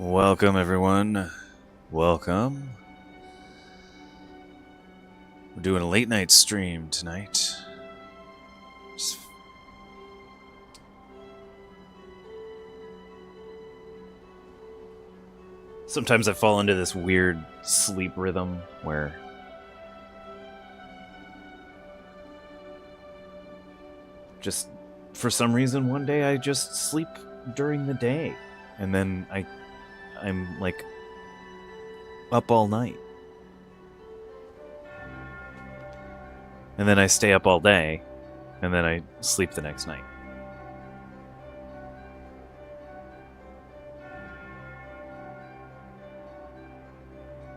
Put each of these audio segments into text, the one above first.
Welcome, everyone. Welcome. We're doing a late night stream tonight. Sometimes I fall into this weird sleep rhythm where just for some reason one day I just sleep during the day and then I'm like up all night. And then I stay up all day and then I sleep the next night.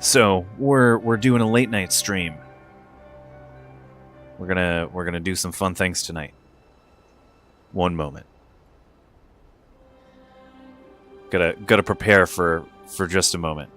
So we're doing a late night stream. We're gonna do some fun things tonight. One moment. Gotta prepare for just a moment.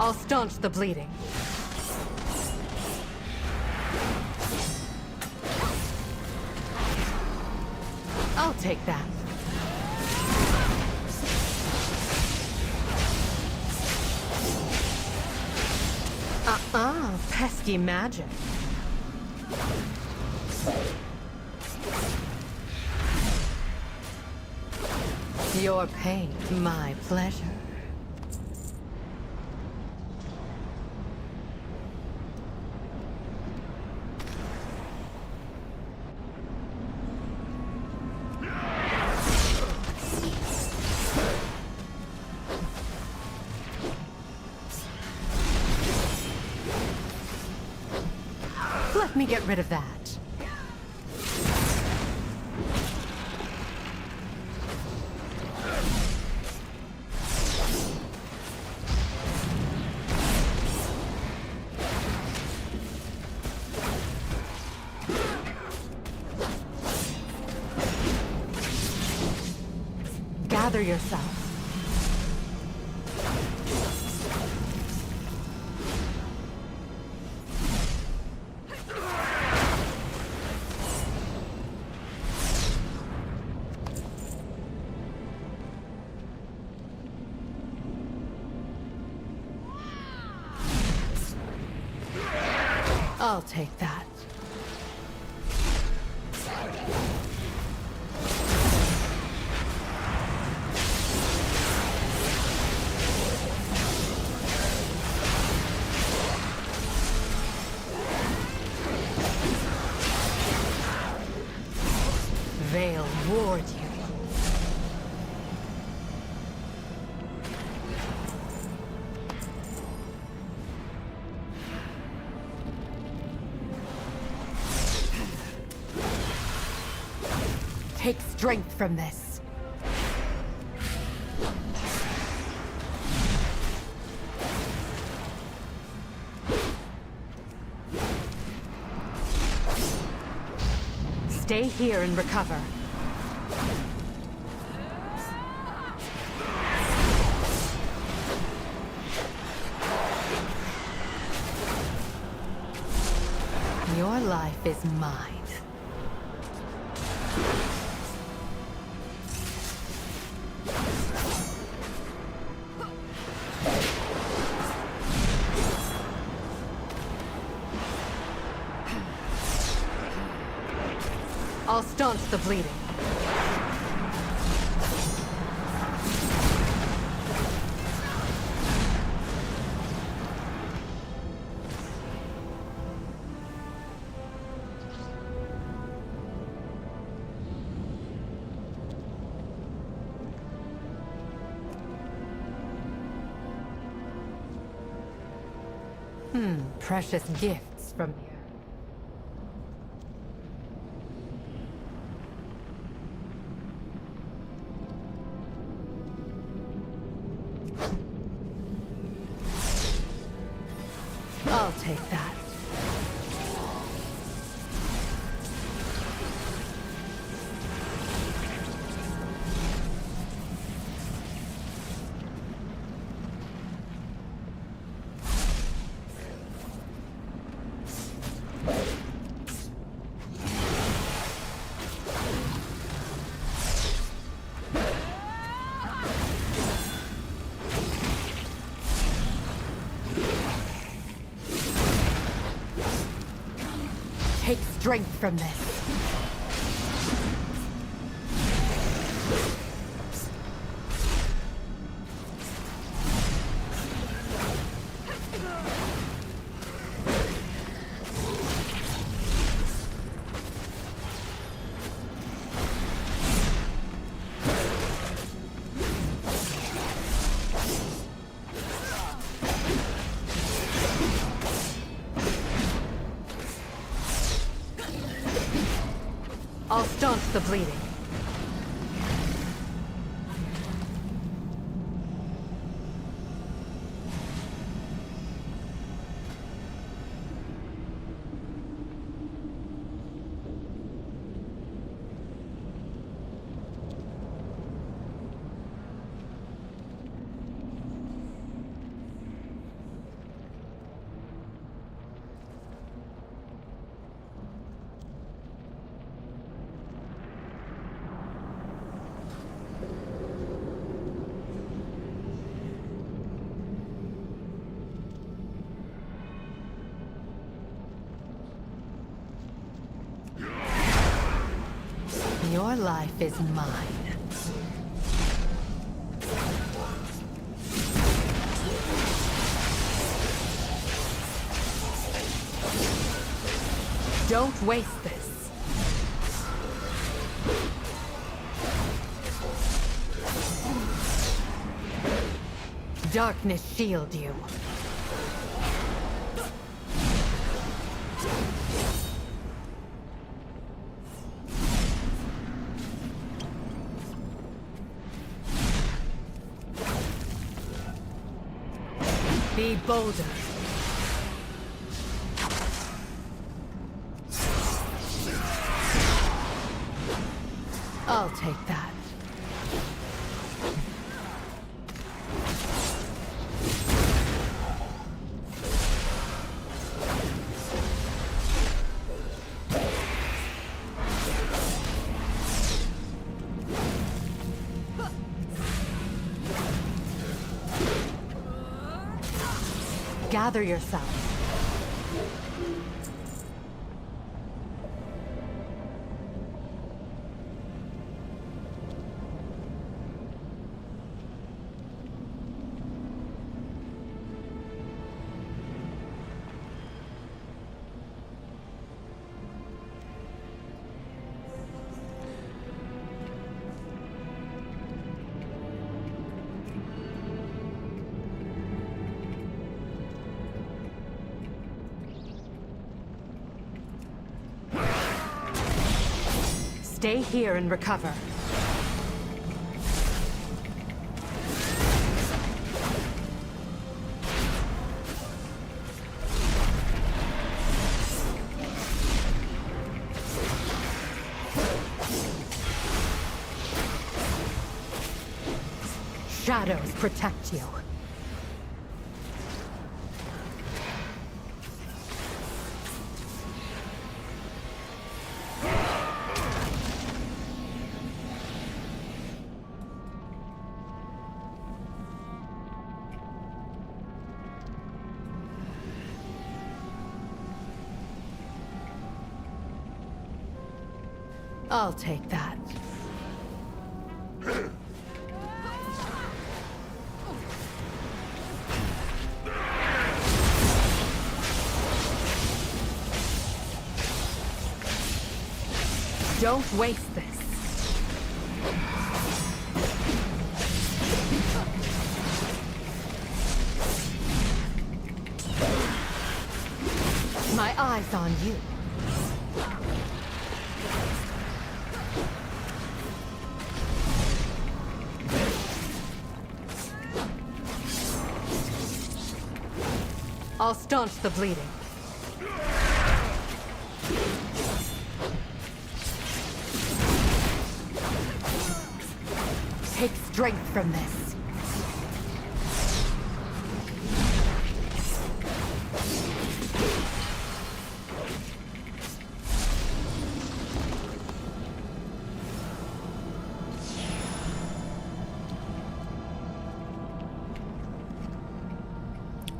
I'll staunch the bleeding. I'll take that. Pesky magic. Your pain, my pleasure. Let me get rid of that. Gather yourself. I'll take that. Veil ward you. Take strength from this. Stay here and recover. Your life is mine. I'll staunch the bleeding. Precious gifts from the earth. I'll take that. Take strength from this. I'll staunch the bleeding. Your life is mine. Don't waste this. Darkness shield you. Be bolder. I'll take that. Gather yourself. Stay here and recover. Shadows protect you. I'll take that. Don't waste this. My eyes on you. I'll staunch the bleeding. Take strength from this.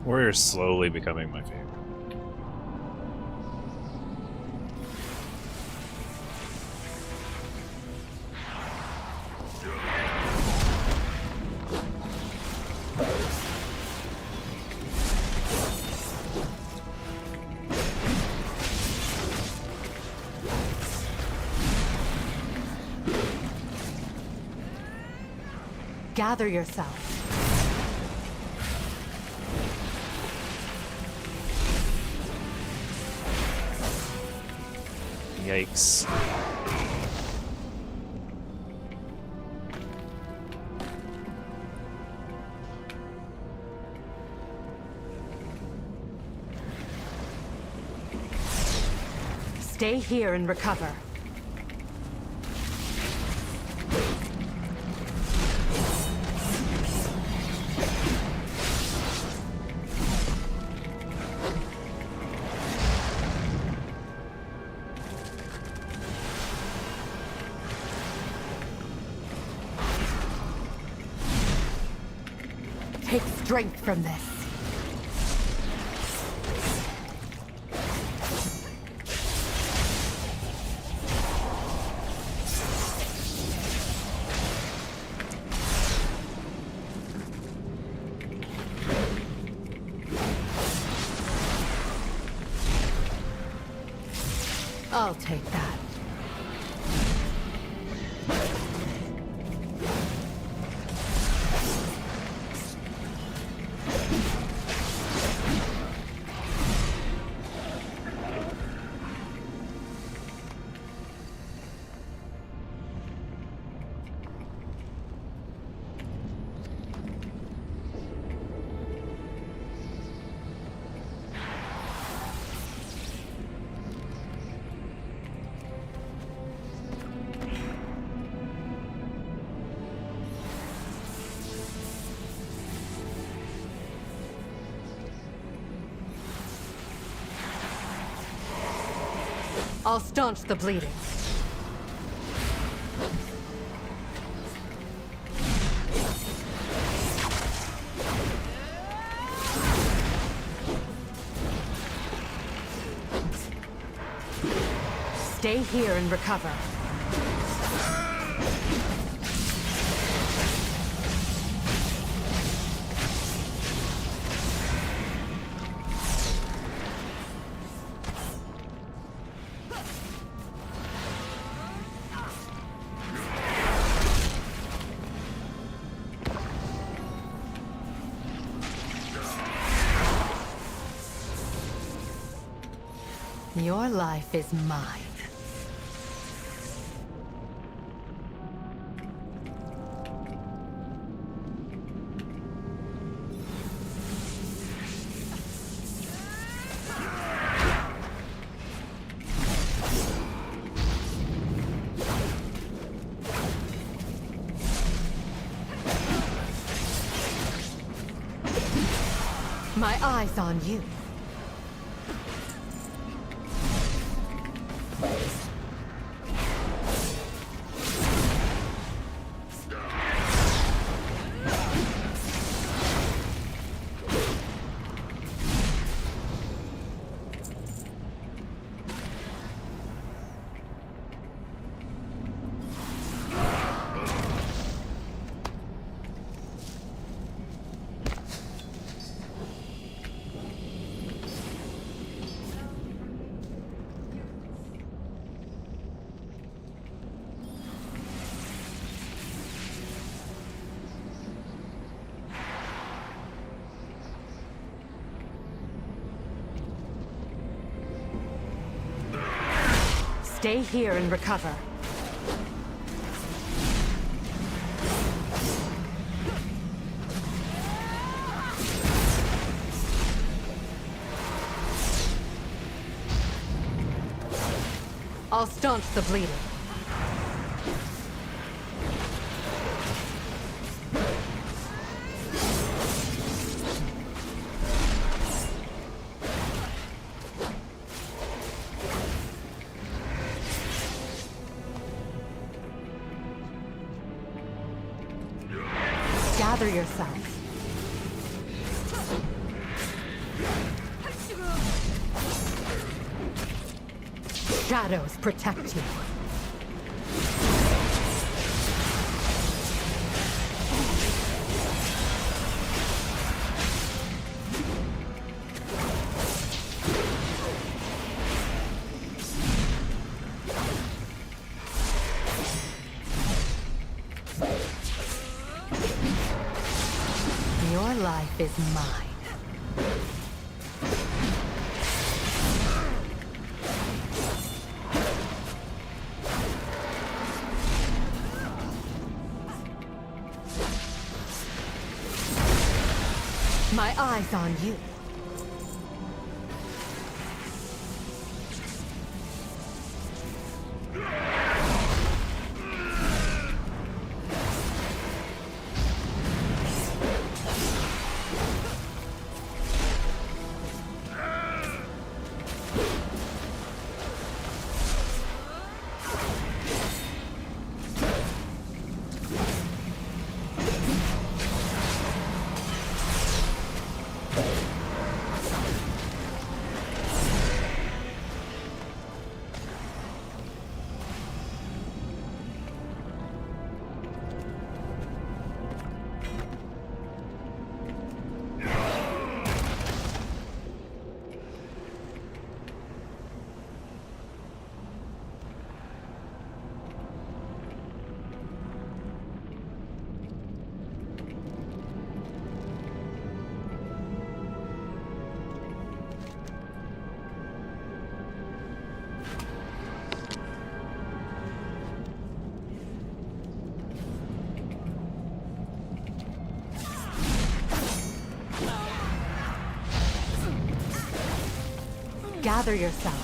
Warrior's slowly becoming my favorite. Gather yourself. Yikes. Stay here and recover. Take strength from this. I'll take that. I'll staunch the bleeding. Stay here and recover. Your life is mine. My eyes on you. Stay here and recover. I'll staunch the bleeding. Gather yourself. Shadows protect you. Your life is mine. My eyes on you. Gather yourselves.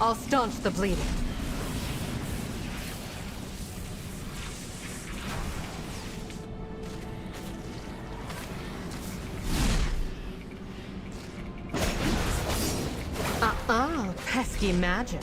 I'll staunch the bleeding. Pesky magic.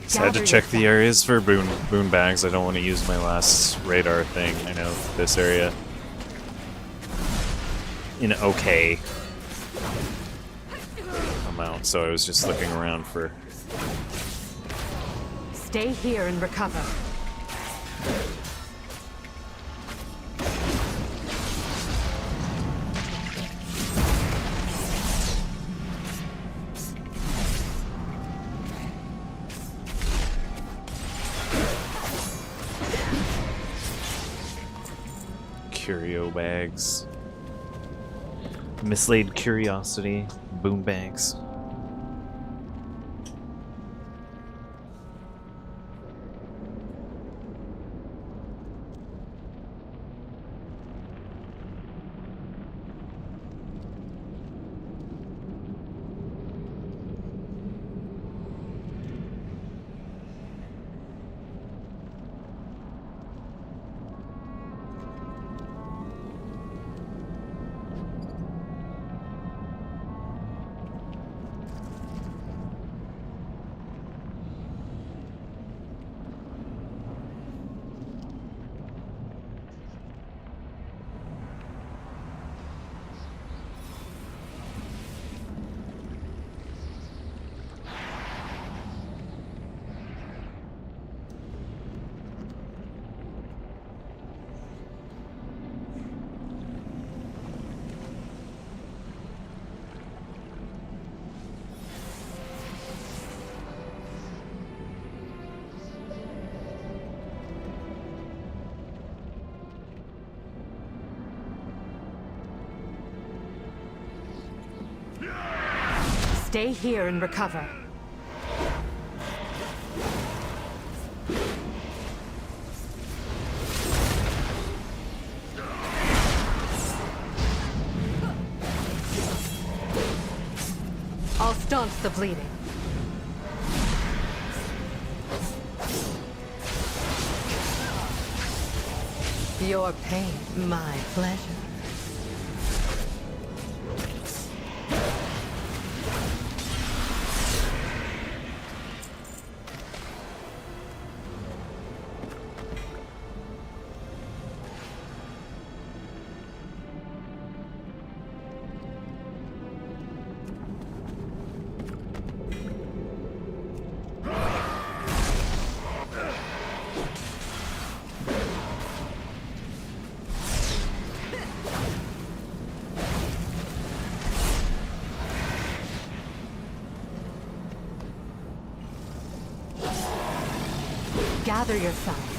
So I had to check the areas for boon bags. I don't want to use my last radar thing. I know this area in okay amount, so I was just looking around for. Stay here and recover. Curio bags. Mislaid curiosity. Boom bags. Stay here and recover. I'll staunch the bleeding. Your pain, my pleasure. Gather yourself.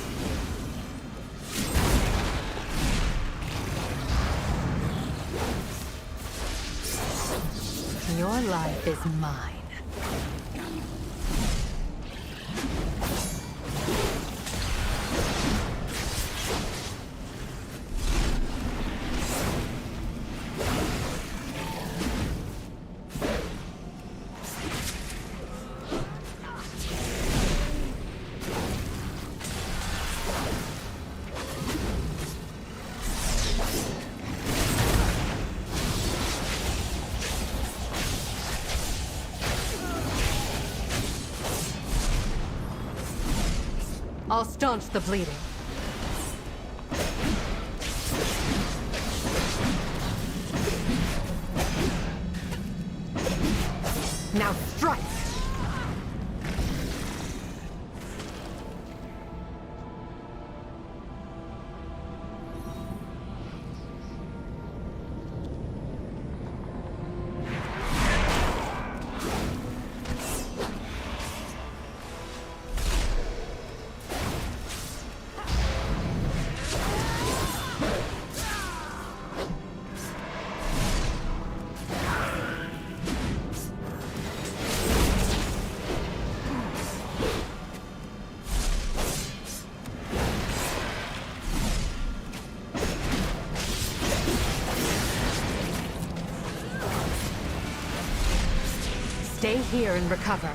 Your life is mine. I'll staunch the bleeding. Now strike! Stay here and recover.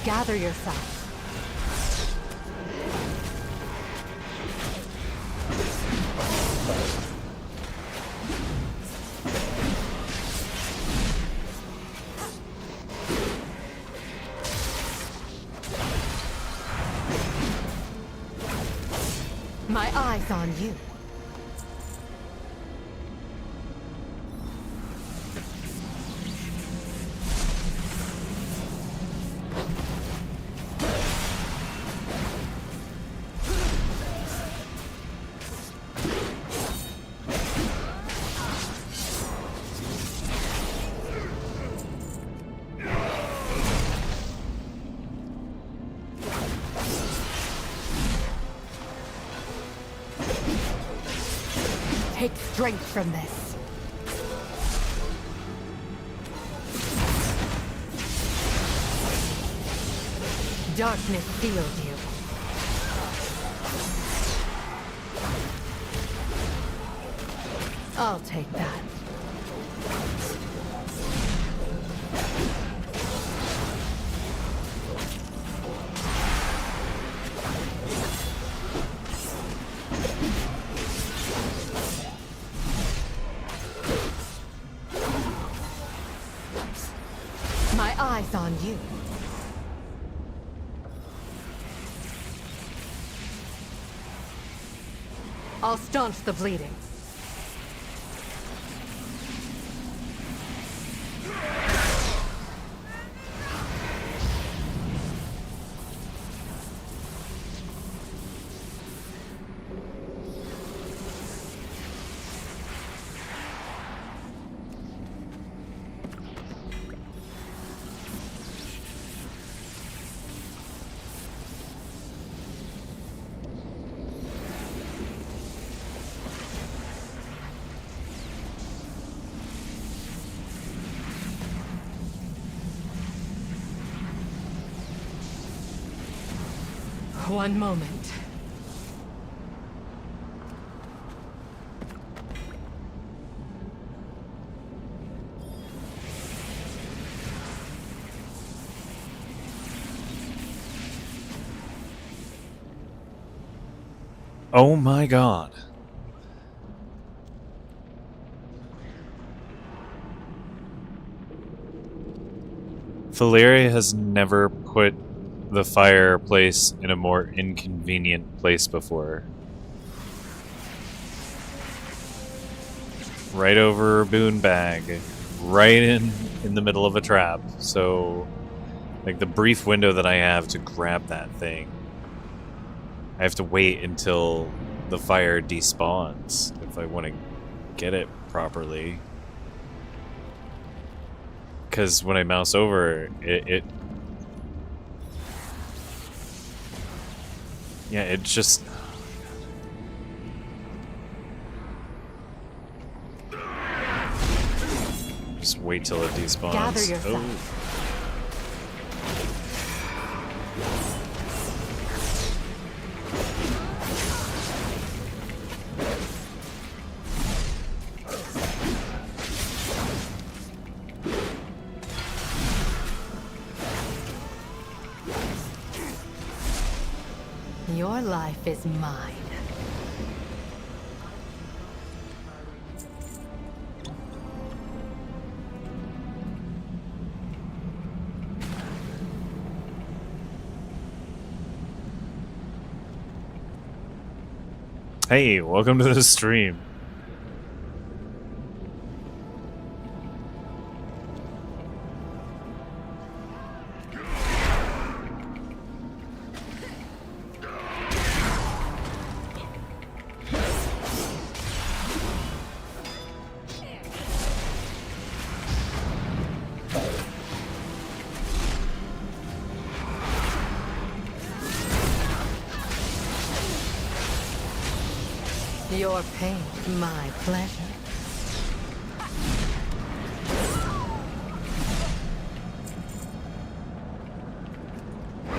Gather yourself. My eyes on you. Take strength from this. Darkness sealed you. I'll take that. My eyes on you. I'll staunch the bleeding. One moment. Oh my god. Valeria has never put the fireplace in a more inconvenient place before. right over Boon Bag, right in the middle of a trap. So, like, the brief window that I have to grab that thing, I have to wait until the fire despawns if I want to get it properly. Because when I mouse over, it yeah, it just... Just wait till it despawns. Gather yourself. Oh. Your life is mine. Hey, welcome to the stream. Your pain, my pleasure.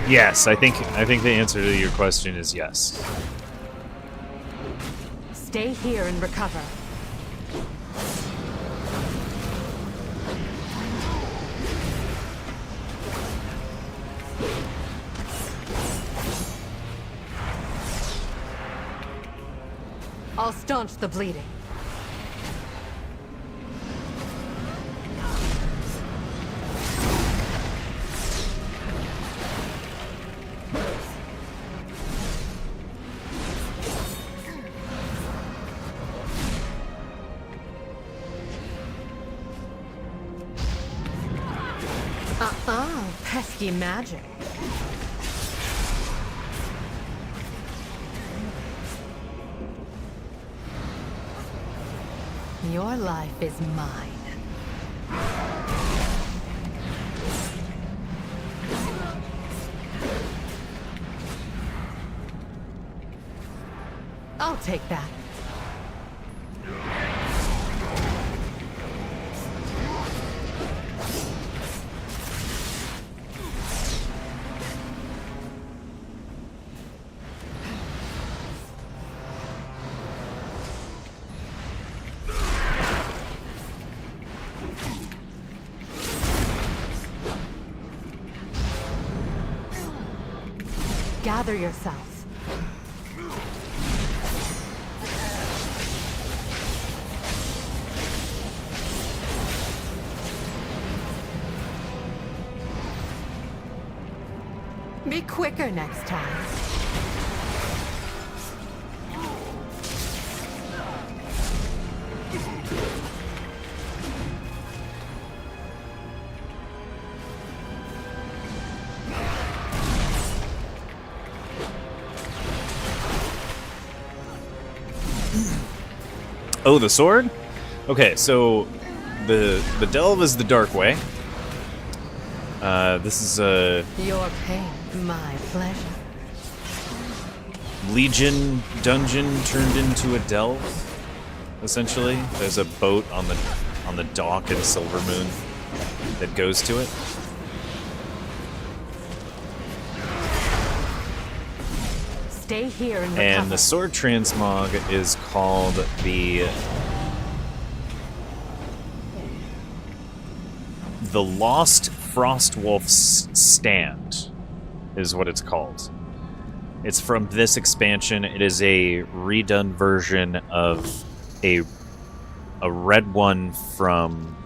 Yes, I think the answer to your question is yes. Stay here and recover. I'll staunch the bleeding. Pesky magic. Your life is mine. I'll take that. Gather yourselves. Be quicker next time. Oh, the sword? Okay, so the delve is the dark way. This is a Your pain, my pleasure. Legion dungeon turned into a delve, essentially. There's a boat on the dock at Silvermoon that goes to it. Stay here and recover. And the sword transmog is called the Lost Frostwolf's Stand, is what it's called. It's from this expansion. It is a redone version of a red one from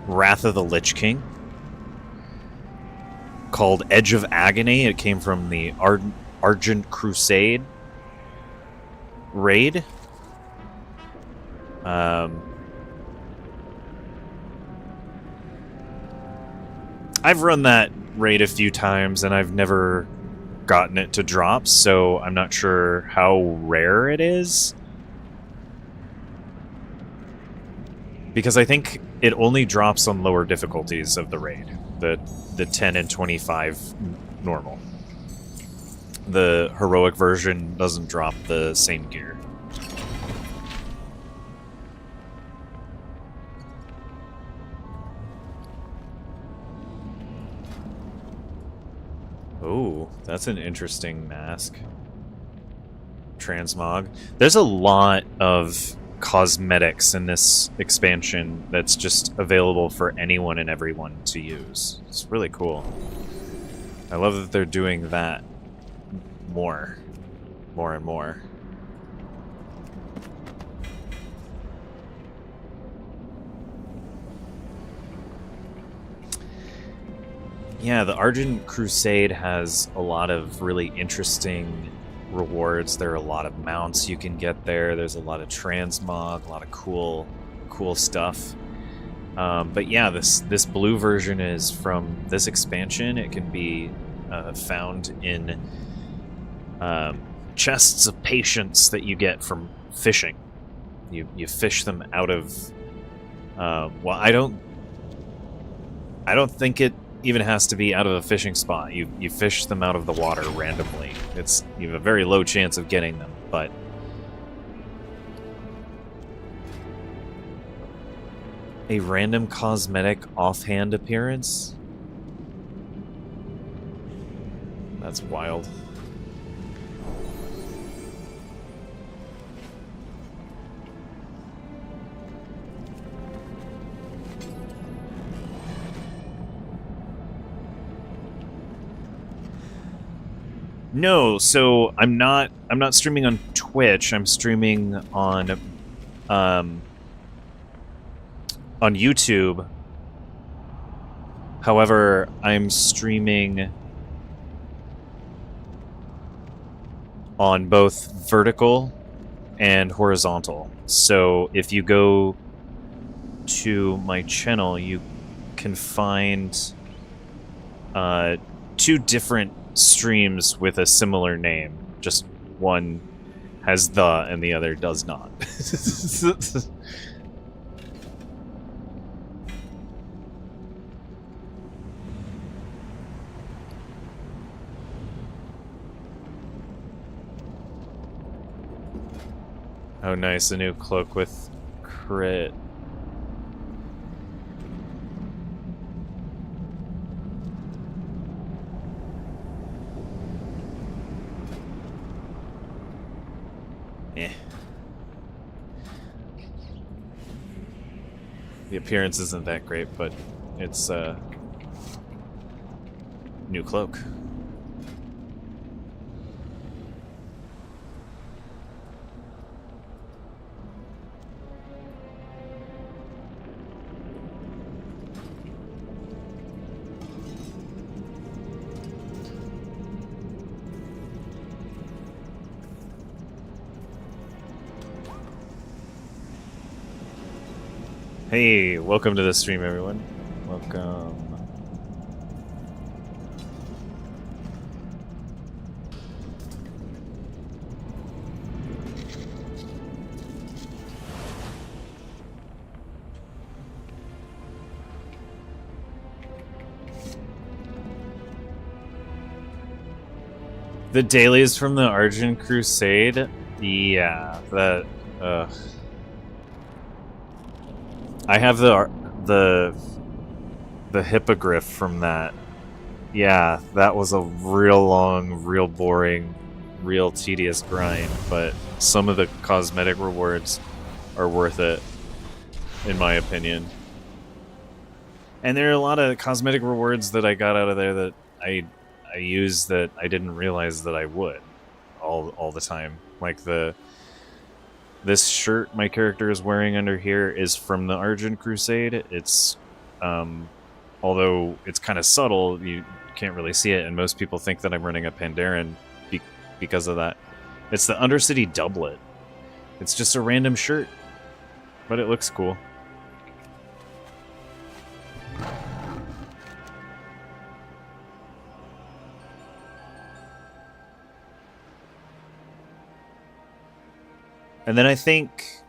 Wrath of the Lich King called Edge of Agony. It came from the Argent Crusade raid. I've run that raid a few times, and I've never gotten it to drop, so I'm not sure how rare it is. Because I think it only drops on lower difficulties of the raid. The 10 and 25 normal. The heroic version doesn't drop the same gear. Oh, that's an interesting mask. Transmog. There's a lot of cosmetics in this expansion that's just available for anyone and everyone to use. It's really cool. I love that they're doing that more and more. Yeah, the Argent Crusade has a lot of really interesting rewards. There are a lot of mounts you can get there. There's a lot of transmog, a lot of cool stuff. But yeah, this blue version is from this expansion. It can be found in chests of patience that you get from fishing. You fish them out of. Well, I don't think it even has to be out of a fishing spot. You fish them out of the water randomly. You have a very low chance of getting them, but a random cosmetic offhand appearance? That's wild. No, so I'm not streaming on Twitch. I'm streaming on YouTube. However, I'm streaming on both vertical and horizontal. So if you go to my channel, you can find two different streams with a similar name. Just one has the and the other does not. Oh nice, a new cloak with crit. Eh. The appearance isn't that great, but it's a new cloak. Hey, welcome to the stream, everyone. Welcome. The dailies from the Argent Crusade? Yeah, that... I have the hippogriff from that. Yeah, that was a real long, real boring, real tedious grind, but some of the cosmetic rewards are worth it, in my opinion. And there are a lot of cosmetic rewards that I got out of there that I use that I didn't realize that I would all the time. Like this shirt my character is wearing under here is from the Argent Crusade. It's, although it's kind of subtle, you can't really see it, and most people think that I'm running a Pandaren because of that. It's the Undercity doublet. It's just a random shirt. but it looks cool. And then I think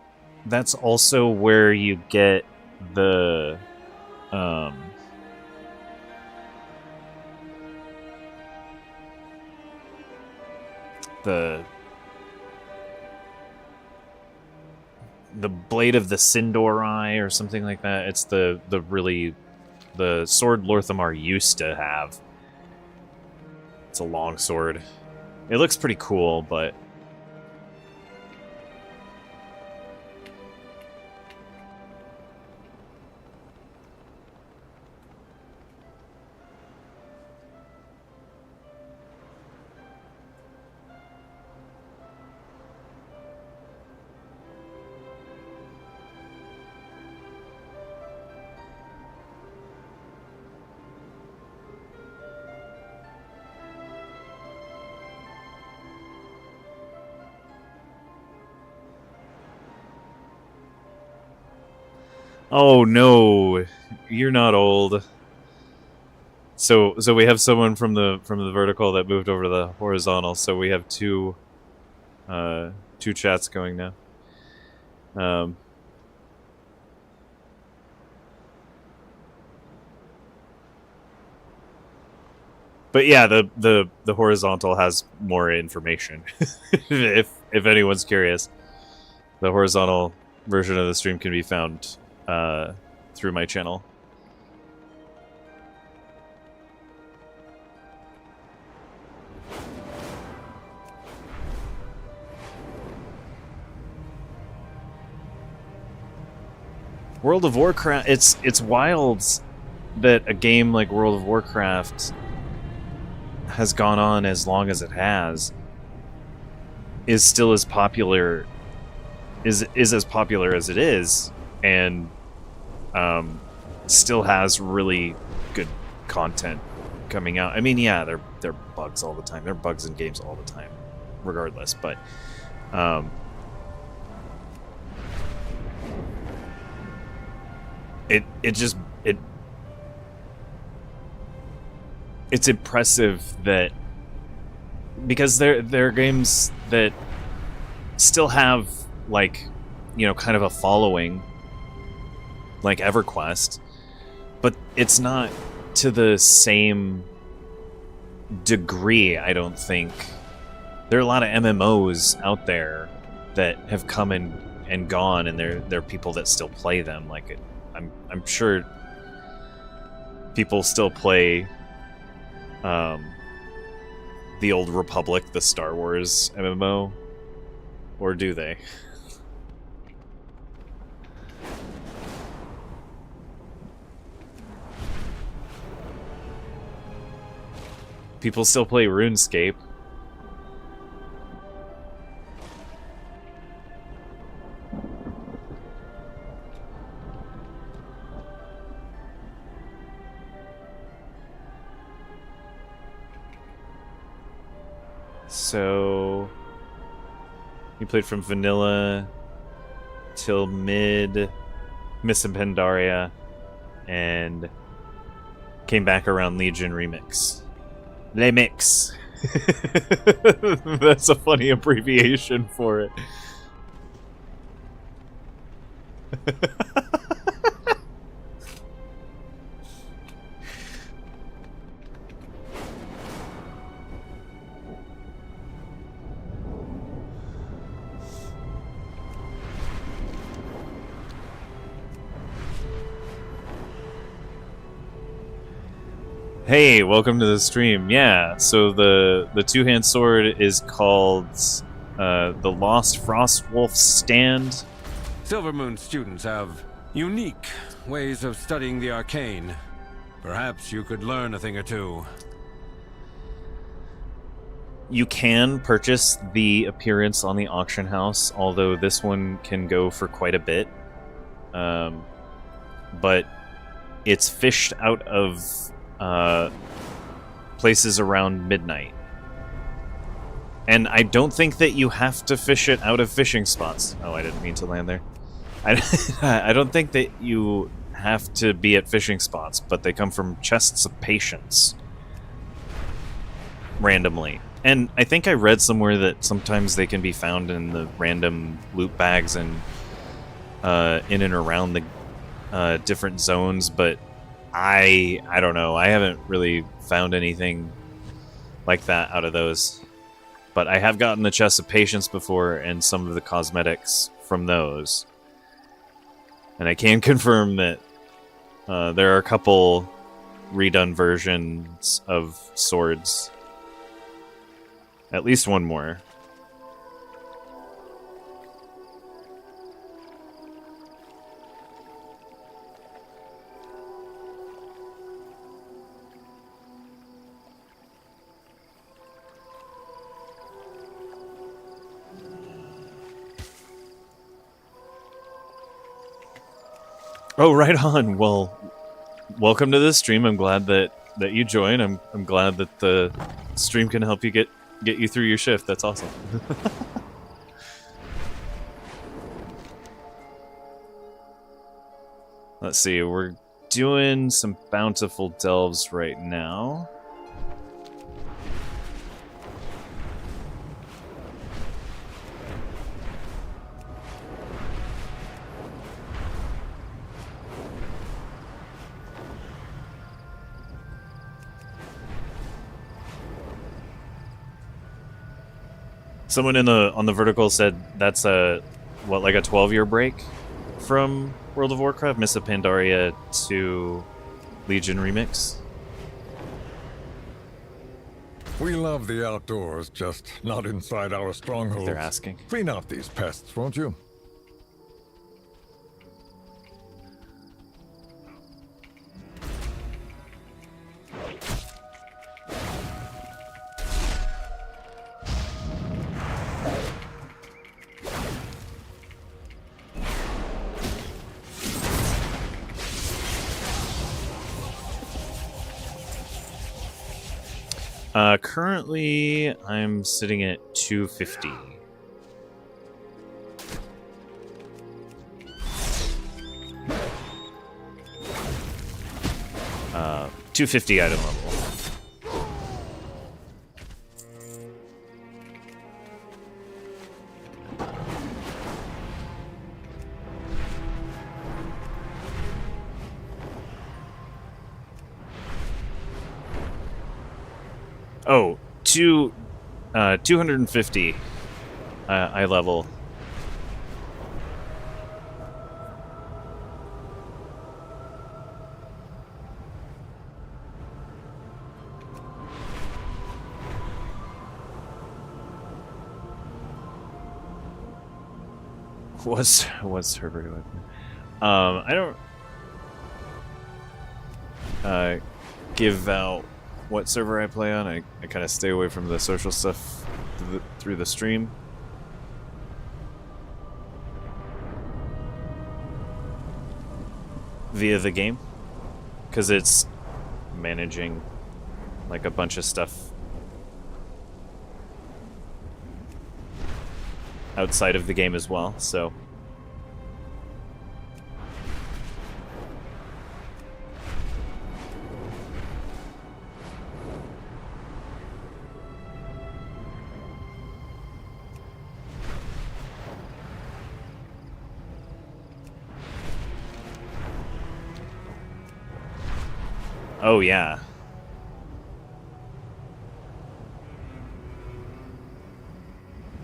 that's also where you get the Blade of the Sindor Eye or something like that. It's the sword Lorthamar used to have. It's a long sword. It looks pretty cool, but oh no, you're not old. So we have someone from the vertical that moved over to the horizontal. So we have two chats going now. But yeah, the horizontal has more information. if anyone's curious, the horizontal version of the stream can be found through my channel. World of Warcraft, it's wild that a game like World of Warcraft has gone on as long as it has, is still as popular, is as popular as it is, and still has really good content coming out. I mean, yeah, there are bugs all the time. There are bugs in games all the time, regardless. But it's impressive that, because there are games that still have, like, you know, kind of a following, like EverQuest, but it's not to the same degree, I don't think. There are a lot of MMOs out there that have come and gone, and there are people that still play them. Like, I'm sure people still play the Old Republic, the Star Wars MMO, or do they? People still play RuneScape. So you played from vanilla till mid Miss and Pandaria, and came back around Legion Remix. Le Mix. That's a funny abbreviation for it. Hey, welcome to the stream. Yeah, so the two-hand sword is called the Lost Frostwolf Stand. Silvermoon students have unique ways of studying the arcane. Perhaps you could learn a thing or two. You can purchase the appearance on the auction house, although this one can go for quite a bit. But it's fished out of places around midnight. And I don't think that you have to fish it out of fishing spots. Oh, I didn't mean to land there. I don't think that you have to be at fishing spots, but they come from chests of patience randomly. And I think I read somewhere that sometimes they can be found in the random loot bags and in and around the different zones, but I don't know. I haven't really found anything like that out of those. But I have gotten the chest of patience before and some of the cosmetics from those. And I can confirm that there are a couple redone versions of swords. At least one more. Oh, right on. Well, welcome to the stream. I'm glad that you joined. I'm glad that the stream can help you get you through your shift. That's awesome. Let's see. We're doing some bountiful delves right now. Someone on the vertical said that's like a 12-year break from World of Warcraft, Miss of Pandaria to Legion Remix. We love the outdoors, just not inside our strongholds. They're asking. Clean out these pests, won't you? Currently, I'm sitting at 250. Uh, 250 item level. Oh, 250 eye level. What server do I don't give out what server I play on. I kind of stay away from the social stuff through the stream. Via the game. Because it's managing like a bunch of stuff outside of the game as well, so... Oh, yeah.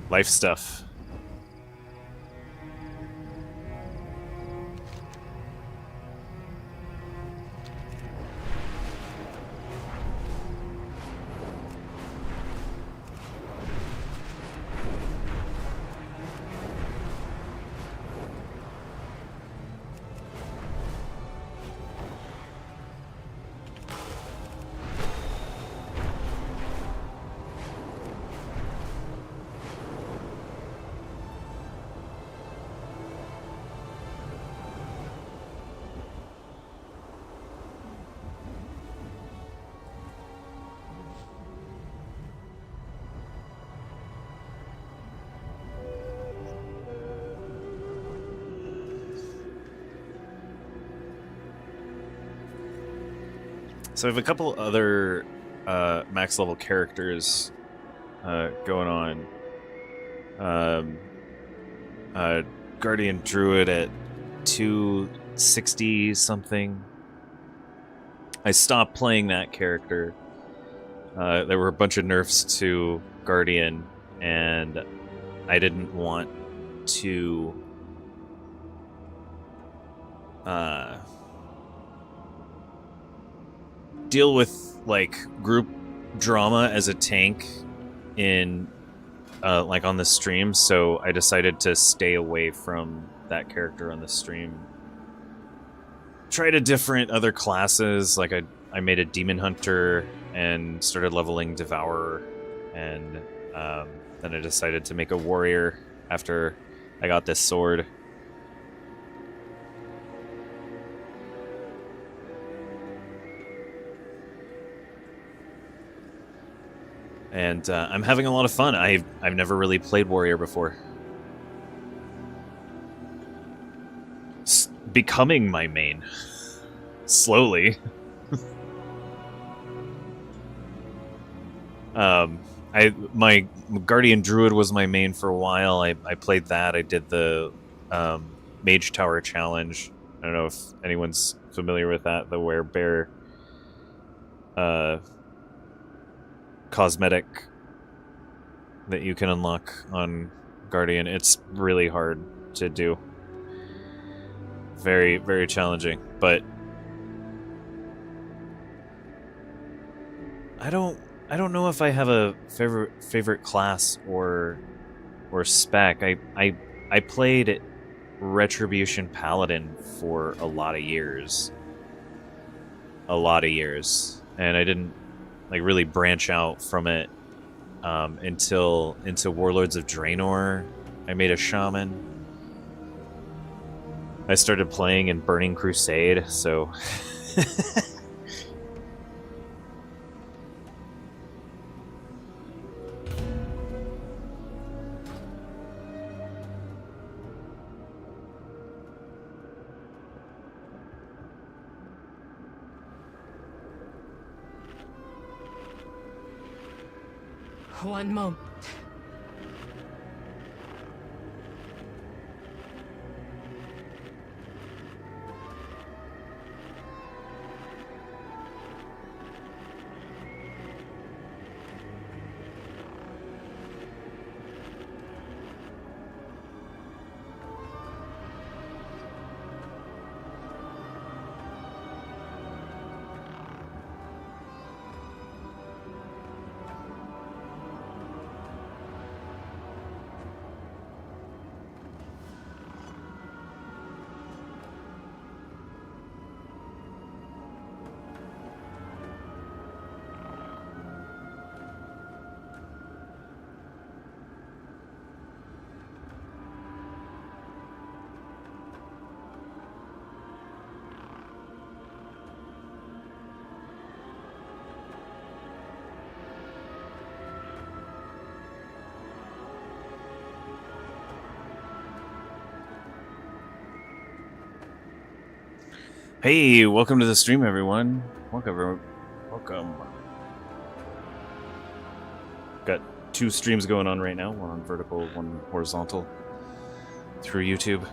Life stuff. So I have a couple other max level characters going on. Guardian Druid at 260 something. I stopped playing that character. There were a bunch of nerfs to Guardian, and I didn't want to deal with like group drama as a tank in like on the stream, so I decided to stay away from that character on the stream. Tried a different other classes, like I made a demon hunter and started leveling devourer, and then I decided to make a warrior after I got this sword. And I'm having a lot of fun. I've never really played warrior before. Becoming my main. Slowly. My Guardian Druid was my main for a while. I played that. I did the Mage Tower Challenge. I don't know if anyone's familiar with that, the werebear cosmetic that you can unlock on Guardian. It's really hard to do. Very, very challenging, but I don't know if I have a favorite class or spec. I played Retribution Paladin for a lot of years. And I didn't like really branch out from it until into Warlords of Draenor. I made a shaman. I started playing in Burning Crusade, so One moment. hey, welcome to the stream, everyone. Welcome. Got 2 streams going on right now, one on vertical, one horizontal, through YouTube.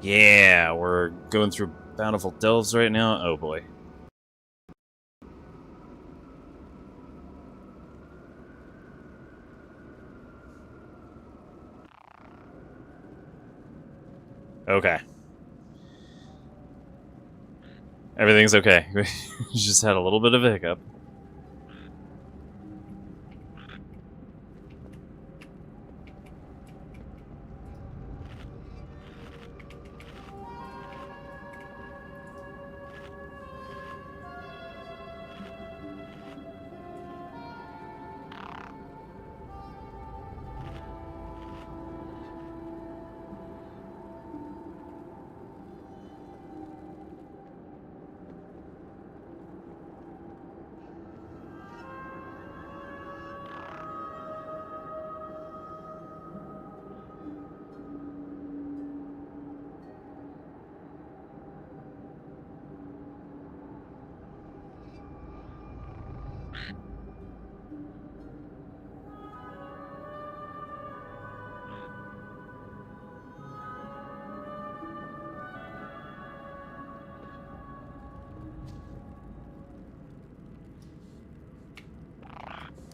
Yeah, we're going through Bountiful Delves right now. Oh boy. Okay. Everything's okay. We just had a little bit of a hiccup.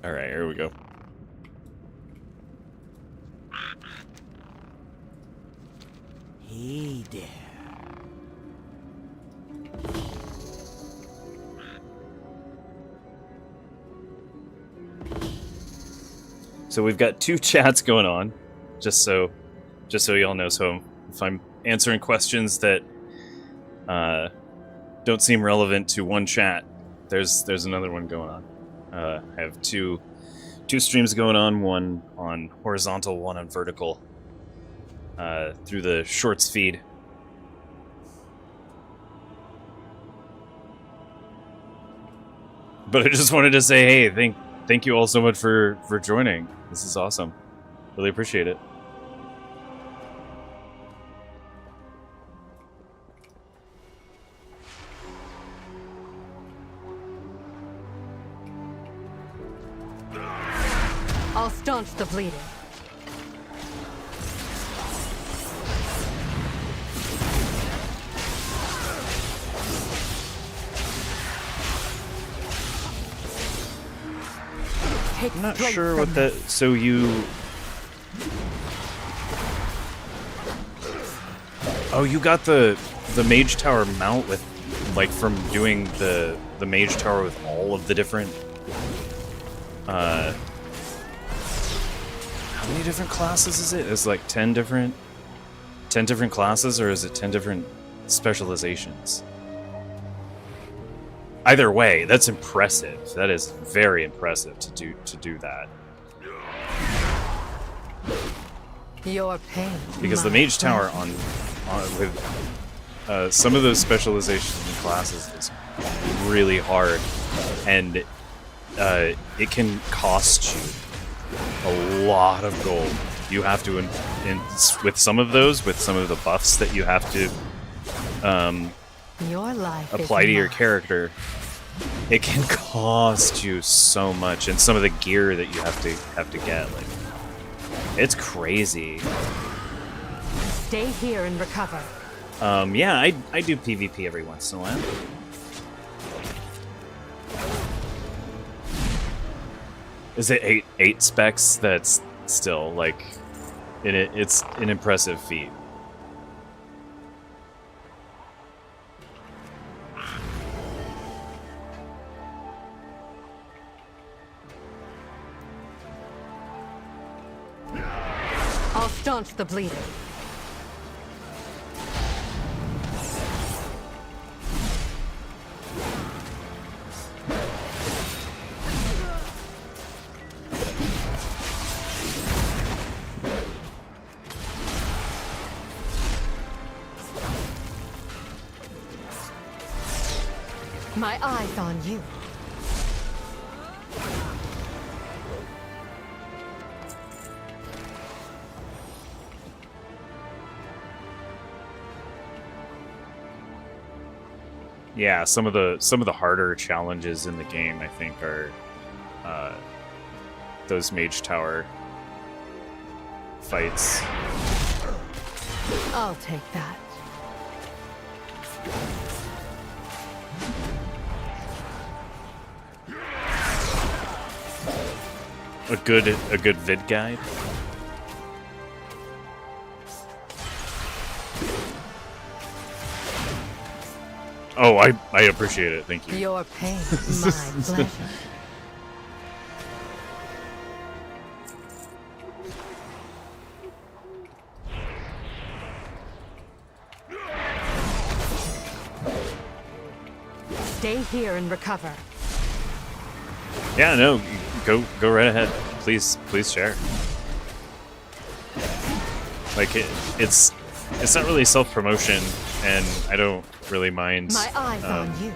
Alright, here we go. Hey there. So we've got two chats going on, just so y'all know. So if I'm answering questions that don't seem relevant to one chat, there's another one going on. I have two streams going on, one on horizontal, one on vertical, through the Shorts feed. But I just wanted to say, hey, thank you all so much for joining. This is awesome. Really appreciate it. I'll staunch the bleeding. I'm not sure what that... So you... Oh, you got the Mage Tower mount with... Like, from doing the Mage Tower with all of the different... How many different classes is it? Is it like 10 different classes, or is it 10 different specializations? Either way, that's impressive. That is very impressive to do that. Your pain. Because the Mage Tower on with some of those specializations and classes is really hard, and it can cost you a lot of gold. You have to, with some of the buffs that you have to Your life apply to your character, it can cost you so much, and some of the gear that you have to get, like, it's crazy. Stay here and recover. Yeah, I do PvP every once in a while. Is it eight specs? That's still, like, it's an impressive feat. I'll staunch the bleeding. My eyes on you. Yeah, some of the harder challenges in the game, I think, are those Mage Tower fights. I'll take that. A good vid guide. Oh, I appreciate it. Thank you. Your pain, my pleasure. Stay here and recover. Yeah, no, go right ahead. Please share. Like it's not really self-promotion, and I don't really mind. My eyes on you.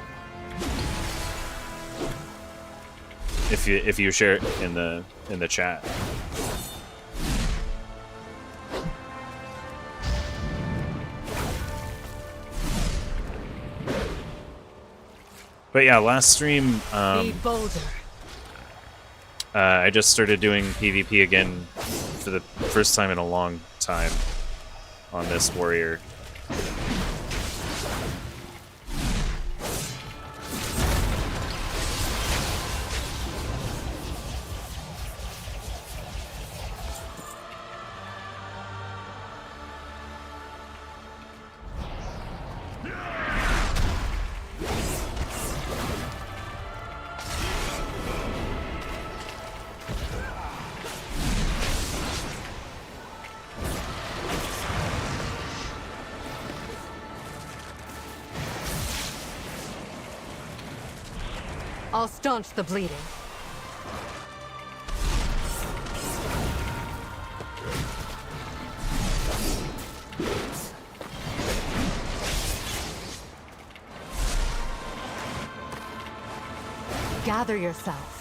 If you share it in the chat. But yeah, last stream, Be bolder. I just started doing PvP again for the first time in a long time on this warrior. I'll staunch the bleeding. Gather yourself.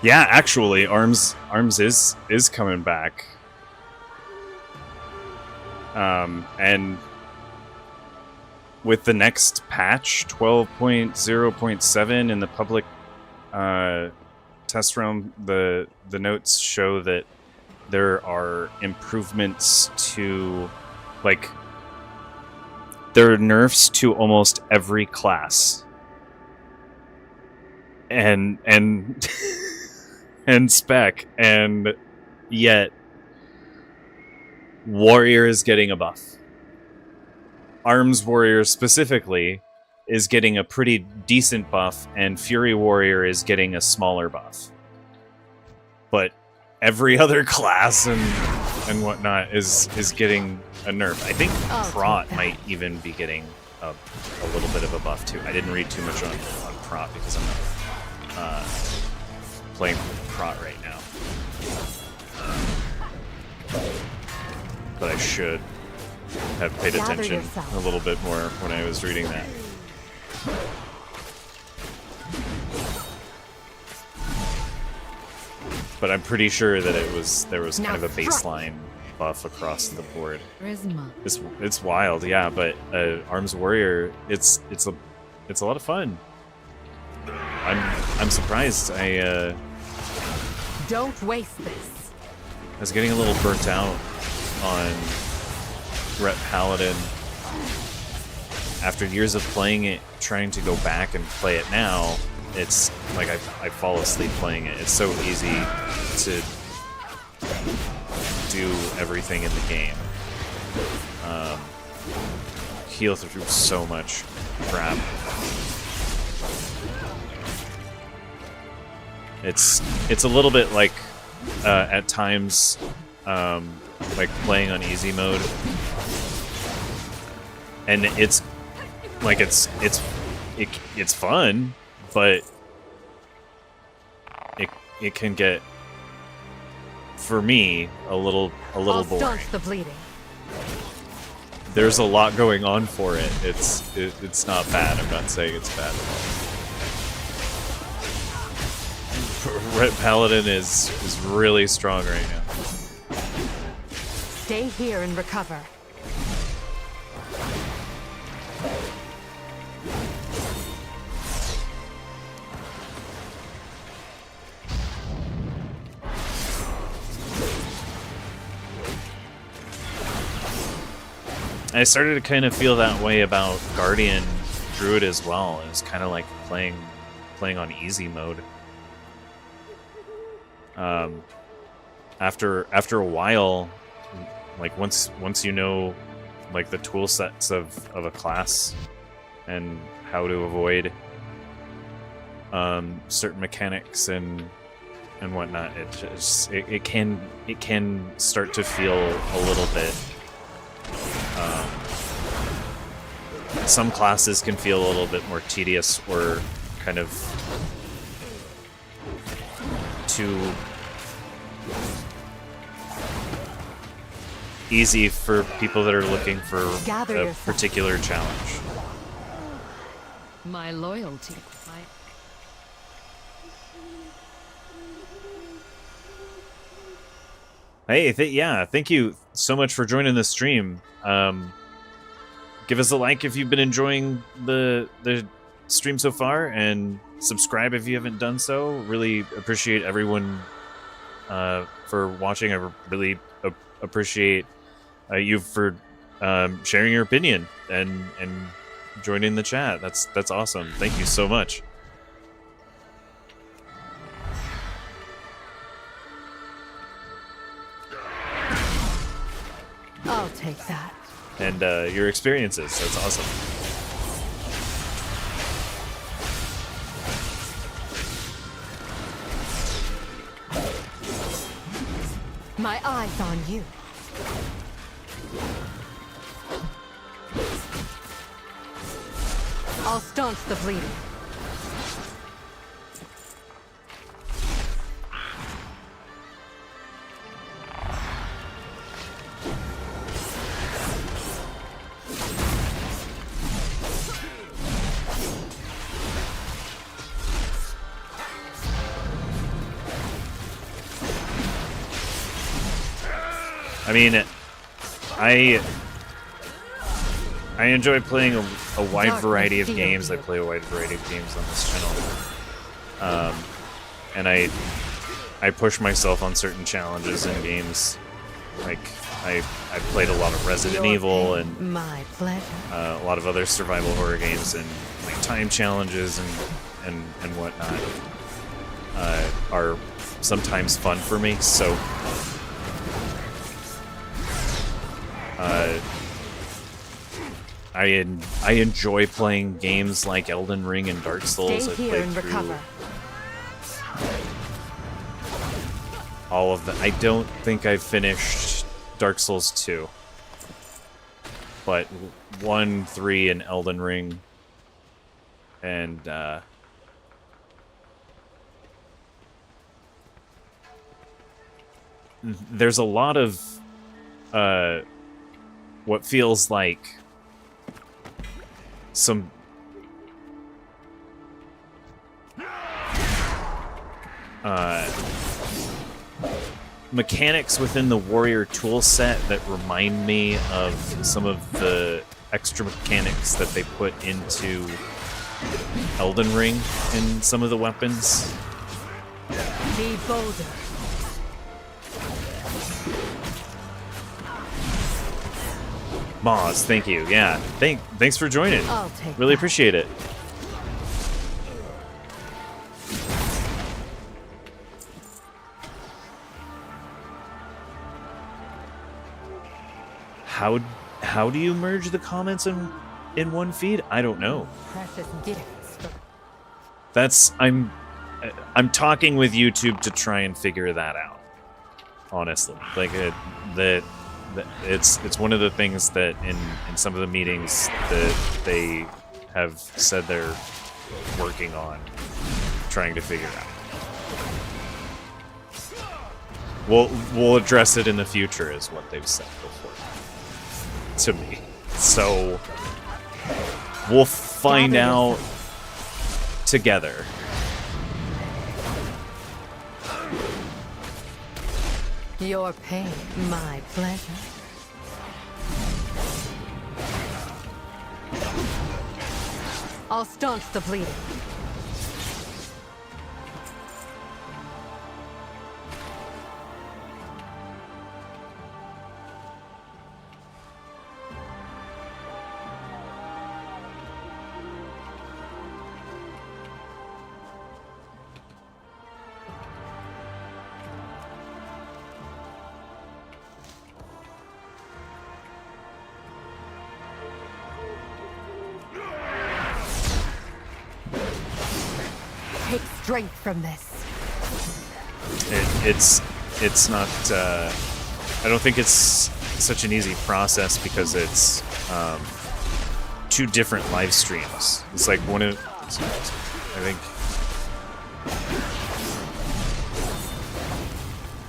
Yeah, actually, Arms is coming back. And with the next patch, 12.0.7 in the public test realm, the notes show that there are improvements to, like, there are nerfs to almost every class. And and spec, and yet warrior is getting a buff. Arms warrior specifically is getting a pretty decent buff, and fury warrior is getting a smaller buff. But every other class and whatnot is getting a nerf. I think Prot might even be getting a little bit of a buff too. I didn't read too much on Prot because I'm not playing Prot right now. But I should have paid attention a little bit more when I was reading that. But I'm pretty sure that there was kind of a baseline buff across the board. It's wild, yeah. But Arms Warrior, it's a lot of fun. I'm surprised. Don't waste this. I was getting a little burnt out on Ret Paladin after years of playing it. Trying to go back and play it now, it's like I fall asleep playing it. It's so easy to do everything in the game. Heal through so much crap. It's a little bit like at times like playing on easy mode, and it's like it's fun, but it can get, for me, a little boring. Staunch the bleeding. There's a lot going on for it. It's not bad. I'm not saying it's bad at all. Red Paladin is really strong right now. Stay here and recover. I started to kind of feel that way about Guardian Druid as well. It was kind of like playing on easy mode. After a while, like once you know like the tool sets of a class and how to avoid certain mechanics and whatnot, it can start to feel a little bit. Some classes can feel a little bit more tedious or kind of too easy for people that are looking for a particular challenge. My loyalty. Hey, yeah, thank you so much for joining the stream. Give us a like if you've been enjoying the stream so far, and subscribe if you haven't done so. Really appreciate everyone for watching. I really appreciate you for sharing your opinion and joining the chat. That's awesome. Thank you so much. I'll take that. And your experiences. That's awesome. My eyes on you. I'll staunch the bleeding. I mean, I enjoy playing a wide variety of games. I play a wide variety of games on this channel, and I push myself on certain challenges in games. Like I played a lot of Resident Evil and my pleasure. A lot of other survival horror games, and like time challenges and whatnot are sometimes fun for me. So. I enjoy playing games like Elden Ring and Dark Souls. Stay here and recover. All of them. I don't think I've finished Dark Souls 2, but 1, 3, and Elden Ring, and there's a lot of what feels like some mechanics within the warrior tool set that remind me of some of the extra mechanics that they put into Elden Ring in some of the weapons. Be bolder. Moz, thank you. Yeah, thanks for joining. I'll take really that. appreciate it. How do you merge the comments in one feed? I don't know. Precious gifts. That's I'm talking with YouTube to try and figure that out. Honestly, like it's one of the things that in some of the meetings that they have said they're working on, trying to figure out. We'll address it in the future, is what they've said before to me. So we'll find out together. Your pain, my pleasure. I'll staunch the bleeding. Take strength from this. It's not. I don't think it's such an easy process because it's two different live streams. It's like one of. I think.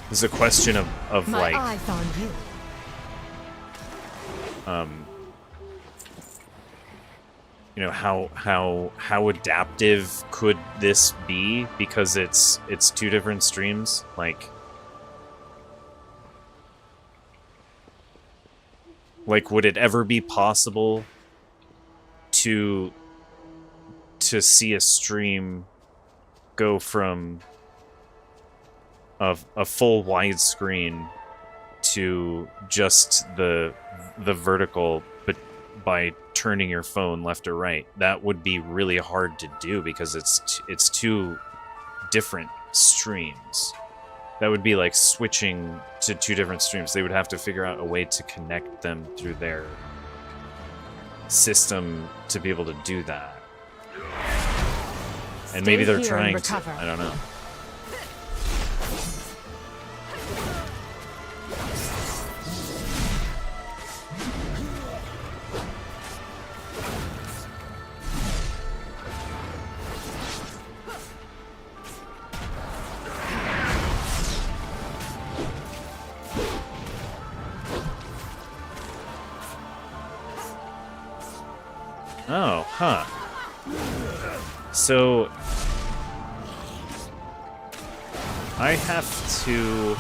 There's a question of My like. eyes on you. You know, how adaptive could this be, because it's two different streams, like would it ever be possible to see a stream go from a full widescreen to just the vertical, but by turning your phone left or right? That would be really hard to do because it's two different streams. That would be like switching to two different streams. They would have to figure out a way to connect them through their system to be able to do that. And maybe they're trying to. I don't know. Oh, huh. So I have to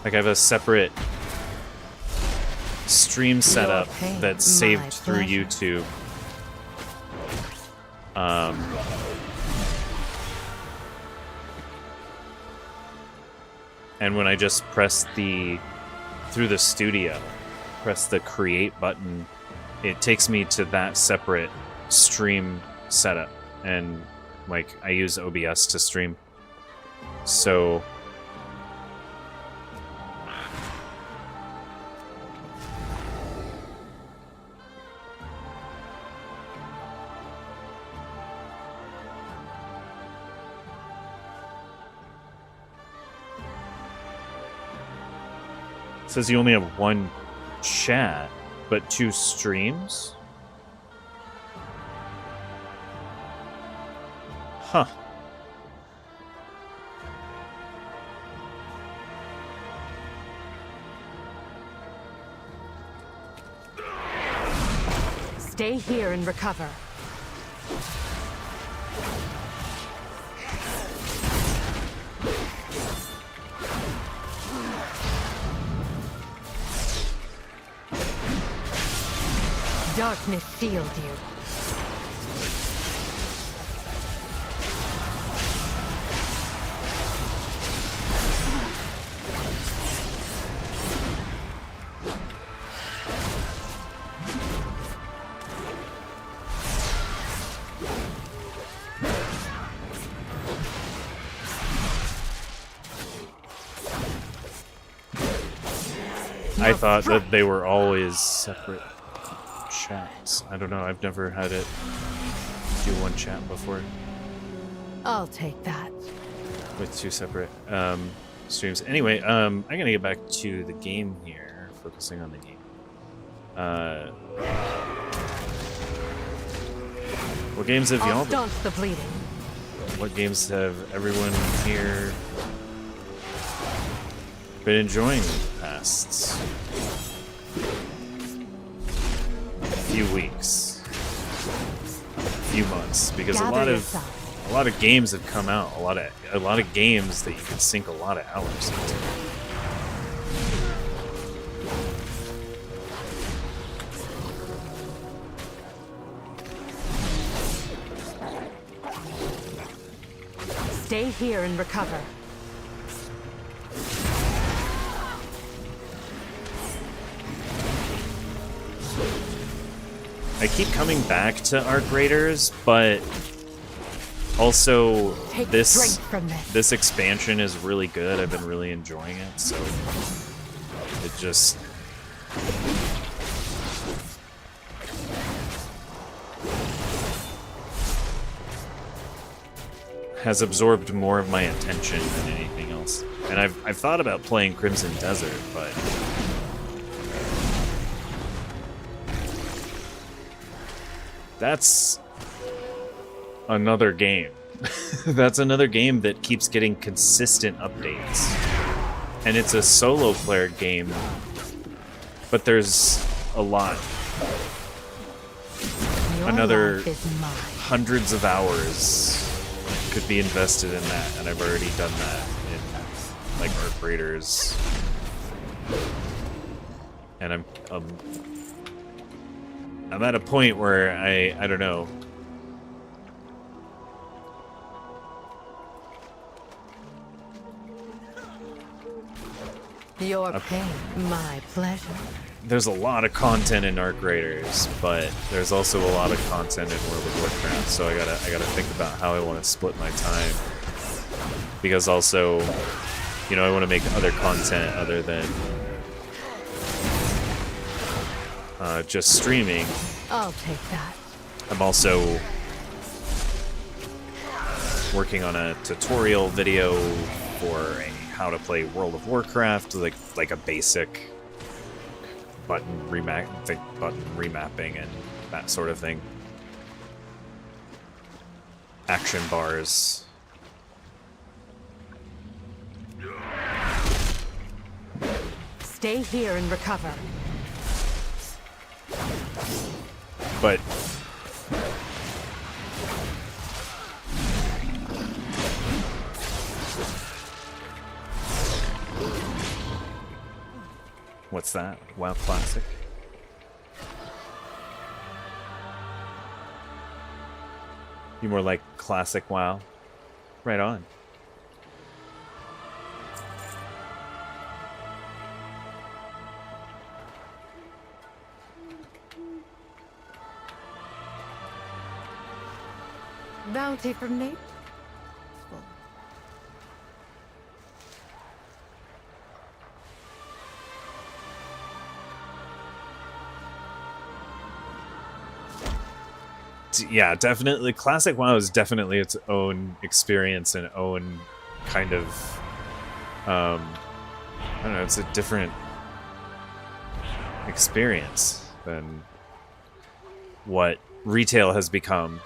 like I have a separate stream setup that's saved through YouTube. And when I just press through the studio, press the create button, it takes me to that separate stream setup, and like I use OBS to stream. So it says you only have one chat, but two streams? Huh. Stay here and recover. Darkness shield you. I thought that they were always separate chats. I don't know. I've never had it do one chat before I'll take that. with two separate streams. Anyway, I'm gonna get back to the game here, focusing on the game. What games have y'all I'll been? staunch the bleeding. What games have everyone here been enjoying the past few weeks, few months? Because Gather a lot of yourself. A lot of games have come out. A lot of games that you can sink a lot of hours into. Stay here and recover. I keep coming back to Arc Raiders, but also Take this strength from this. expansion is really good. I've been really enjoying it, so it just has absorbed more of my attention than anything else. And I've thought about playing Crimson Desert, but that's another game. That's another game that keeps getting consistent updates. And it's a solo player game, but there's a lot. Your Another life is mine. hundreds of hours could be invested in that, and I've already done that in like Arc Raiders. And I'm at a point where I don't know. Your pain, my pleasure. There's a lot of content in Arc Raiders, but there's also a lot of content in World of Warcraft, so I gotta think about how I want to split my time. Because also, you know, I want to make other content other than just streaming. I'll take that. I'm also working on a tutorial video for how to play World of Warcraft, like a basic button remapping and that sort of thing. Action bars. Stay here and recover. But what's that? WoW Classic? You more like classic WoW? Right on. Bounty from Nate. Yeah, definitely. Classic WoW is definitely its own experience and own kind of, I don't know, it's a different experience than what retail has become.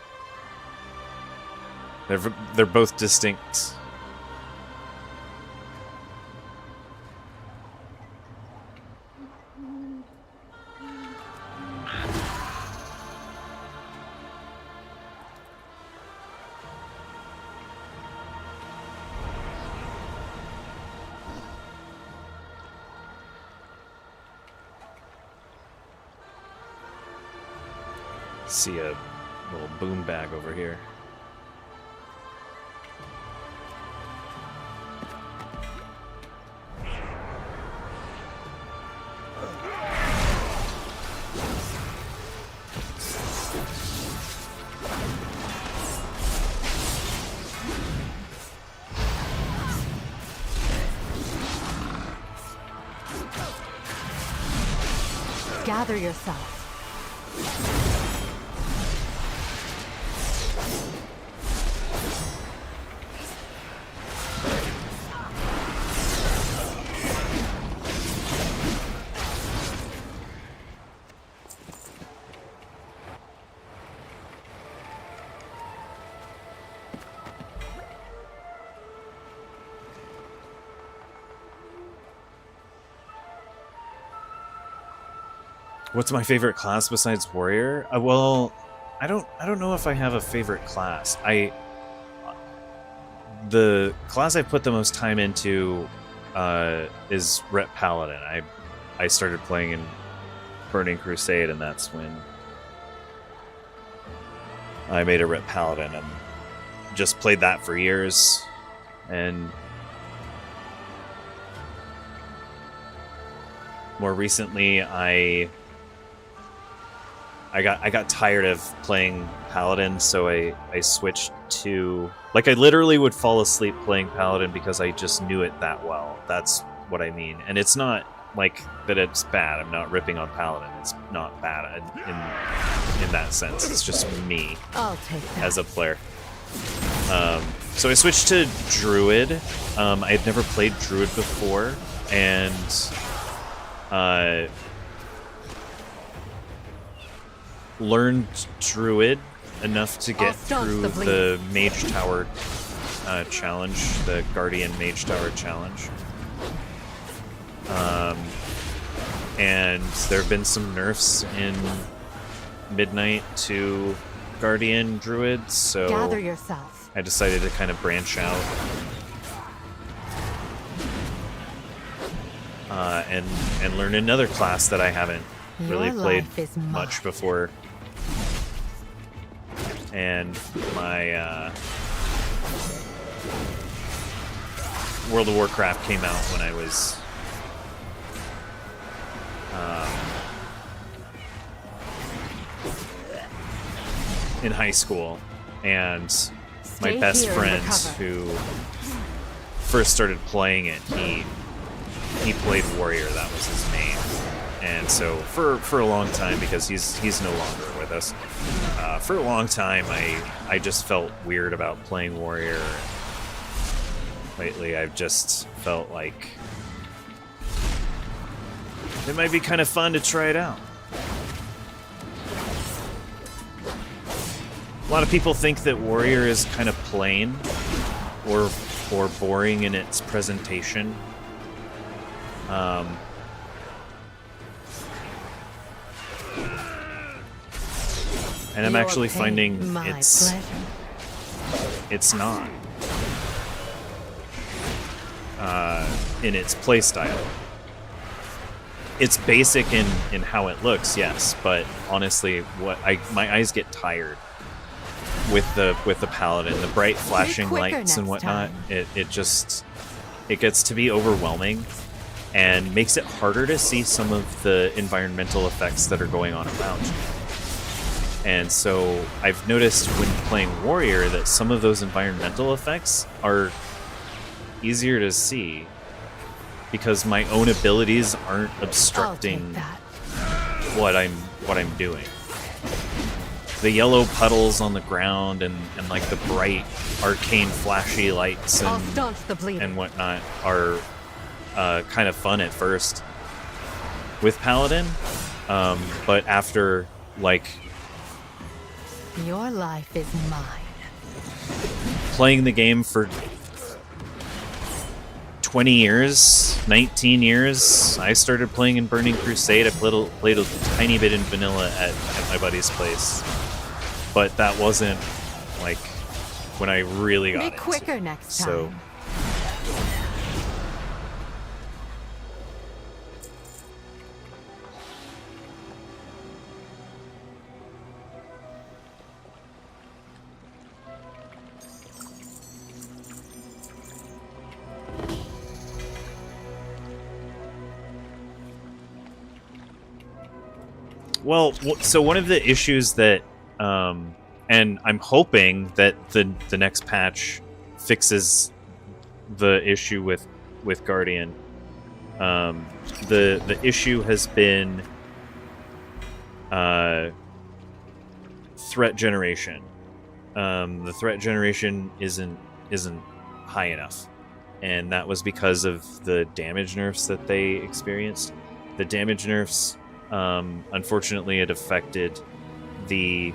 They're both distinct. See a little boom bag over here. Gather yourself. What's my favorite class besides warrior? Well, I don't know if I have a favorite class. the class I put the most time into is Rep Paladin. I started playing in Burning Crusade, and that's when I made a Rep Paladin and just played that for years. And more recently, I got tired of playing Paladin, so I switched to... Like, I literally would fall asleep playing Paladin because I just knew it that well. That's what I mean. And it's not like that it's bad. I'm not ripping on Paladin. It's not bad in that sense. It's just me I'll take that. as a player. So I switched to Druid. I had never played Druid before, and learned Druid enough to get through the Mage Tower challenge, the Guardian Mage Tower challenge. And there have been some nerfs in Midnight to Guardian Druid, so Gather yourself. I decided to kind of branch out and learn another class that I haven't really Your played life is much mine. before. And my World of Warcraft came out when I was in high school, and my Stay best here and friend recover. who first started playing it, he played Warrior. That was his main. And so for a long time, because he's no longer with us, for a long time I just felt weird about playing Warrior. Lately I've just felt like it might be kind of fun to try it out. A lot of people think that Warrior is kind of plain or boring in its presentation. And I'm Your actually pain, finding my it's not in its playstyle. It's basic in how it looks, yes, but honestly, my eyes get tired with the paladin, the bright flashing quicker lights and next whatnot. time. It gets to be overwhelming and makes it harder to see some of the environmental effects that are going on around you. And so I've noticed when playing Warrior that some of those environmental effects are easier to see because my own abilities aren't obstructing what I'm doing. The yellow puddles on the ground and like the bright arcane flashy lights I'll staunch the bleeding. and whatnot are kind of fun at first with Paladin, but after like Your life is mine. playing the game for 20 years, 19 years, I started playing in Burning Crusade. I played a tiny bit in vanilla at my buddy's place, but that wasn't like when I really got Be into quicker it. next time. So well, so one of the issues that, and I'm hoping that the next patch fixes the issue with Guardian. The issue has been threat generation. The threat generation isn't high enough, and that was because of the damage nerfs that they experienced. The damage nerfs. Unfortunately, it affected the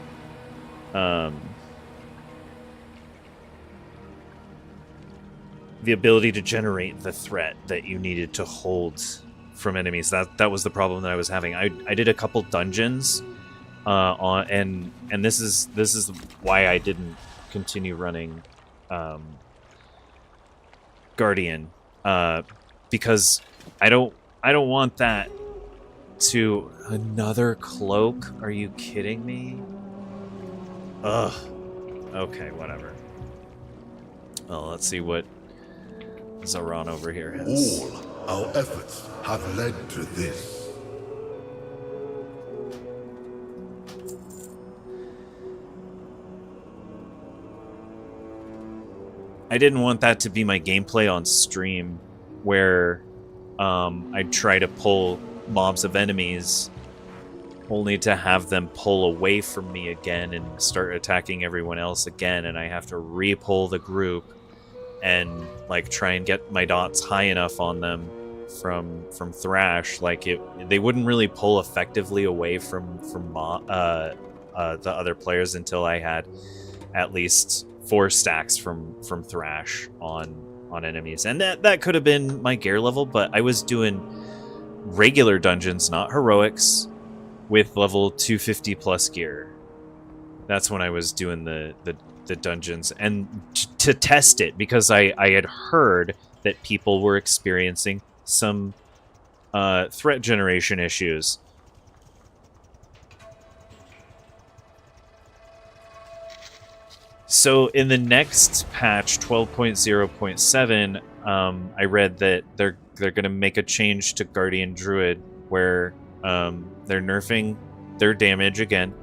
ability to generate the threat that you needed to hold from enemies. That was the problem that I was having. I did a couple dungeons, and this is why I didn't continue running Guardian, because I don't want that to another cloak. Are you kidding me? Ugh. Okay, whatever. Well, let's see what Zaran over here has. All our efforts have led to this. I didn't want that to be my gameplay on stream, where I'd try to pull mobs of enemies only to have them pull away from me again and start attacking everyone else again, and I have to re-pull the group and like try and get my dots high enough on them from Thrash. Like they wouldn't really pull effectively away from the other players until I had at least 4 stacks from Thrash on enemies, and that could have been my gear level, but I was doing regular dungeons, not heroics, with level 250 plus gear. That's when I was doing the dungeons, and to test it, because I had heard that people were experiencing some threat generation issues. So in the next patch, 12.0.7, I read that they're going to make a change to Guardian Druid, where they're nerfing their damage again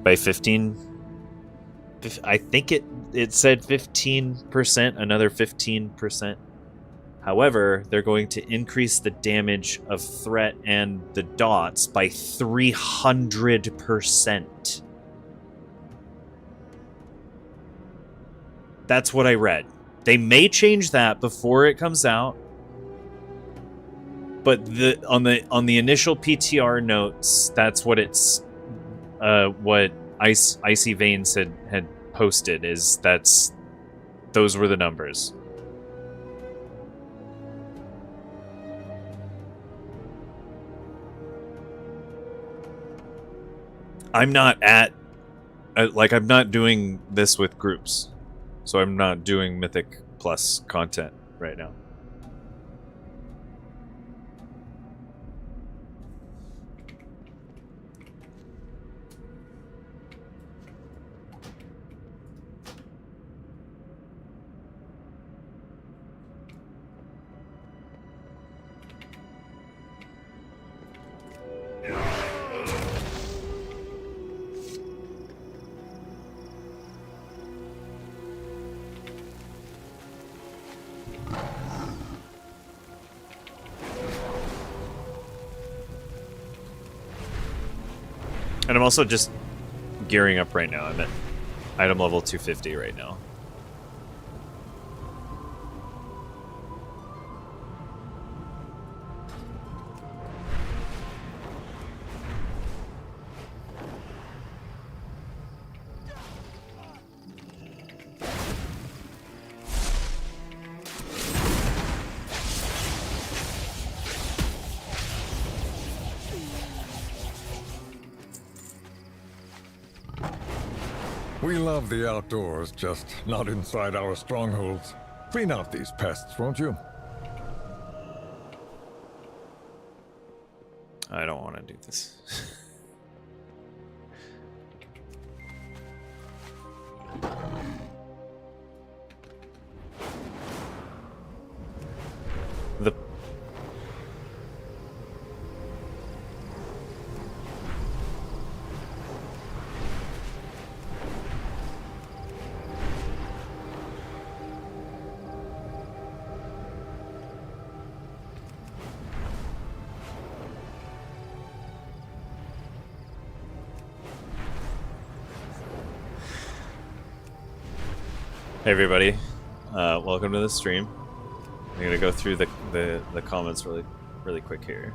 by 15. I think it said 15%, another 15%. However, they're going to increase the damage of threat and the dots by 300%. That's what I read. They may change that before it comes out, but on the initial PTR notes, that's what it's what Icy Veins had posted. Those were the numbers. I'm not I'm not doing this with groups. So I'm not doing Mythic Plus content right now. And I'm also just gearing up right now. I'm at item level 250 right now. We love the outdoors, just not inside our strongholds. Clean out these pests, won't you? I don't want to do this. The Hey everybody, welcome to the stream. I'm gonna go through the comments really quick here.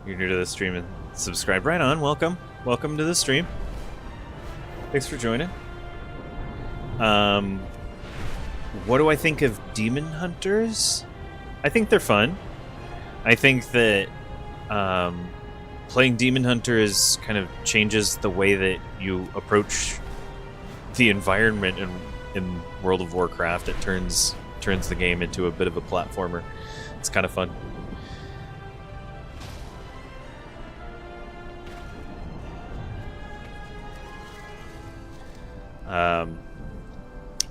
You're new to the stream and subscribe. Right on, welcome to the stream. Thanks for joining. What do I think of Demon Hunters? I think they're fun. I think that playing Demon Hunter is kind of changes the way that you approach the environment in World of Warcraft. It turns the game into a bit of a platformer. It's kind of fun.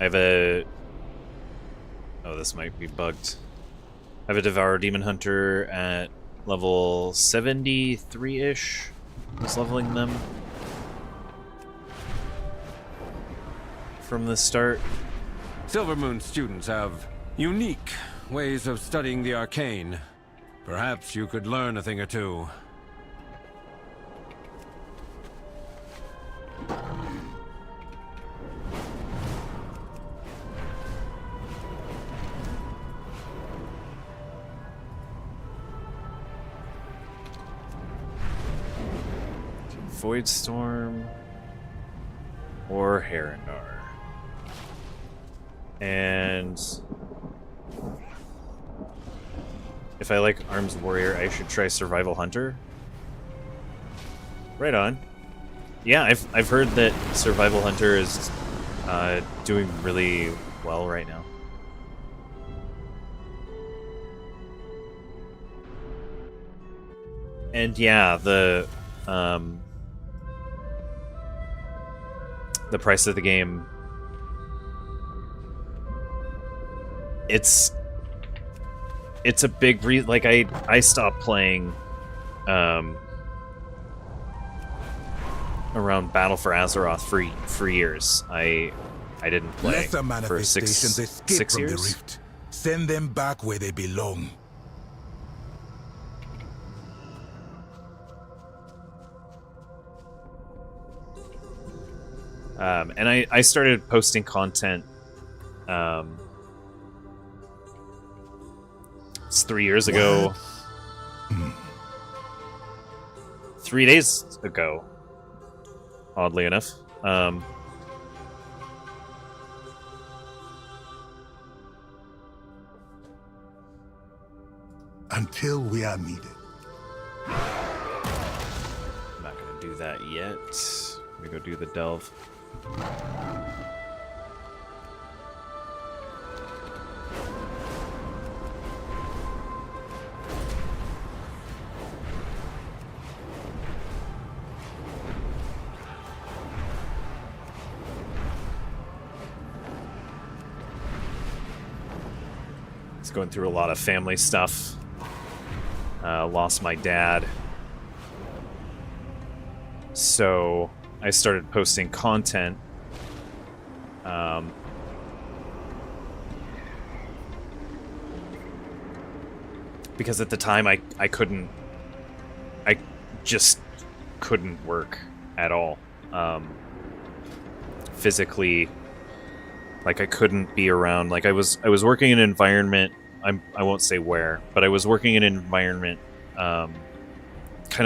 I have a... Oh, this might be bugged. I have a Devour Demon Hunter at level 73-ish. I was leveling them from the start. Silvermoon students have unique ways of studying the arcane. Perhaps you could learn a thing or two. Voidstorm or Herondar. And if I like Arms Warrior, I should try Survival Hunter. Right on. Yeah, I've heard that Survival Hunter is doing really well right now. And yeah, the price of the game, it's a big like I stopped playing around Battle for Azeroth for years. I didn't play Lesser for six manifestations escape from years. the rift. Send them back where they belong. And I started posting content. It's 3 years ago. 3 days ago, oddly enough. Until we are needed. I'm not gonna do that yet. Let me go do the delve. It's going through a lot of family stuff. Lost my dad. So I started posting content. Because at the time I just couldn't work at all. Physically, like I couldn't be around. Like I was working in an environment. I won't say where, but I was working in an environment, kind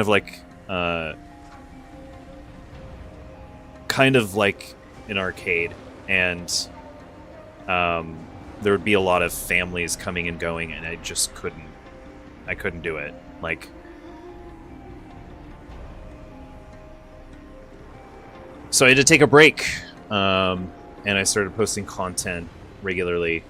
of like an arcade, and there would be a lot of families coming and going, and I just couldn't do it. Like, so I had to take a break, and I started posting content regularly.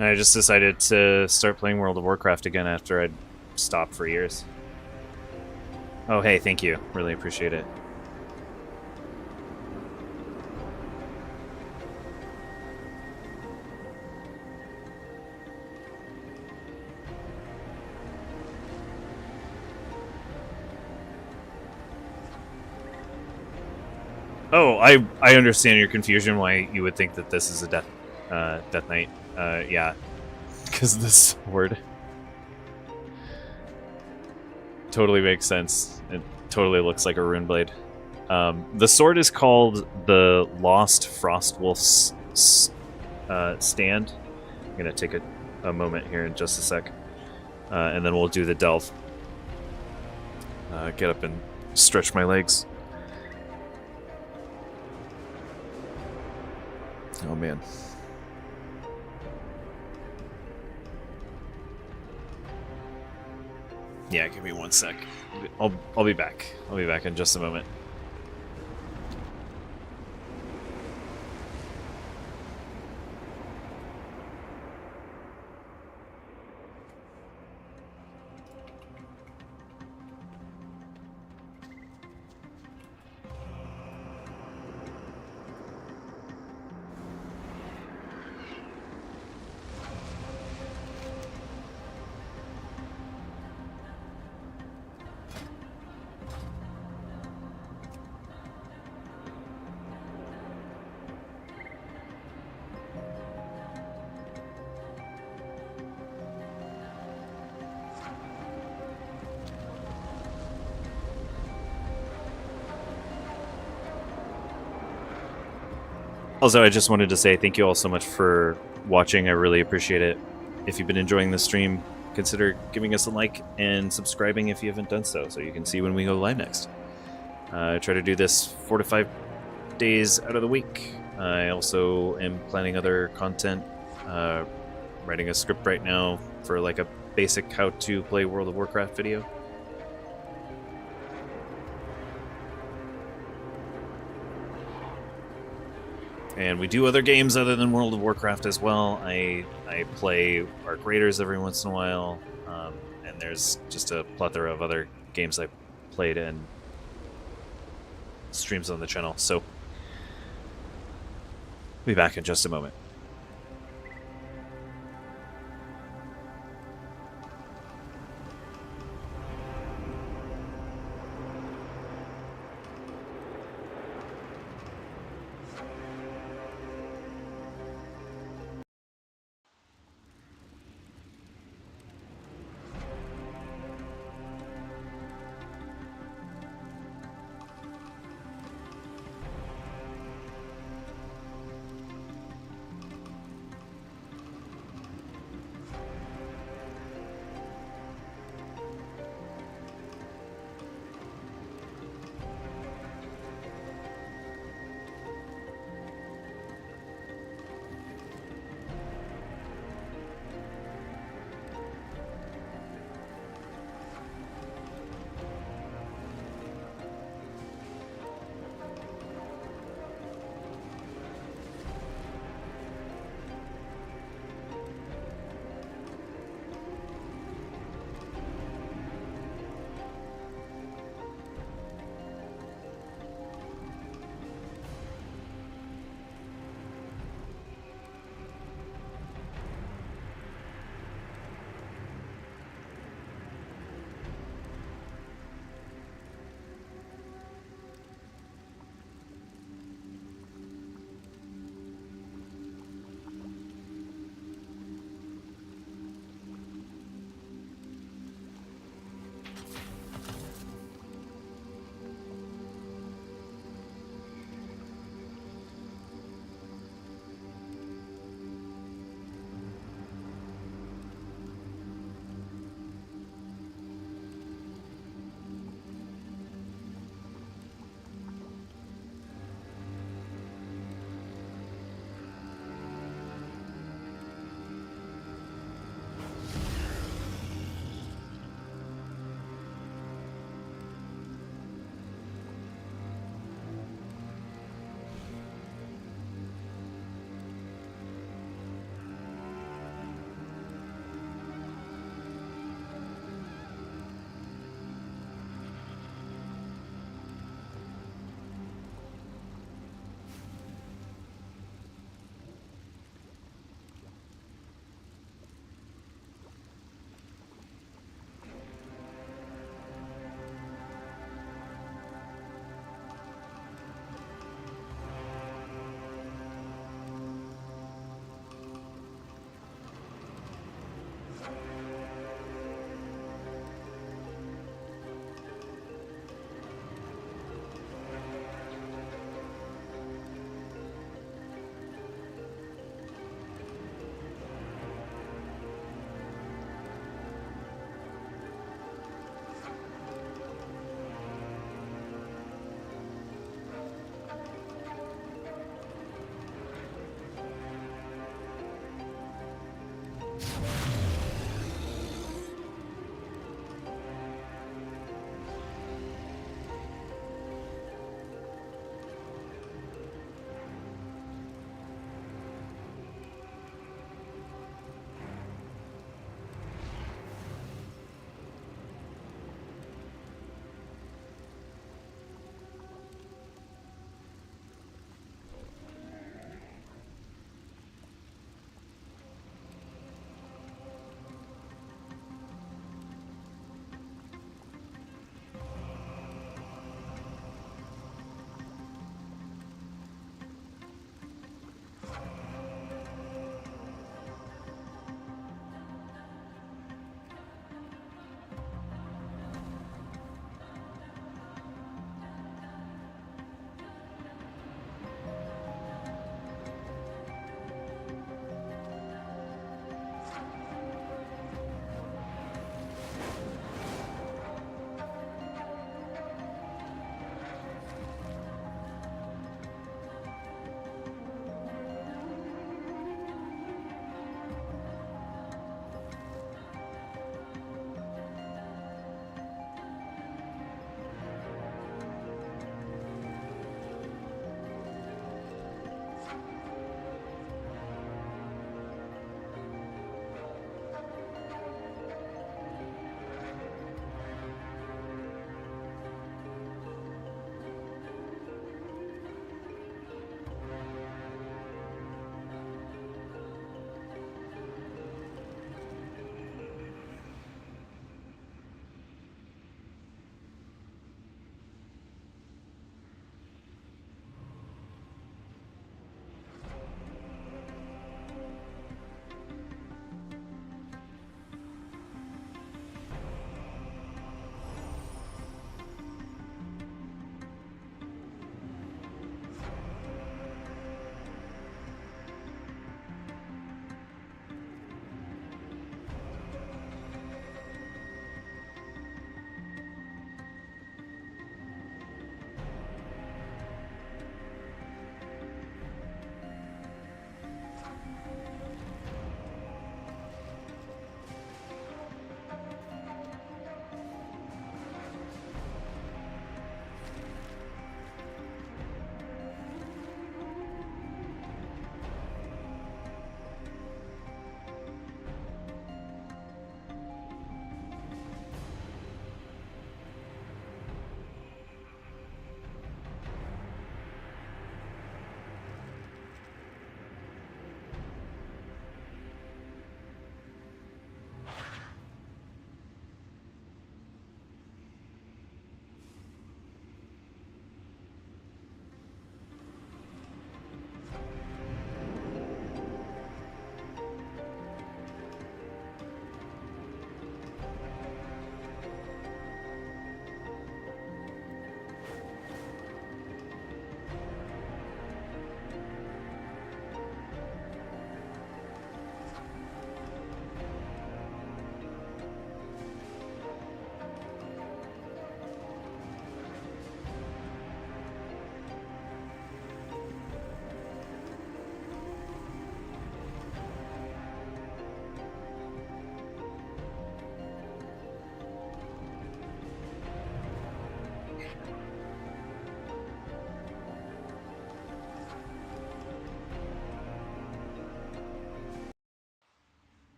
And I just decided to start playing World of Warcraft again after I'd stopped for years. Oh, hey, thank you. Really appreciate it. Oh, I understand your confusion why you would think that this is a Death Knight. Yeah, because of the sword. Totally makes sense. It totally looks like a rune blade. The sword is called the Lost Frostwolf's Stand. I'm gonna take a moment here in just a sec, and then we'll do the delve. get up and stretch my legs. Oh man. Yeah, give me 1 sec. I'll be back. I'll be back in just a moment. Also, I just wanted to say thank you all so much for watching. I really appreciate it. If you've been enjoying the stream, consider giving us a like and subscribing if you haven't done so you can see when we go live next. I try to do this 4 to 5 days out of the week. I also am planning other content, writing a script right now for like a basic how to play World of Warcraft video. And we do other games other than World of Warcraft as well. I play Arc Raiders every once in a while, and there's just a plethora of other games I played and streams on the channel. So, I'll be back in just a moment.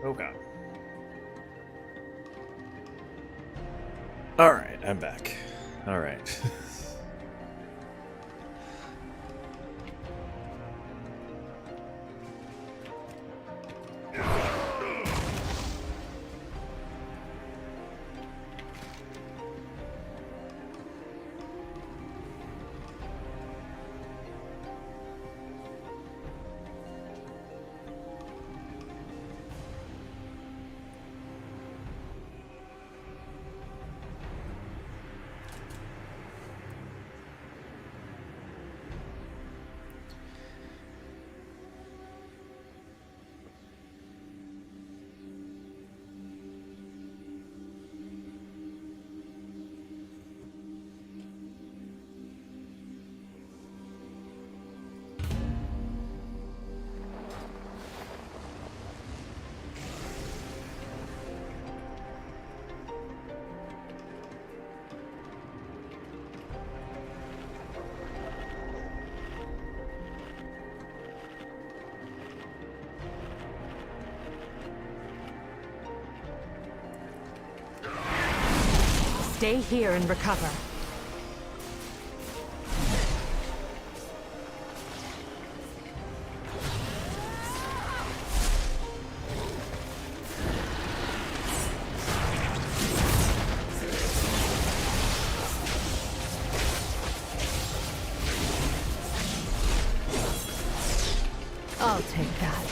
Oh god. Alright, I'm back. Alright. Stay here and recover. I'll take that.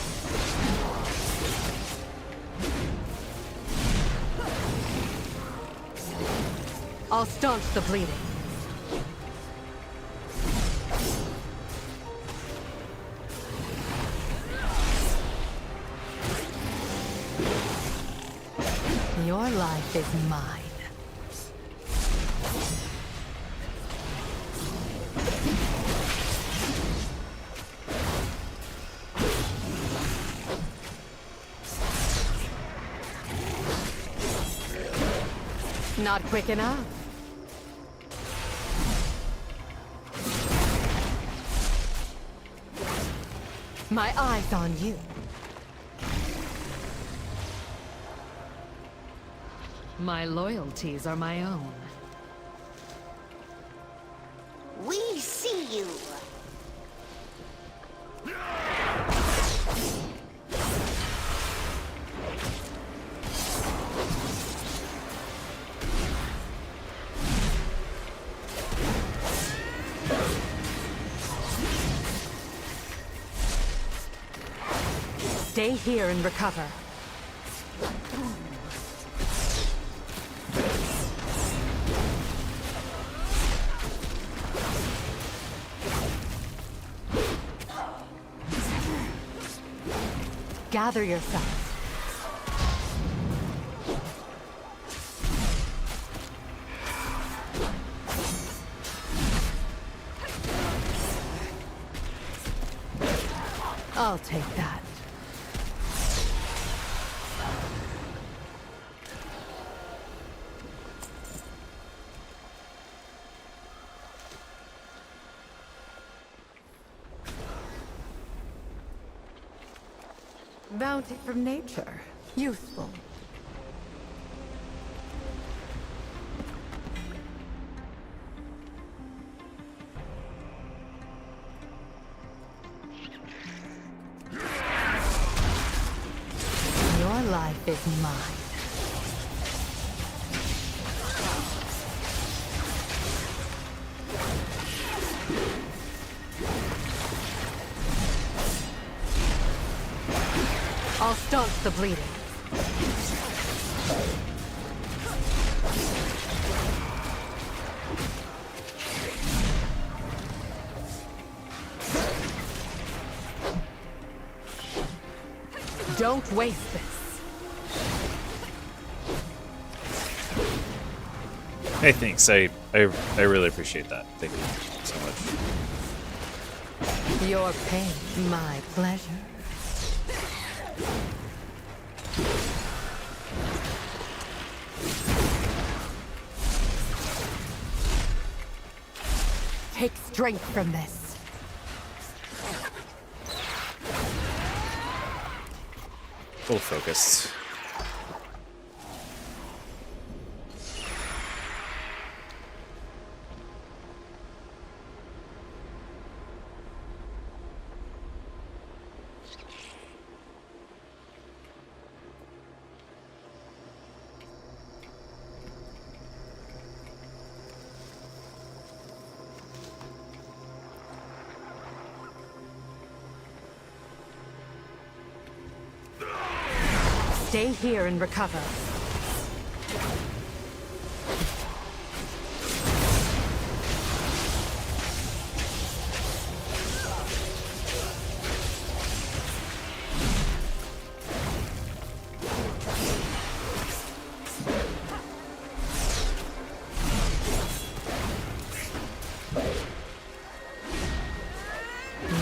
I'll staunch the bleeding. Your life is mine. Not quick enough. My eyes on you. My loyalties are my own. We see you. Stay here and recover. Gather yourself. I'll take that. Bounty from nature. Useful. Your life is mine. I'll staunch the bleeding. Don't waste this. Hey, thanks. I really appreciate that. Thank you so much. Your pain, my pleasure. Take strength from this. little focused. Stay here and recover.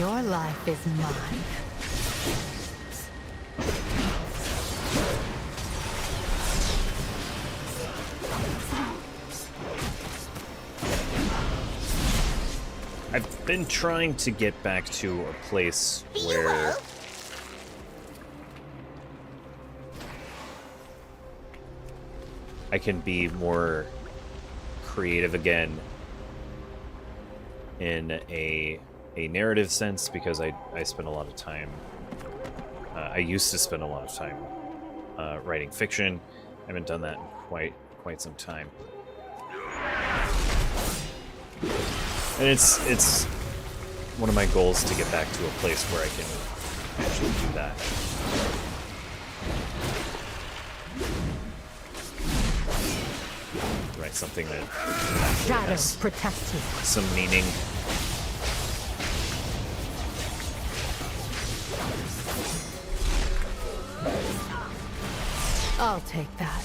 Your life is mine. I've been trying to get back to a place where I can be more creative again in a narrative sense, because I spend a lot of time I used to spend a lot of time writing fiction. I haven't done that in quite some time. And it's one of my goals to get back to a place where I can actually do that. Write something that Shadows protect you. some meaning. I'll take that.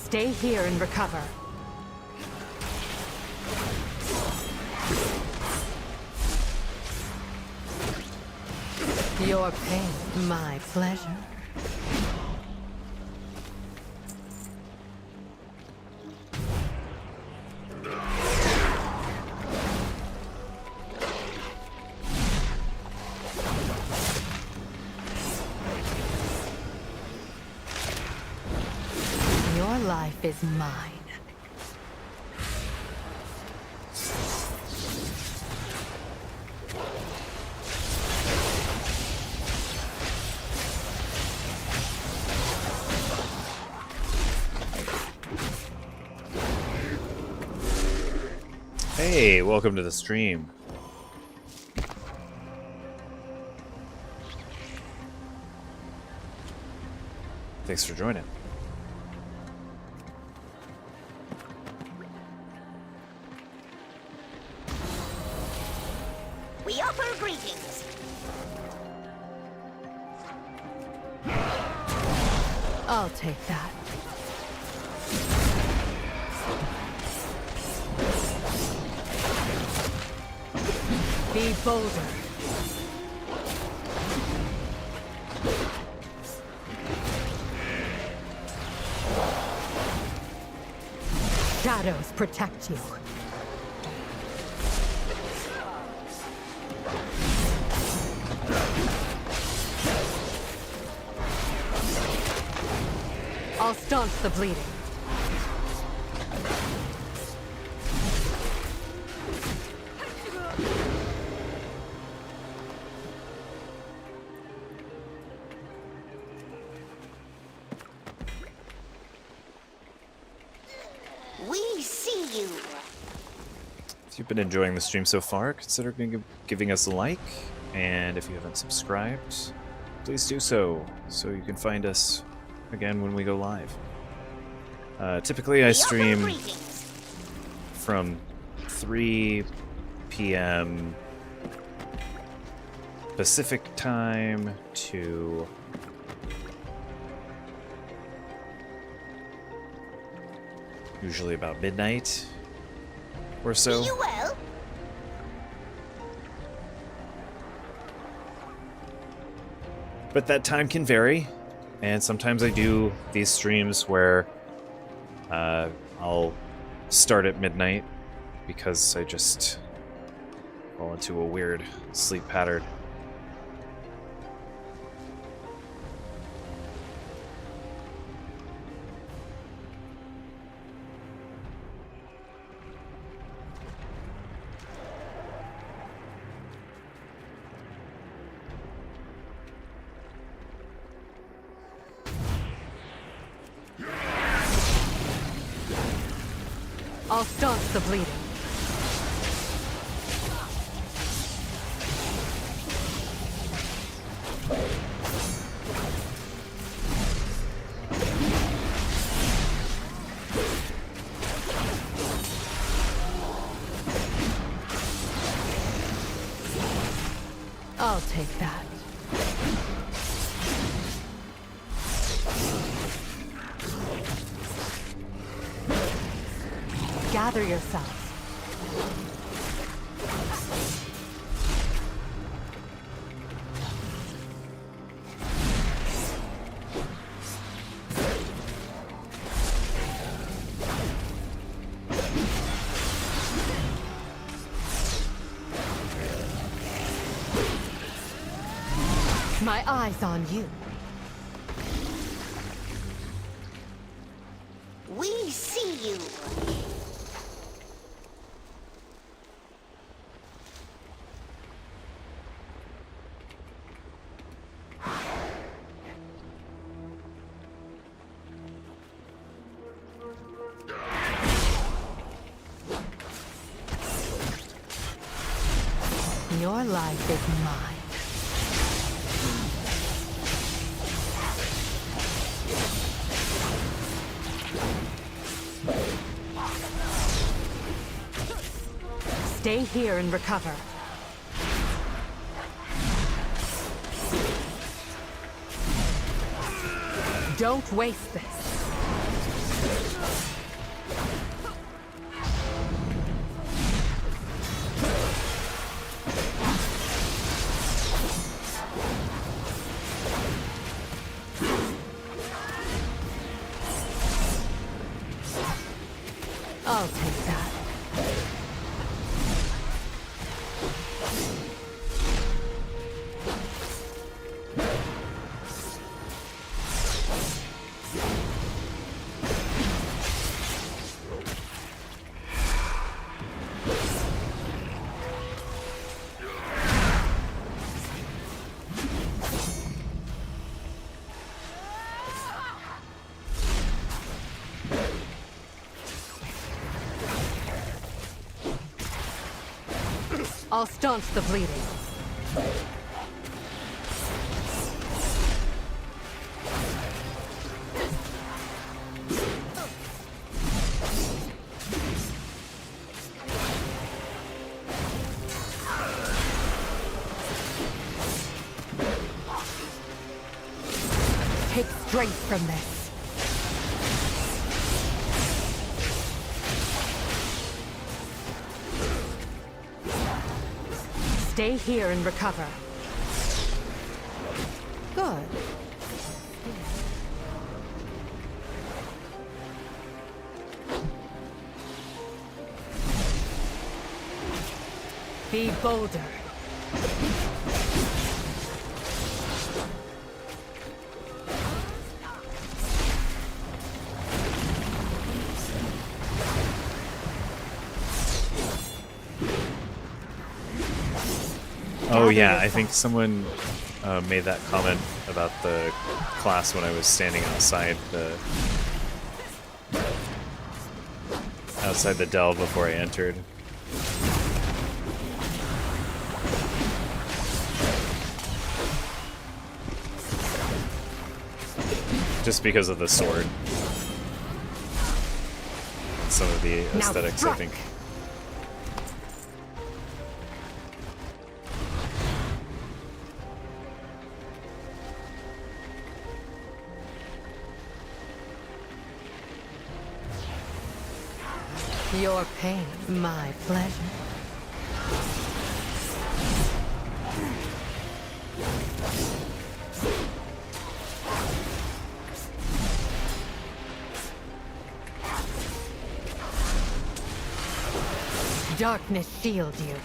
Stay here and recover. Your pain, my pleasure. Your life is mine. Hey, welcome to the stream. Thanks for joining. We offer greetings. I'll take that. Be bolder. Shadows protect you. I'll staunch the bleeding. We see you. If you've been enjoying the stream so far, consider giving us a like, and if you haven't subscribed, please do so you can find us again when we go live. Typically I We offer stream greetings. from 3 p.m. Pacific time to usually about midnight or so. Be you well? But that time can vary, and sometimes I do these streams where I'll start at midnight because I just fall into a weird sleep pattern. I'll staunch the bleeding. I'll take that. Gather yourselves. My eyes on you. We see you. Your life is mine. Stay here and recover. Don't waste this. I'll take that. I'll staunch the bleeding. Take strength from this. Stay here and recover. Good. Be bolder. Oh yeah, I think someone made that comment about the class when I was standing outside the delve before I entered. Just because of the sword. Some of the Now aesthetics, I strike. think. Your pain, my pleasure. Darkness shield you.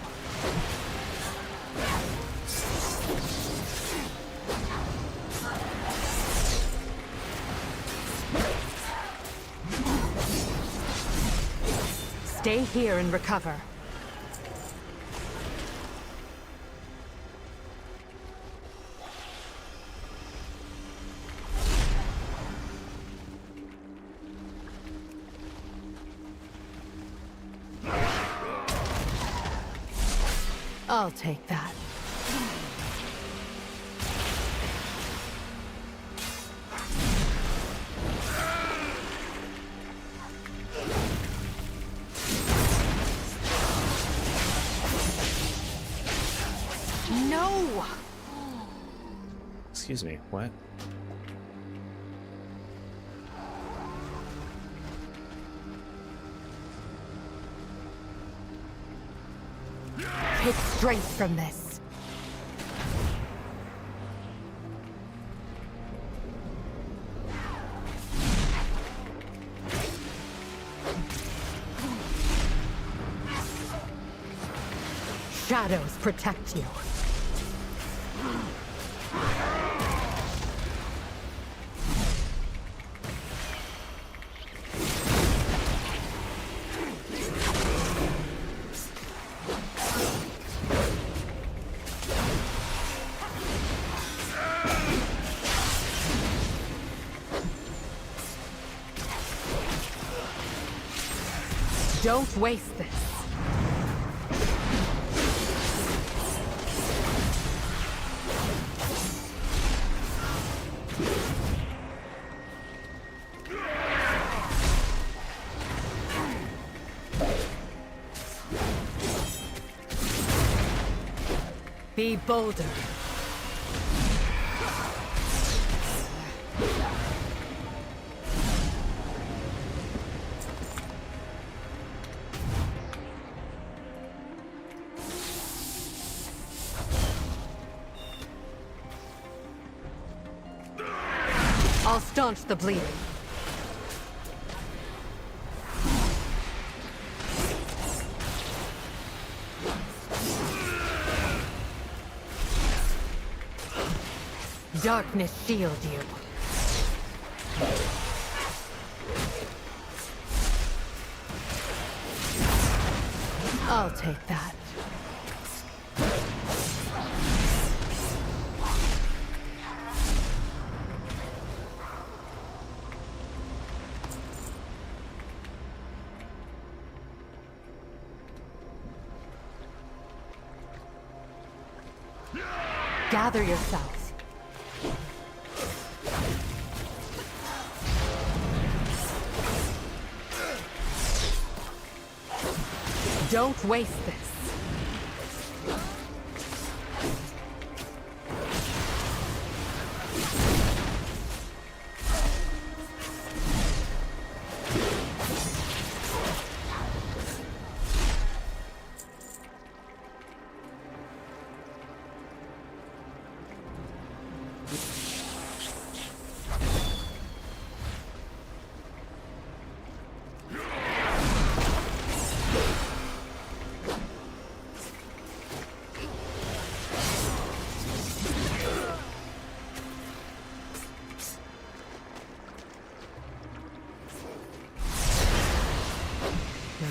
Stay here and recover. I'll take that. No! Excuse me, what? Take strength from this. Shadows protect you. Don't waste this. Be bolder. I'll staunch the bleeding. Darkness shield you. I'll take that. Gather yourselves. Don't waste this.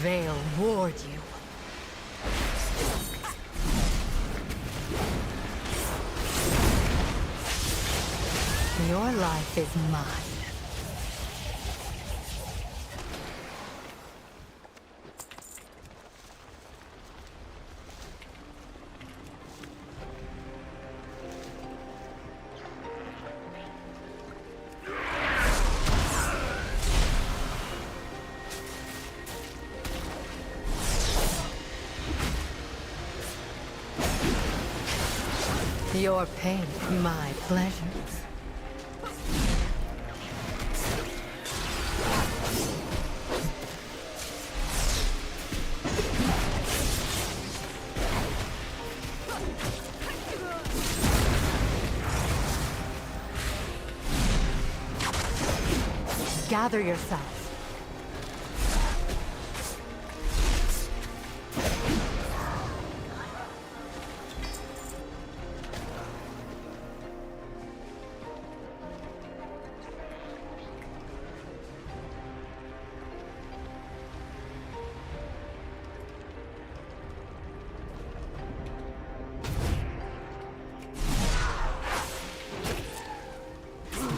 Veil ward you. Your life is mine. Your pain, my pleasure. Gather yourself.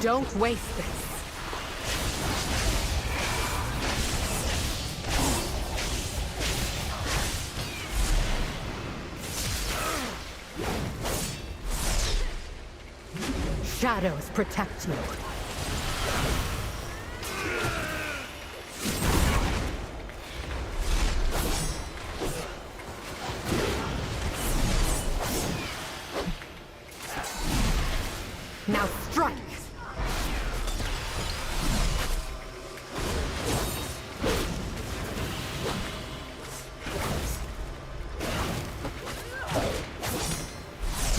Don't waste this. Shadows protect you. Now strike!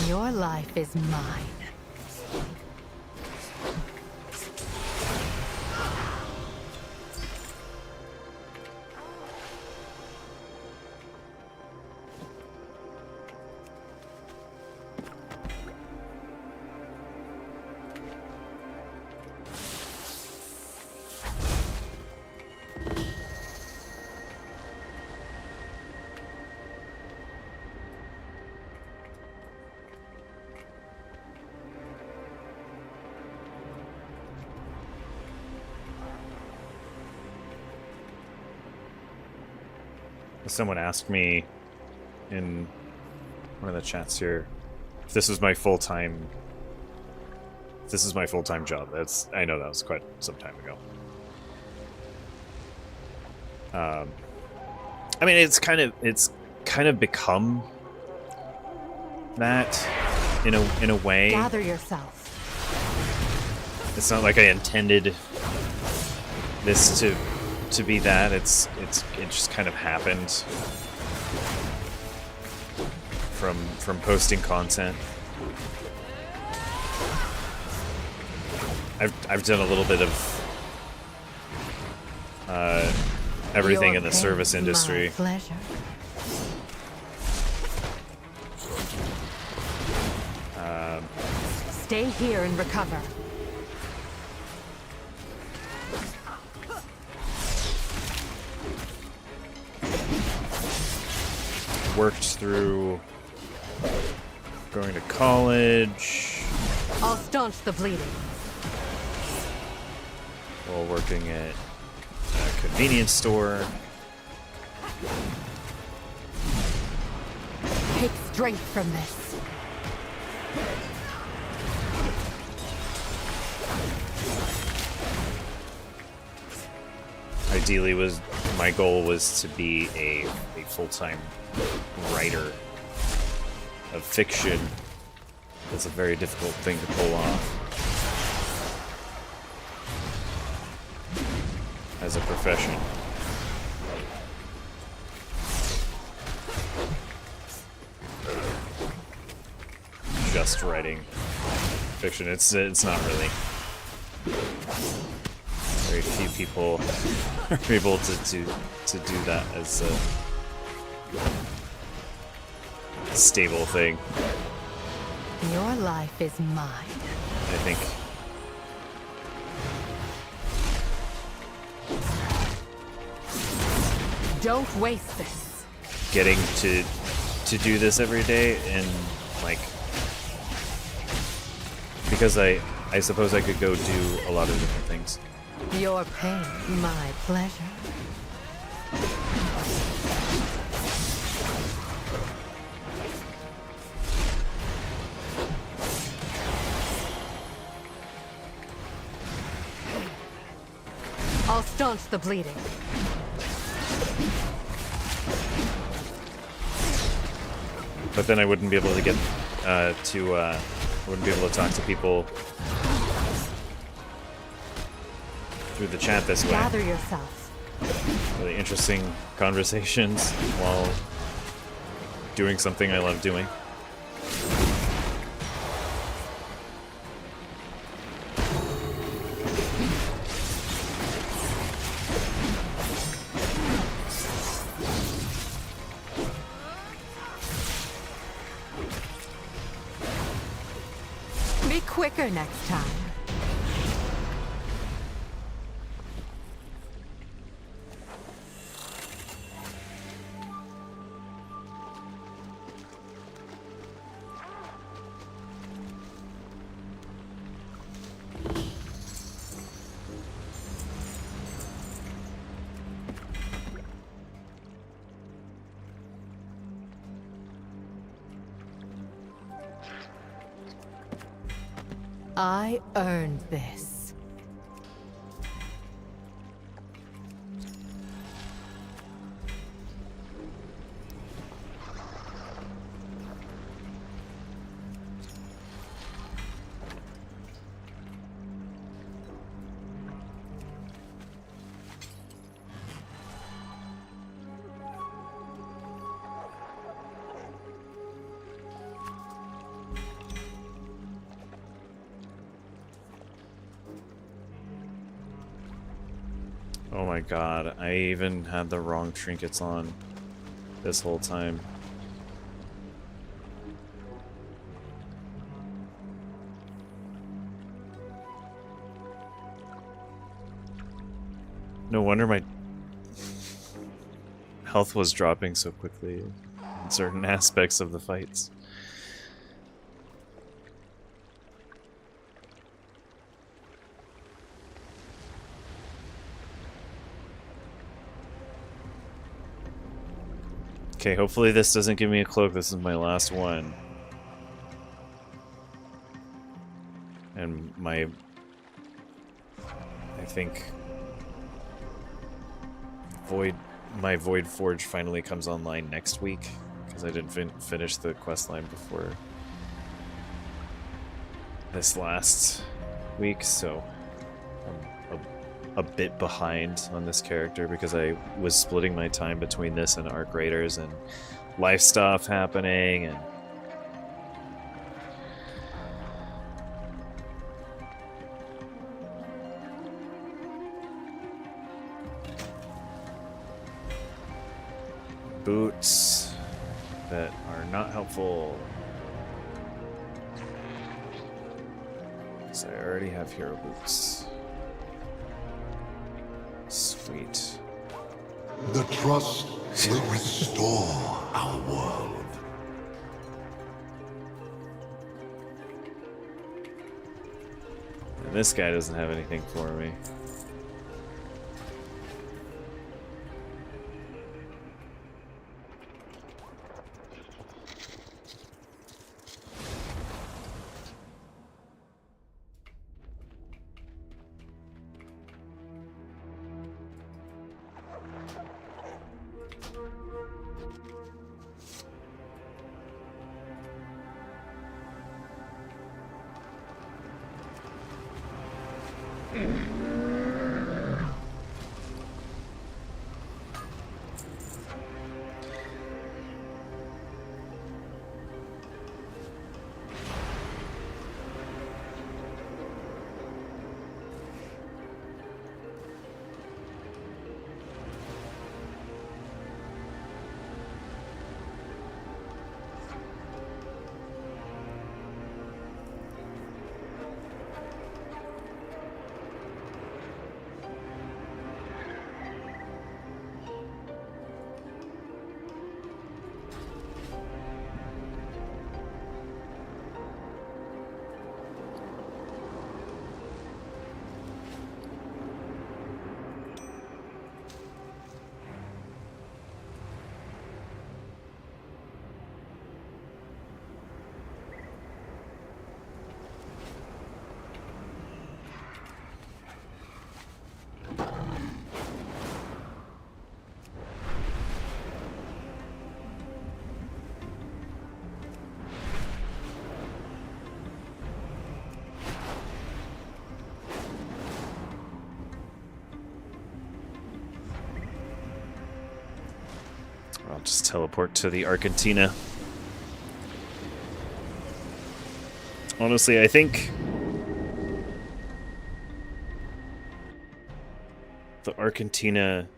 Your life is mine. Someone asked me in one of the chats here if this was my full-time job. I know that was quite some time ago. I mean, it's kind of become that in a way. Gather yourself. It's not like I intended this to be that. It just kind of happened from posting content. I've done a little bit of everything in the service industry. My pleasure. Stay here and recover. Worked through going to college. I'll staunch the bleeding. While working at a convenience store. Take strength from this. Ideally, my goal was to be a full-time writer of fiction. That's a very difficult thing to pull off as a profession. Just writing fiction. It's not really. Very few people are able to do that as a stable thing. Your life is mine. I think Don't waste this. getting to do this every day, and like, because I suppose I could go do a lot of different things. Your pain, my pleasure. I'll staunch the bleeding. But then I wouldn't be able to get wouldn't be able to talk to people through the chat this way. Gather yourself. Really interesting conversations while doing something I love doing. Be quicker next time. I earned this. Oh my god, I even had the wrong trinkets on this whole time. No wonder my health was dropping so quickly in certain aspects of the fights. Okay, hopefully this doesn't give me a cloak. This is my last one. And I think my Void Forge finally comes online next week, because I didn't finish the quest line before this last week, so I'm a bit behind on this character because I was splitting my time between this and Arc Raiders and life stuff happening and boots that are not helpful. So I already have hero boots. Sweet. The trust will restore our world. And this guy doesn't have anything for me. just teleport to the Argentina. Honestly, I think the Argentina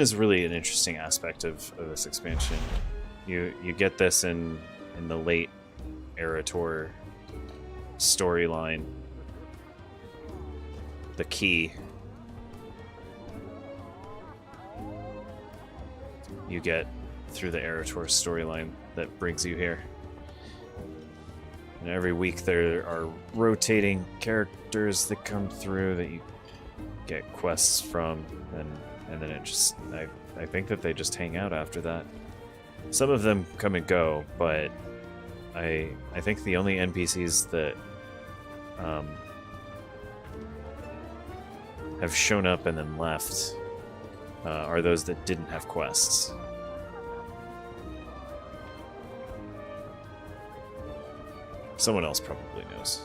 is really an interesting aspect of this expansion. You get this in the late Erator storyline. The key you get through the Erator storyline that brings you here. And every week there are rotating characters that come through that you get quests from, and then it just I think that they just hang out after that. Some of them come and go, but I think the only NPCs that have shown up and then left are those that didn't have quests. Someone else probably knows.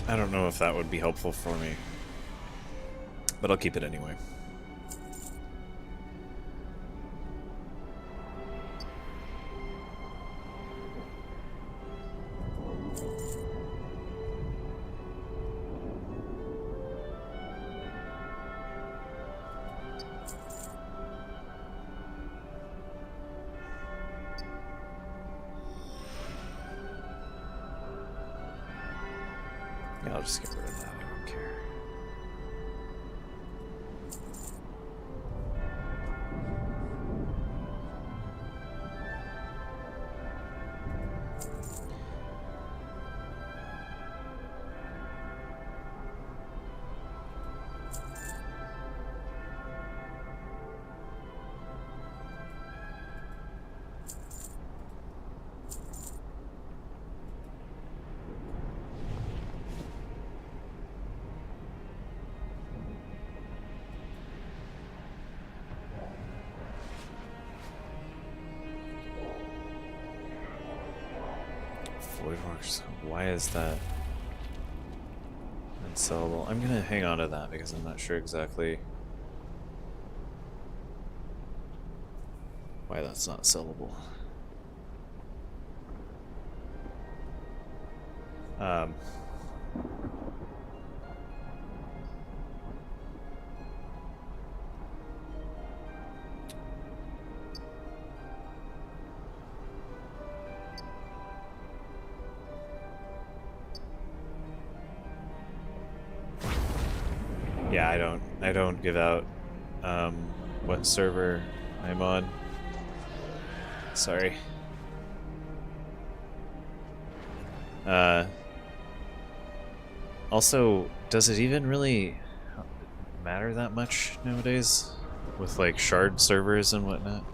I don't know if that would be helpful for me, but I'll keep it anyway. I'll just get rid of that. I don't care. Why is that unsellable? I'm gonna hang on to that because I'm not sure exactly why that's not sellable. Yeah, I don't give out what server I'm on. Sorry. Also, does it even really matter that much nowadays with like shard servers and whatnot?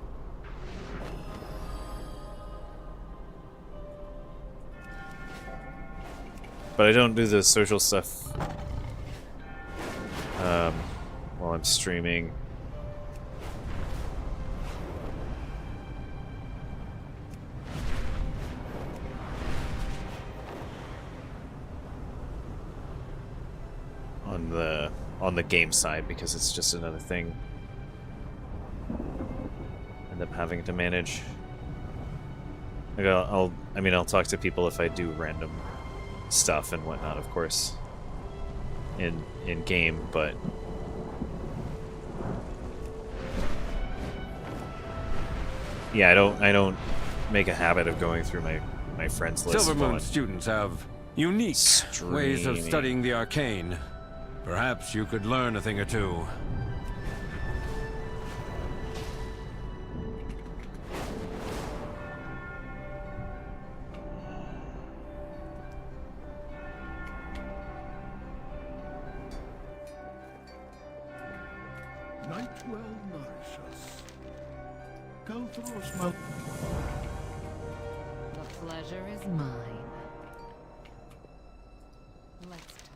But I don't do the social stuff while I'm streaming. On the game side, because it's just another thing I end up having to manage. Like I'll talk to people if I do random stuff and whatnot, of course, in game, but yeah, I don't make a habit of going through my friends list. Silvermoon students have unique ways of studying the arcane. Perhaps you could learn a thing or two. Night well nourish us. Galthros mouth. The pleasure is mine. Let's talk.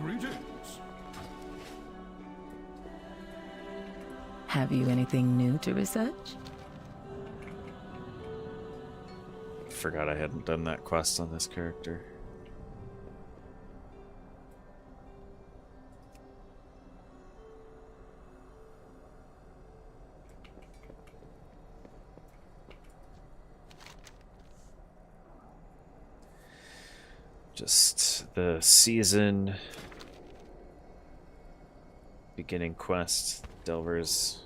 Greetings. Have you anything new to research? Forgot I hadn't done that quest on this character. Just the season beginning quest, Delvers.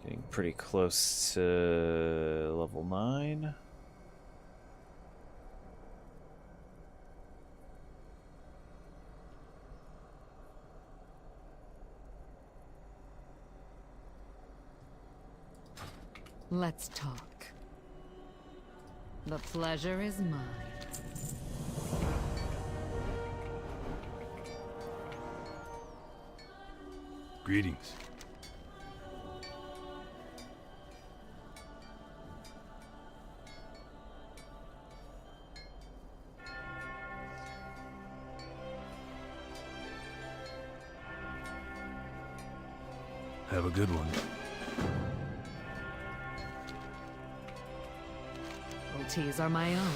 Getting pretty close to level 9. Let's talk. The pleasure is mine. Greetings. Have a good one. Royalties are my own.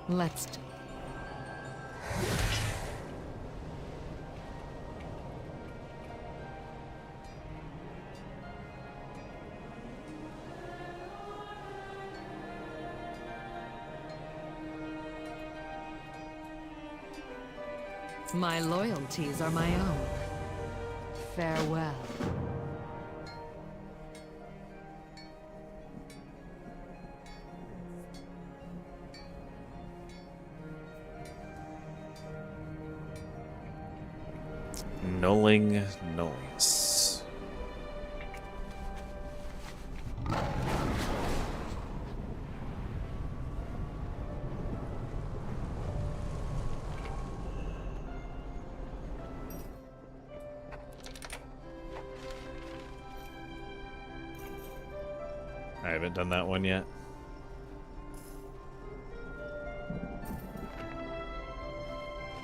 Let's do. My loyalties are my own. Farewell. Nulling noise. I haven't done that one yet.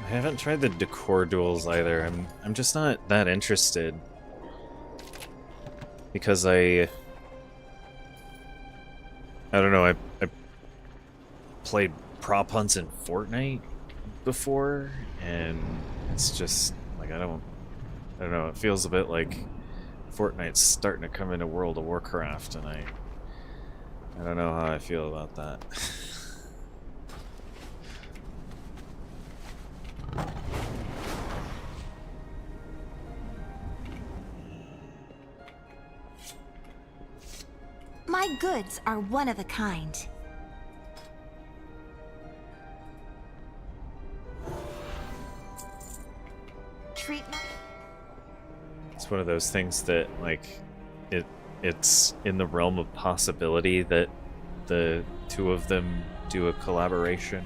I haven't tried the decor duels either. I'm just not that interested. Because I don't know, I played prop hunts in Fortnite before, and it's just like I don't know, it feels a bit like Fortnite's starting to come into World of Warcraft, and I don't know how I feel about that. My goods are one of a kind. Treatment? It's one of those things that, like, it's in the realm of possibility that the two of them do a collaboration.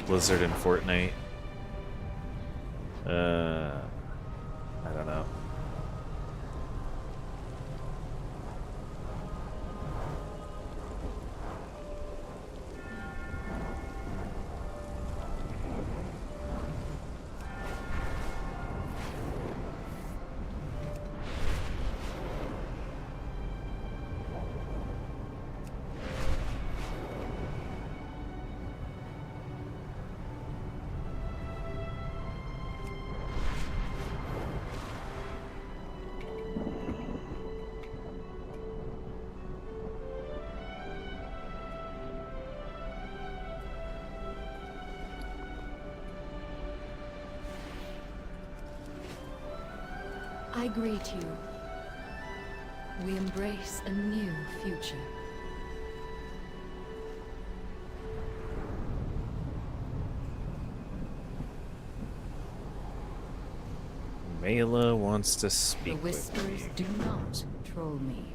Blizzard and Fortnite. I don't know. I greet you. We embrace a new future. Mela wants to The speak with whispers me. do not control me.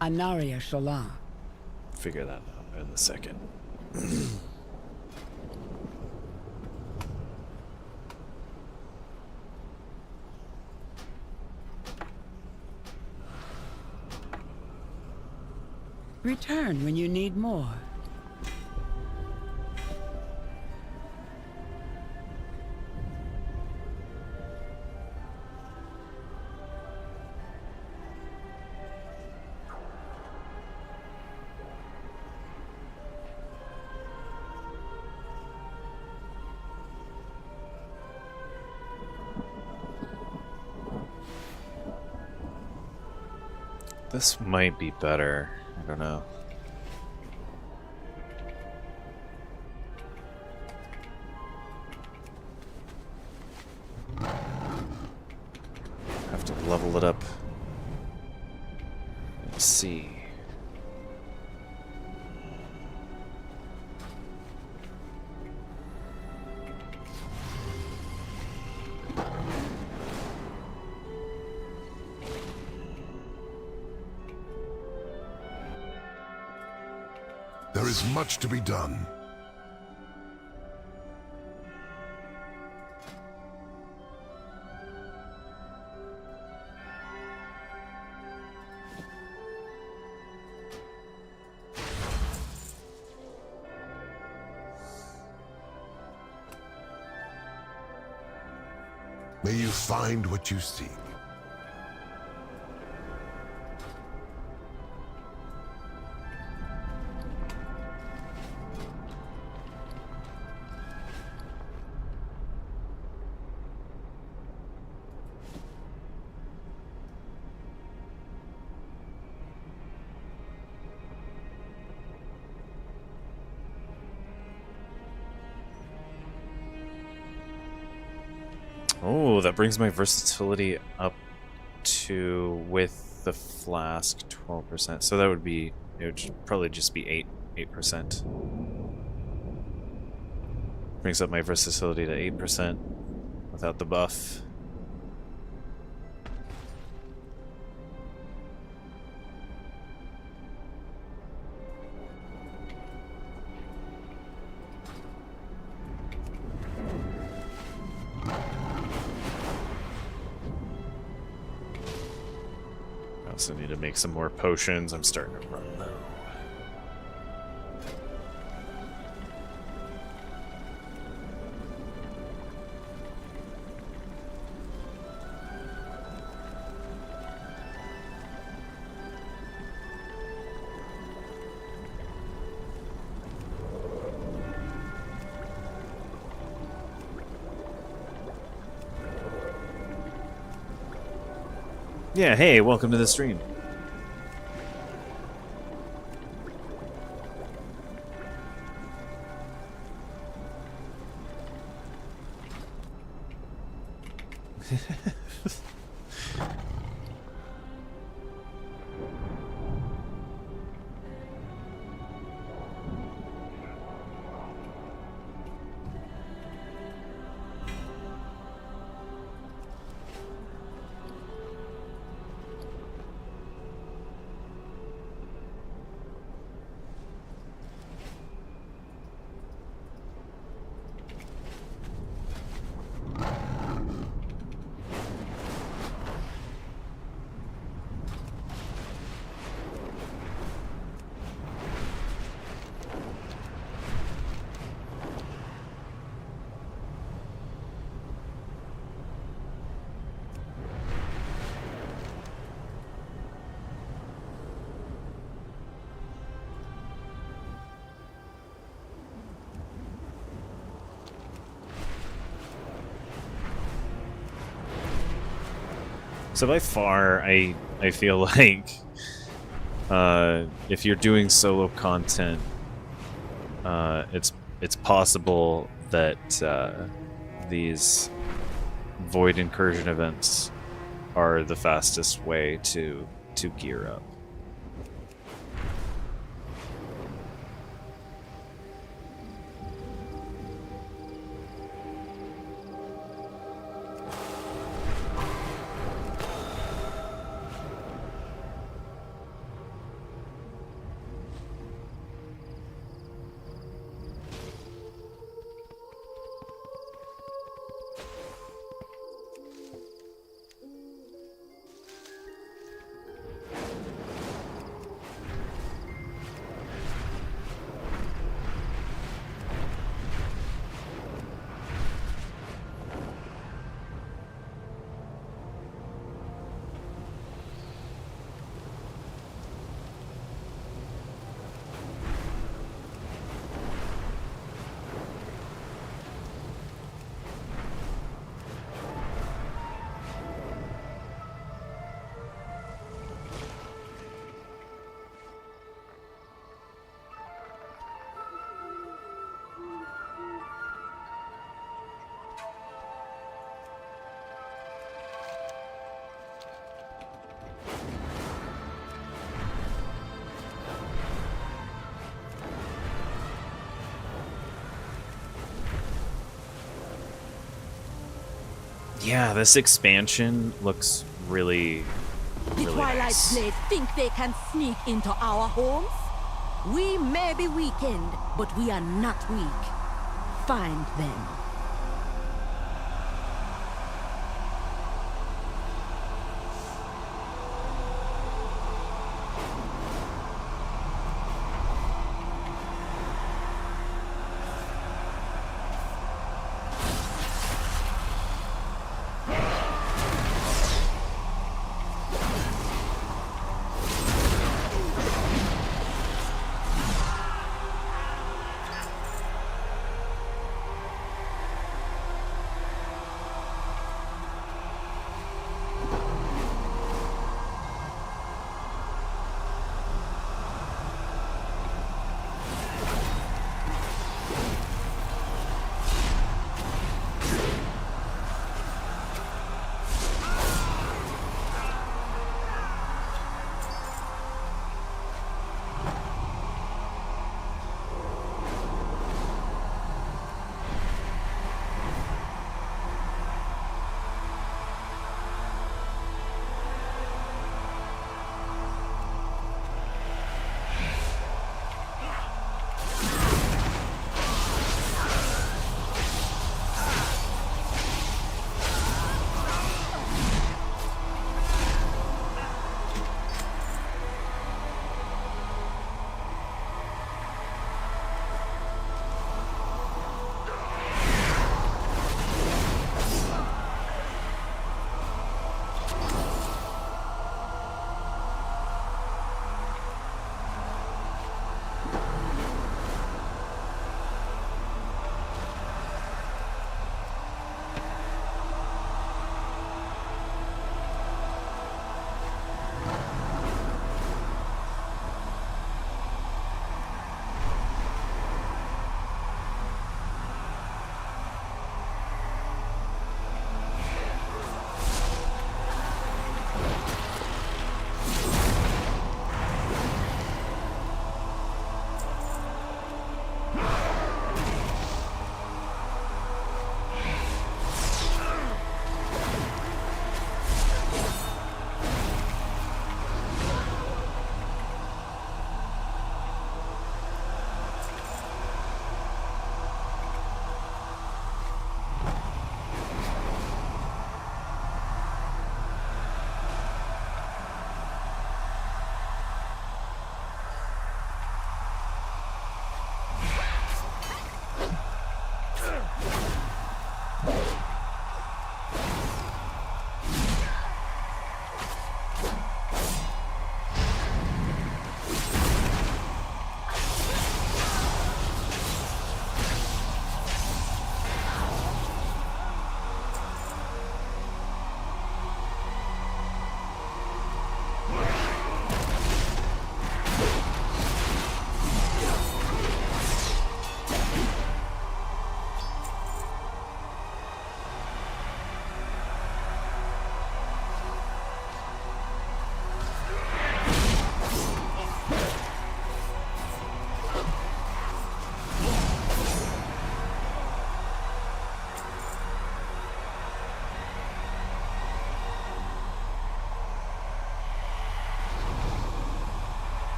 Anaria Shola. Figure that out in a second. Return when you need more. This might be better. I don't know. Have to level it up. Let's see. There is much to be done. May you find what you seek. Oh, that brings my versatility up to, with the flask, 12%. So that would be, it would probably just be 8%. Brings up my versatility to 8% without the buff. I also need to make some more potions. I'm starting to run low. Yeah, hey, welcome to the stream. So by far, I feel like if you're doing solo content, it's possible that these Void Incursion events are the fastest way to gear up. Yeah, this expansion looks really The Twilight nice. Blade think they can sneak into our homes? We may be weakened, but we are not weak. Find them.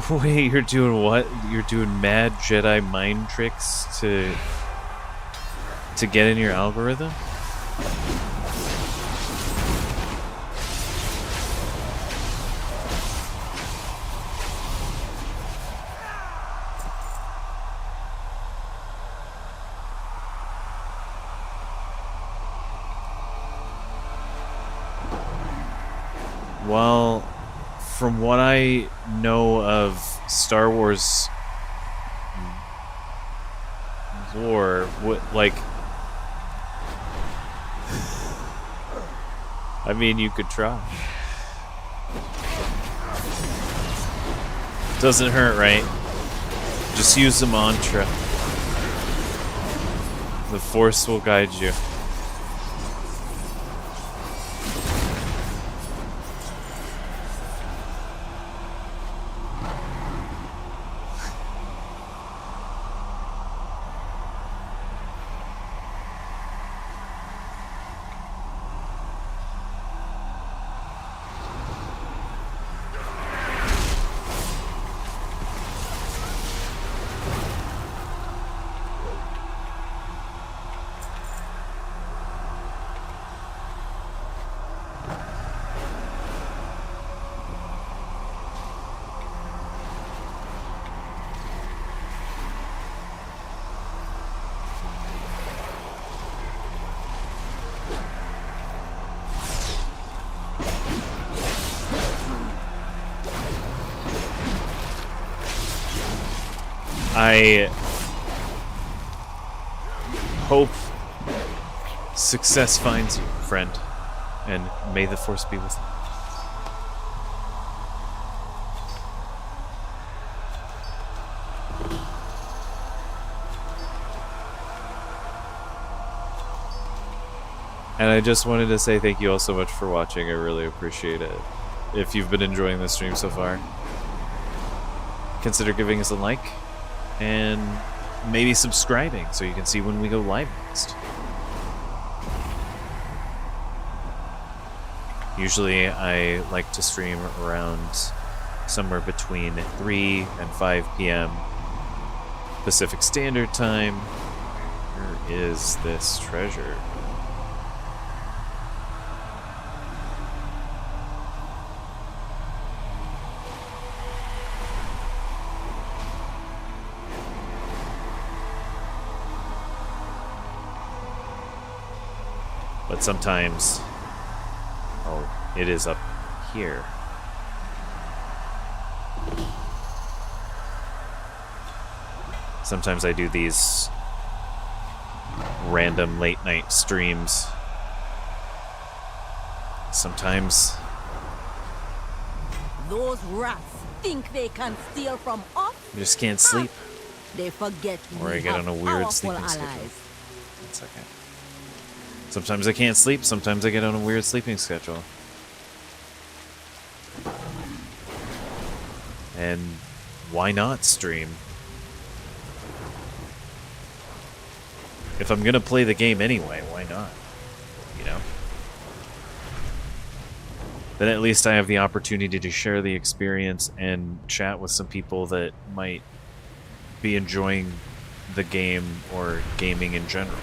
Wait, you're doing what? You're doing mad Jedi mind tricks to get in your algorithm? Well, from what I know of Star Wars lore, I mean, you could try. Doesn't hurt, right? Just use the mantra. The Force will guide you. I hope success finds you, friend, and may the Force be with you. And I just wanted to say thank you all so much for watching. I really appreciate it. If you've been enjoying the stream so far, consider giving us a like and maybe subscribing so you can see when we go live next. Usually I like to stream around somewhere between 3 and 5 p.m. Pacific Standard Time. Where is this treasure? But sometimes, oh, it is up here. Sometimes I do these random late night streams. Sometimes Those rats think they can steal from us? I just can't sleep. They forget Or I we get have on a weird powerful sleeping schedule. allies. 1 second. Sometimes I can't sleep, sometimes I get on a weird sleeping schedule. And why not stream? If I'm gonna play the game anyway, why not? You know? Then at least I have the opportunity to share the experience and chat with some people that might be enjoying the game or gaming in general.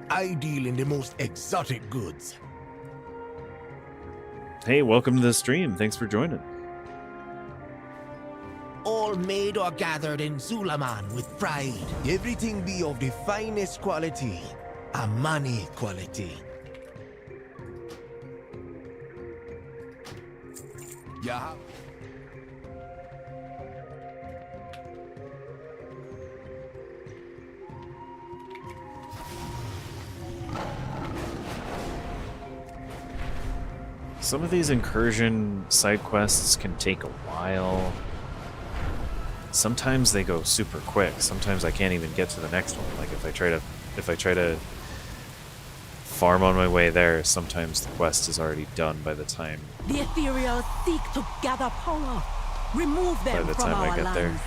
I deal in the most exotic goods. Hey, welcome to the stream. Thanks for joining. All made or gathered in Zulaman with pride. Everything be of the finest quality. A money quality. Yeah. Some of these incursion side quests can take a while. Sometimes they go super quick. Sometimes I can't even get to the next one. Like if I try to farm on my way there, sometimes the quest is already done by the time The ethereal seek to gather power. Remove them from our I get lands. there.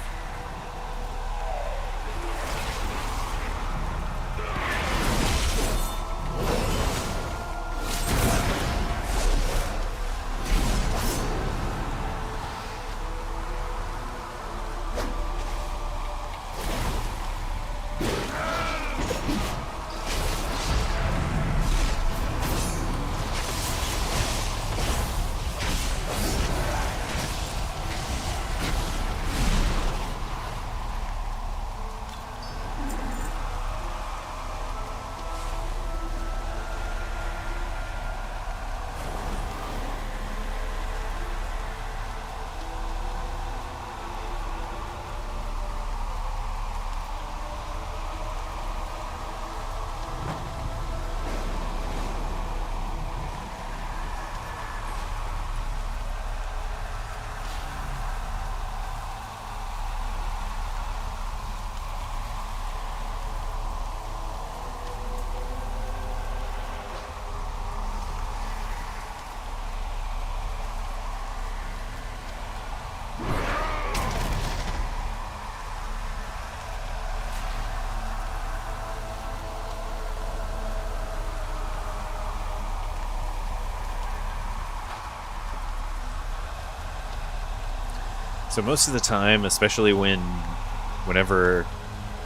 So most of the time, especially whenever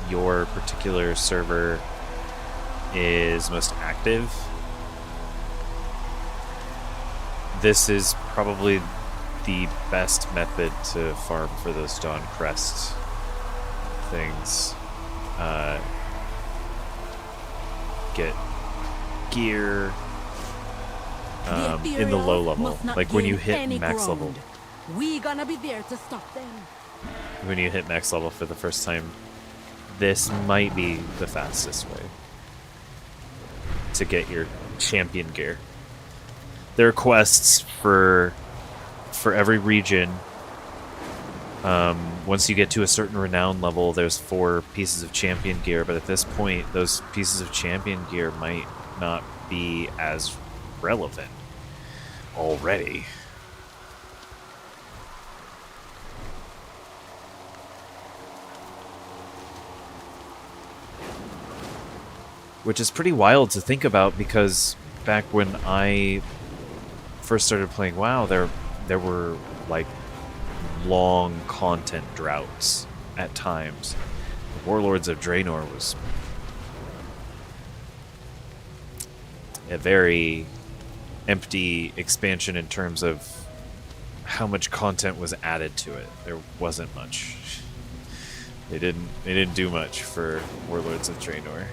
your particular server is most active, this is probably the best method to farm for those Dawn Crest things. Get gear in the low level, like when you hit max level. We gonna be there to stop them. When you hit max level for the first time, this might be the fastest way to get your champion gear. There are quests for every region. Once you get to a certain renown level, there's 4 pieces of champion gear, but at this point, those pieces of champion gear might not be as relevant already. Which is pretty wild to think about, because back when I first started playing WoW, there were like long content droughts at times. Warlords of Draenor was a very empty expansion in terms of how much content was added to it. There wasn't much. They didn't do much for Warlords of Draenor.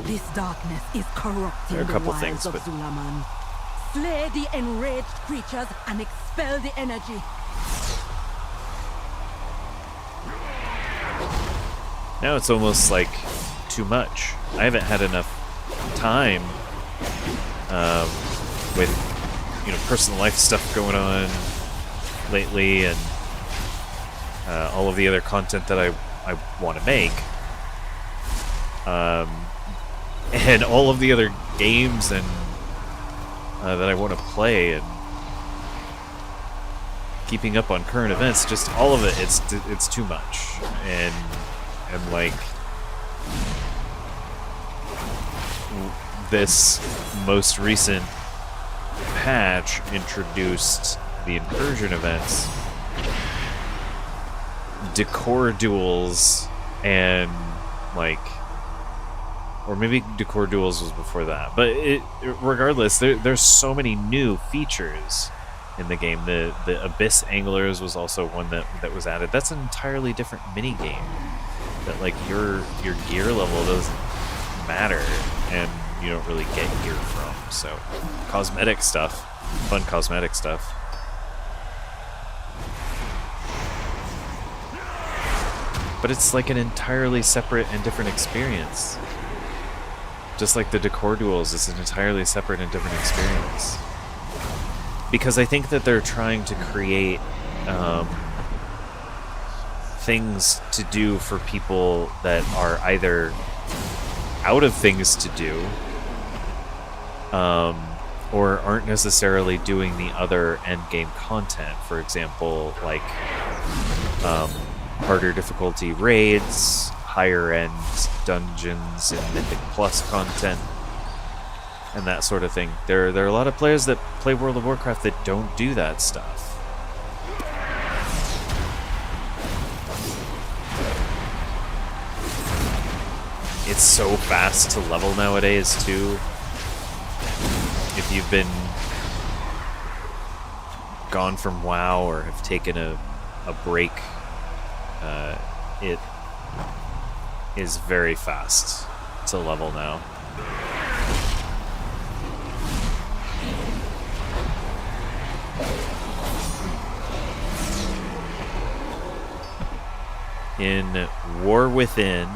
This darkness is corrupting There are a couple the wilds things, of but Zulaman. Slay the enraged creatures and expel the energy. now it's almost like too much. I haven't had enough time with personal life stuff going on lately, and all of the other content that I want to make. And all of the other games and that I want to play, and keeping up on current events, just all of it, it's too much. And like this most recent patch introduced the incursion events, decor duels, and or maybe Decor Duels was before that. But regardless, there's so many new features in the game. The Abyss Anglers was also one that was added. That's an entirely different mini game. That your gear level doesn't matter, and you don't really get gear from. So cosmetic stuff, fun cosmetic stuff. But it's like an entirely separate and different experience. Just like the Decor Duels is an entirely separate and different experience. because I think that they're trying to create things to do for people that are either out of things to do, or aren't necessarily doing the other endgame content. For example, like harder difficulty raids, higher end dungeons and Mythic Plus content, and that sort of thing. There are a lot of players that play World of Warcraft that don't do that stuff. It's so fast to level nowadays, too. If you've been gone from WoW or have taken a break, it is very fast to level now. In War Within,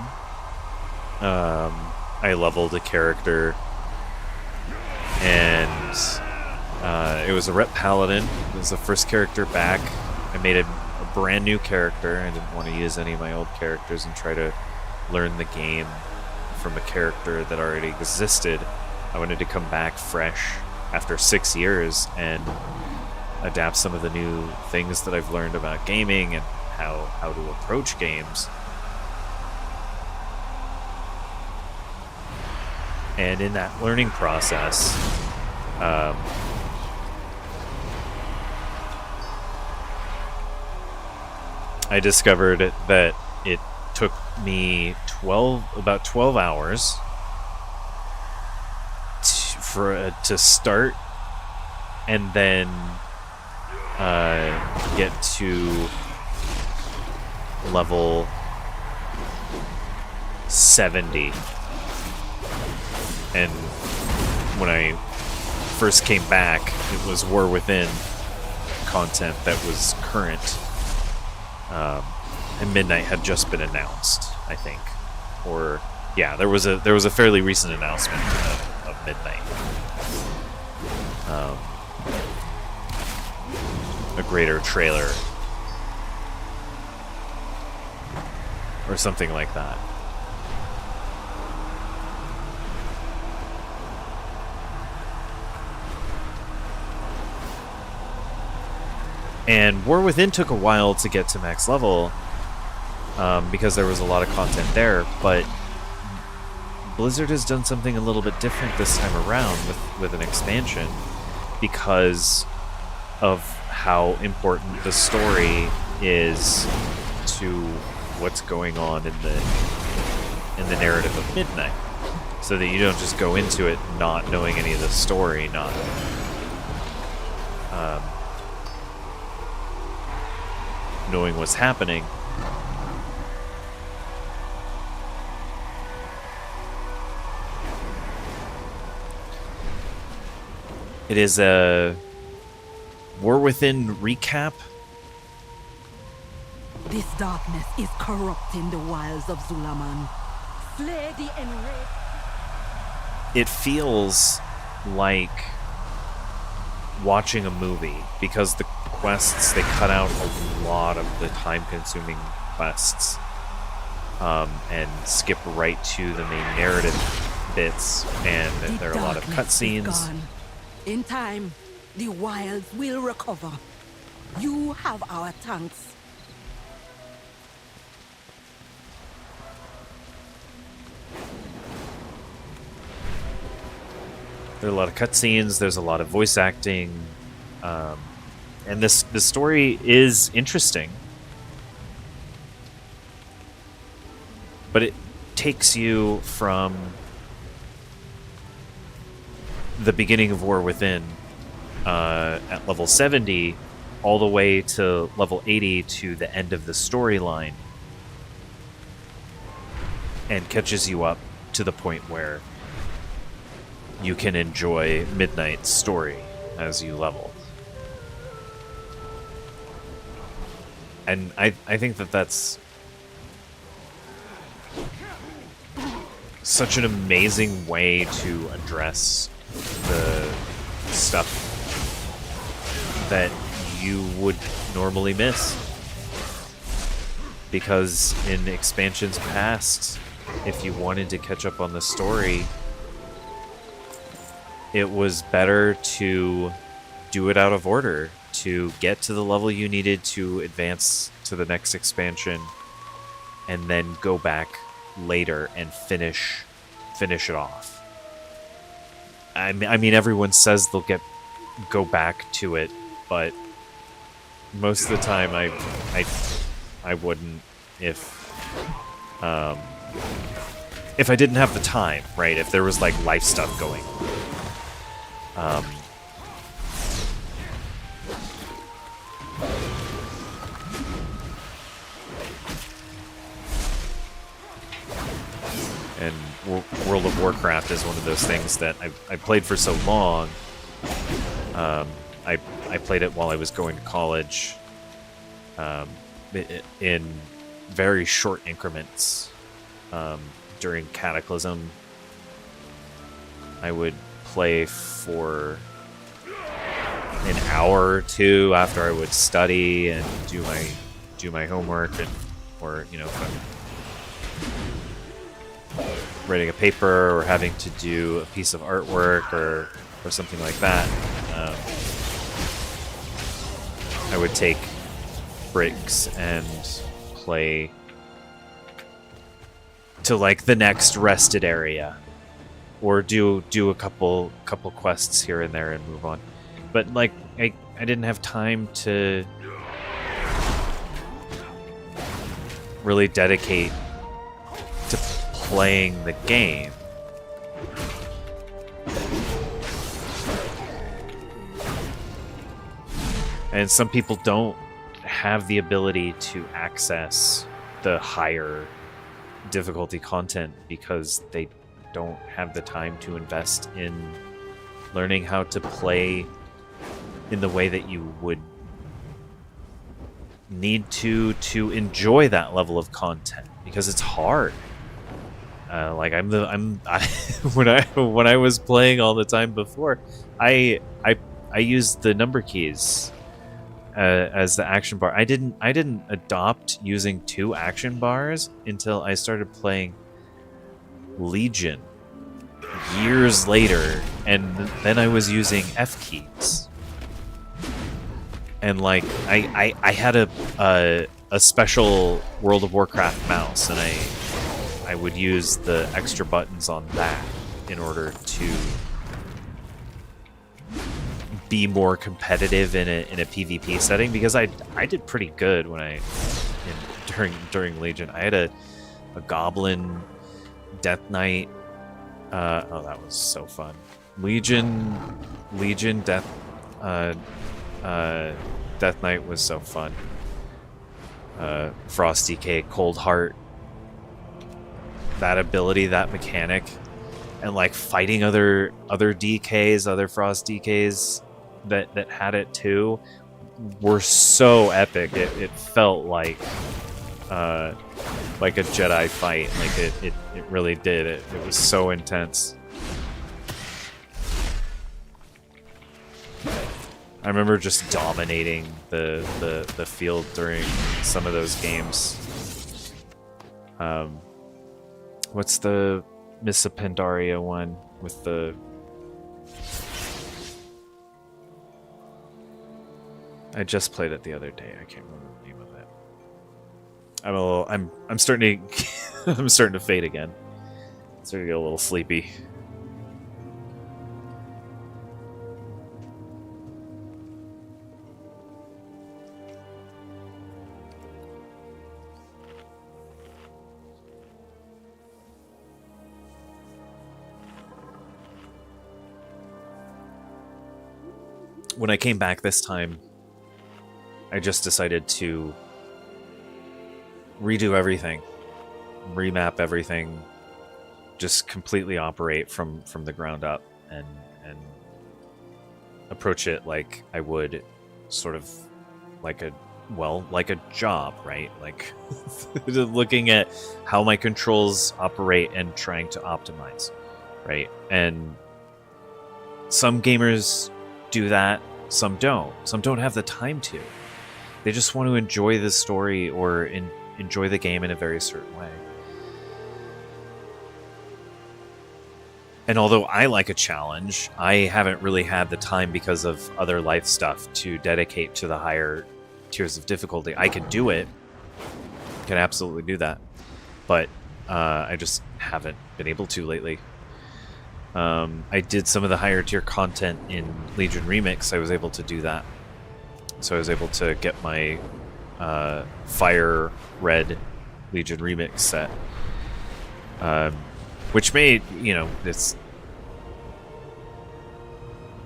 I leveled a character, and it was a Rep Paladin. It was the first character back. I made a brand new character. I didn't want to use any of my old characters and try to learn the game from a character that already existed. I wanted to come back fresh after 6 years and adapt some of the new things that I've learned about gaming and how to approach games. And in that learning process, I discovered that it took me about 12 hours to start and then get to level 70. And when I first came back, it was War Within content that was current. And Midnight had just been announced, I think. Or yeah, there was a fairly recent announcement of Midnight. A greater trailer or something like that. And War Within took a while to get to max level, because there was a lot of content there, but Blizzard has done something a little bit different this time around with an expansion, because of how important the story is to what's going on in the narrative of Midnight, so that you don't just go into it not knowing any of the story, not knowing what's happening. It is a War Within recap. This darkness is corrupting the wilds of Zulaman. Slay the enraged. It feels like watching a movie, because the quests, they cut out a lot of the time-consuming quests, and skip right to the main narrative bits, and there are a lot of cutscenes. In time, the wilds will recover. You have our thanks. There are a lot of cutscenes, there's a lot of voice acting, and this story is interesting. But it takes you from the beginning of War Within at level 70 all the way to level 80 to the end of the storyline, and catches you up to the point where you can enjoy Midnight's story as you level. And I think that's such an amazing way to address the stuff that you would normally miss. Because in expansions past, if you wanted to catch up on the story, it was better to do it out of order, to get to the level you needed to advance to the next expansion, and then go back later and finish it off. I mean, everyone says they'll go back to it, but most of the time I wouldn't if I didn't have the time, right? If there was like life stuff going. And World of Warcraft is one of those things that I played for so long. I played it while I was going to college, in very short increments. During Cataclysm, I would play for an hour or two after I would study and do my homework, or you know, if I'm writing a paper or having to do a piece of artwork or something like that. I would take breaks and play to like the next rested area, or do a couple quests here and there and move on. But like I didn't have time to really dedicate to playing the game. And some people don't have the ability to access the higher difficulty content because they don't have the time to invest in learning how to play in the way that you would need to enjoy that level of content, because it's hard. Like when I was playing all the time before, I used the number keys as the action bar. I didn't adopt using 2 action bars until I started playing Legion years later, and then I was using F keys. And like I had a special World of Warcraft mouse, and I would use the extra buttons on that in order to be more competitive in a PvP setting, because I did pretty good when during Legion. I had a Goblin Death Knight. Oh, that was so fun. Legion Death Knight was so fun. Frost DK, Cold Heart. That ability, that mechanic, and like fighting other DKs, other Frost DKs that had it too, were so epic. It felt like a Jedi fight. Like it really did. It was so intense. I remember just dominating the field during some of those games. What's the Miss Pandaria one with the... I just played it the other day. I can't remember the name of it. I'm starting to I'm starting to fade again. Starting to get a little sleepy. When I came back this time, I just decided to redo everything, remap everything, just completely operate from the ground up, and approach it like I would sort of like a job, right? Like looking at how my controls operate and trying to optimize, right? And some gamers do that, some don't. Some don't have the time to. They just want to enjoy the story or enjoy the game in a very certain way. And although I like a challenge, I haven't really had the time because of other life stuff to dedicate to the higher tiers of difficulty. I can do it. Can absolutely do that. But I just haven't been able to lately. I did some of the higher tier content in Legion Remix. I was able to do that. So I was able to get my Fire Red Legion Remix set. Which made, you know, it's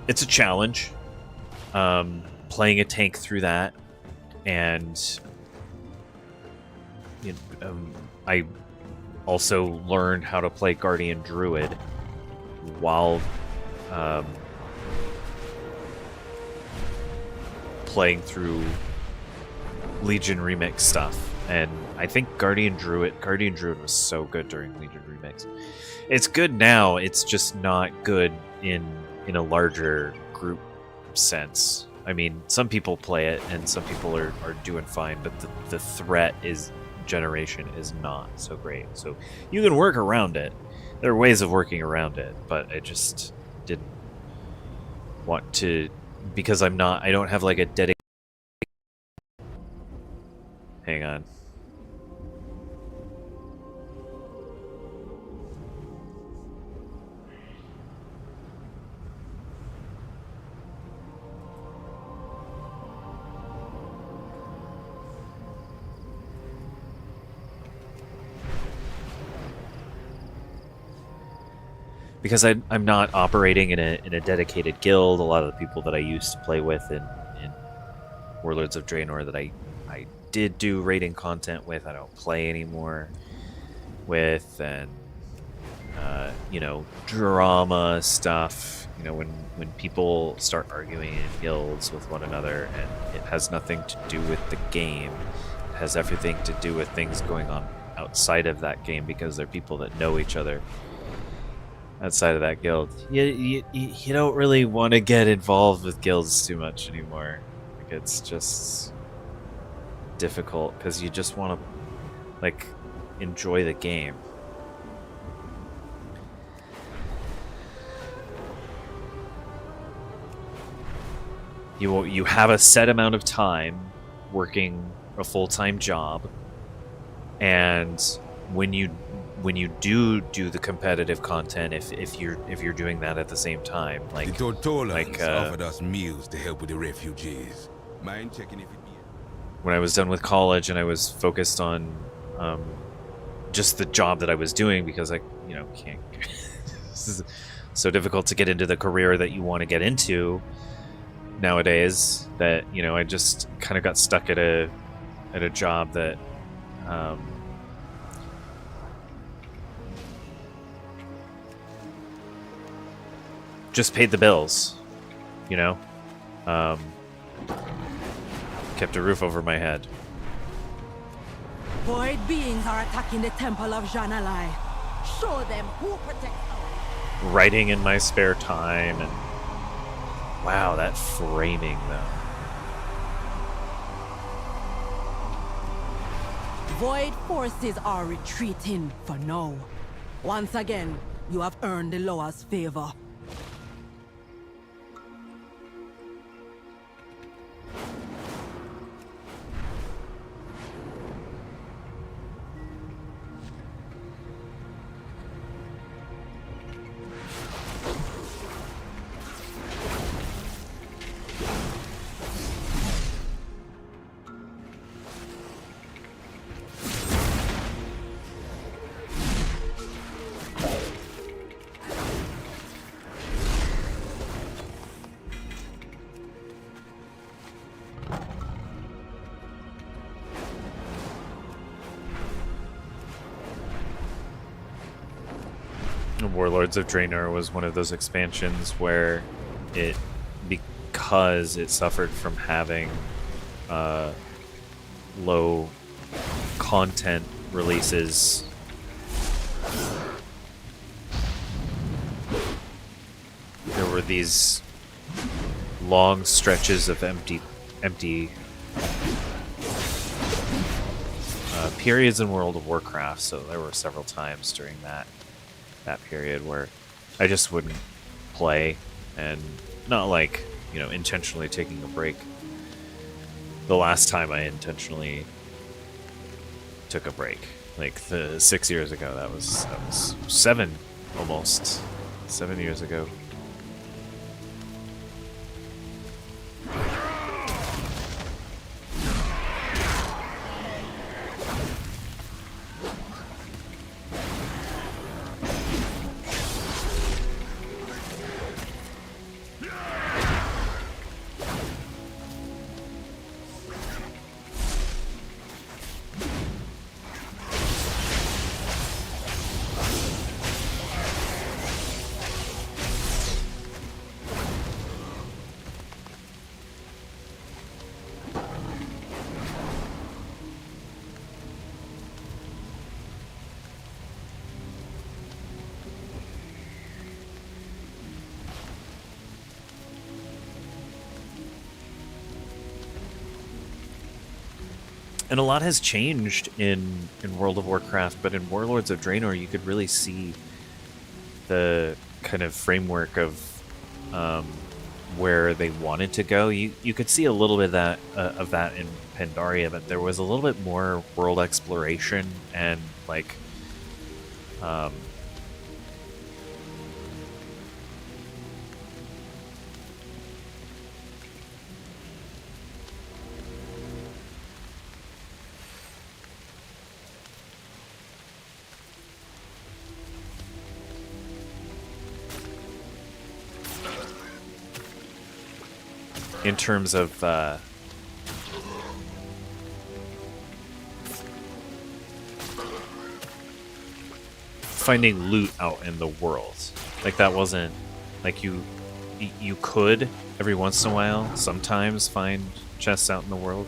a challenge. Playing a tank through that, and you know, I also learned how to play Guardian Druid while playing through Legion Remix stuff. And I think Guardian Druid was so good during Legion Remix. It's good now, it's just not good in a larger group sense. I mean, some people play it and some people are doing fine, but the threat generation is not so great. So you can work around it. There are ways of working around it, but I just didn't want to, because I don't have like a dedicated... Hang on. Because I'm not operating in a dedicated guild. A lot of the people that I used to play with in Warlords of Draenor that I did do raiding content with, I don't play anymore with, and you know, drama stuff. You know, when people start arguing in guilds with one another, and it has nothing to do with the game. It has everything to do with things going on outside of that game, because they're people that know each other outside of that guild. You don't really want to get involved with guilds too much anymore. Like, it's just difficult because you just want to like enjoy the game. You have a set amount of time working a full-time job, and when you do the competitive content, if you're doing that at the same time, like the Tortolans offered us meals to help with the refugees. Mind checking if it be... When I was done with college and I was focused on just the job that I was doing, because I can't this is so difficult to get into the career that you want to get into nowadays, that I just kind of got stuck at a job that just paid the bills, kept a roof over my head. Void beings are attacking the temple of Janalai. Show them who protects us. Writing in my spare time, and wow, that framing though. Void forces are retreating for now. Once again, you have earned the Loa's favor. Warlords of Draenor was one of those expansions where because it suffered from having low content releases, there were these long stretches of empty periods in World of Warcraft. So there were several times during that period where I just wouldn't play, and not like, you know, intentionally taking a break. The last time I intentionally took a break, like 6 years ago, that was almost 7 years ago. And a lot has changed in World of Warcraft, but in Warlords of Draenor, you could really see the kind of framework of where they wanted to go. You could see a little bit of that in Pandaria, but there was a little bit more world exploration and like in terms of finding loot out in the world. Like that wasn't like you could every once in a while sometimes find chests out in the world,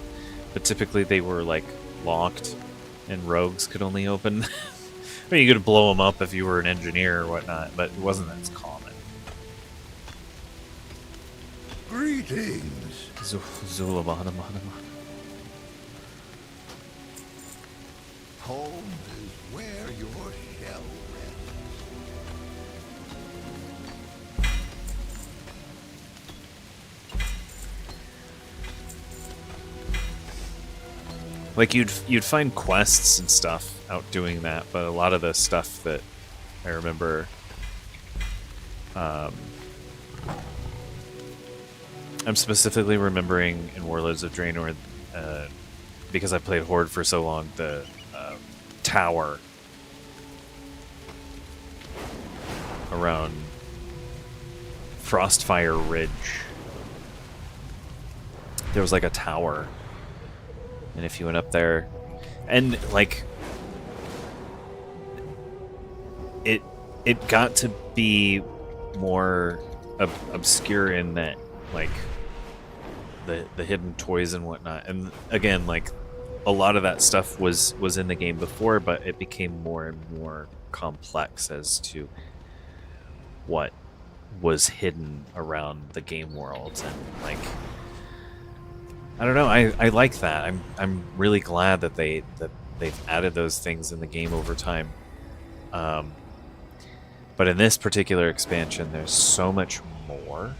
but typically they were like locked and rogues could only open. I mean, you could blow them up if you were an engineer or whatnot, but it wasn't as common. Greetings. Zulabana. Home is where your shell rests. Like you'd find quests and stuff out doing that, but a lot of the stuff that I remember, I'm specifically remembering in Warlords of Draenor, because I played Horde for so long, the tower around Frostfire Ridge. There was like a tower, and if you went up there, and like it got to be more obscure in that, like the hidden toys and whatnot. And again, like a lot of that stuff was in the game before, but it became more and more complex as to what was hidden around the game world. And like, I don't know, I like that. I'm really glad that they've added those things in the game over time. But in this particular expansion, there's so much more.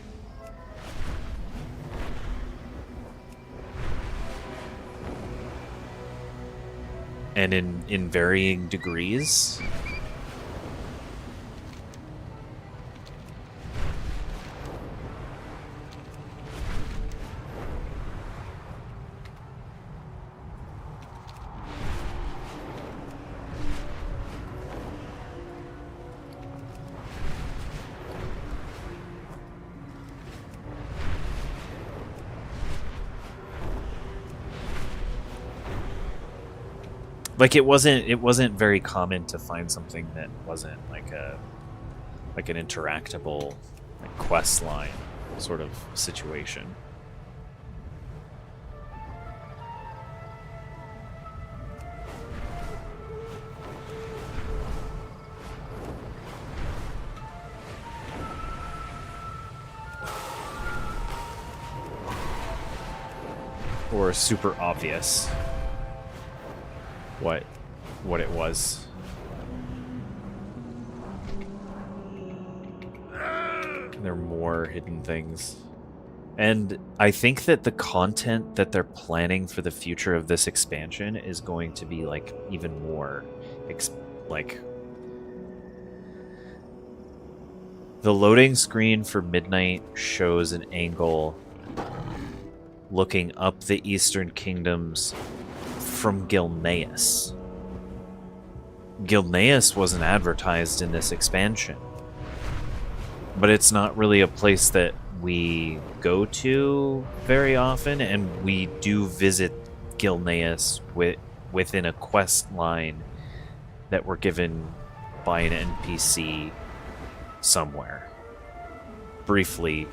And in varying degrees. Like it wasn't very common to find something that wasn't like an interactable, like, quest line sort of situation. or super obvious what it was. There are more hidden things. And I think that the content that they're planning for the future of this expansion is going to be like even more like the loading screen for Midnight shows an angle looking up the Eastern Kingdoms from Gilneas. Gilneas wasn't advertised in this expansion, but it's not really a place that we go to very often, and we do visit Gilneas within a quest line that we're given by an NPC somewhere, briefly,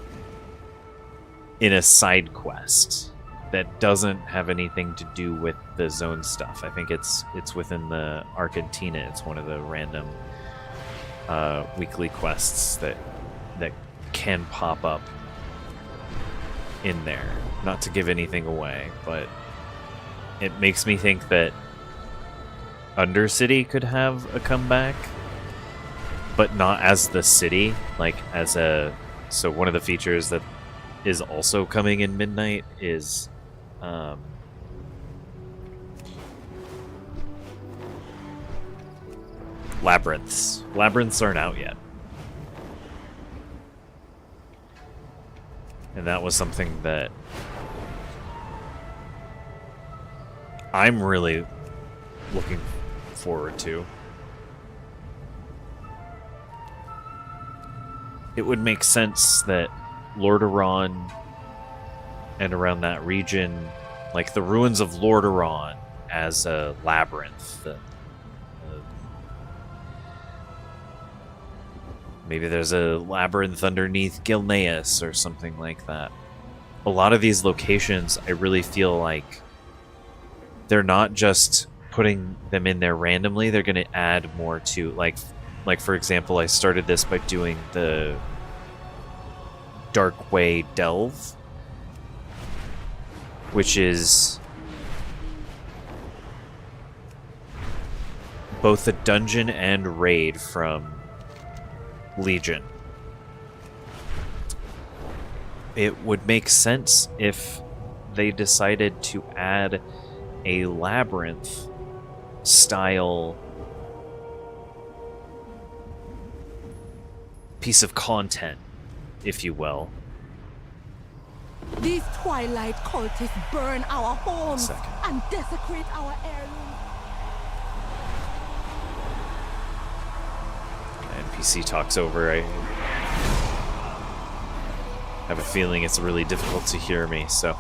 in a side quest that doesn't have anything to do with the zone stuff. I think it's within the Argentina. It's one of the random weekly quests that can pop up in there. Not to give anything away, but it makes me think that Undercity could have a comeback, but not as the city, like as a... So one of the features that is also coming in Midnight is labyrinths. Labyrinths aren't out yet. And that was something that I'm really looking forward to. It would make sense that Lordaeron and around that region, like the ruins of Lordaeron as a labyrinth. Maybe there's a labyrinth underneath Gilneas or something like that. A lot of these locations, I really feel like they're not just putting them in there randomly. They're going to add more to, like for example, I started this by doing the Darkway Delve, which is both a dungeon and raid from Legion. It would make sense if they decided to add a labyrinth style piece of content, if you will. These Twilight cultists burn our homes and desecrate our heirlooms. NPC talks over. I have a feeling it's really difficult to hear me, so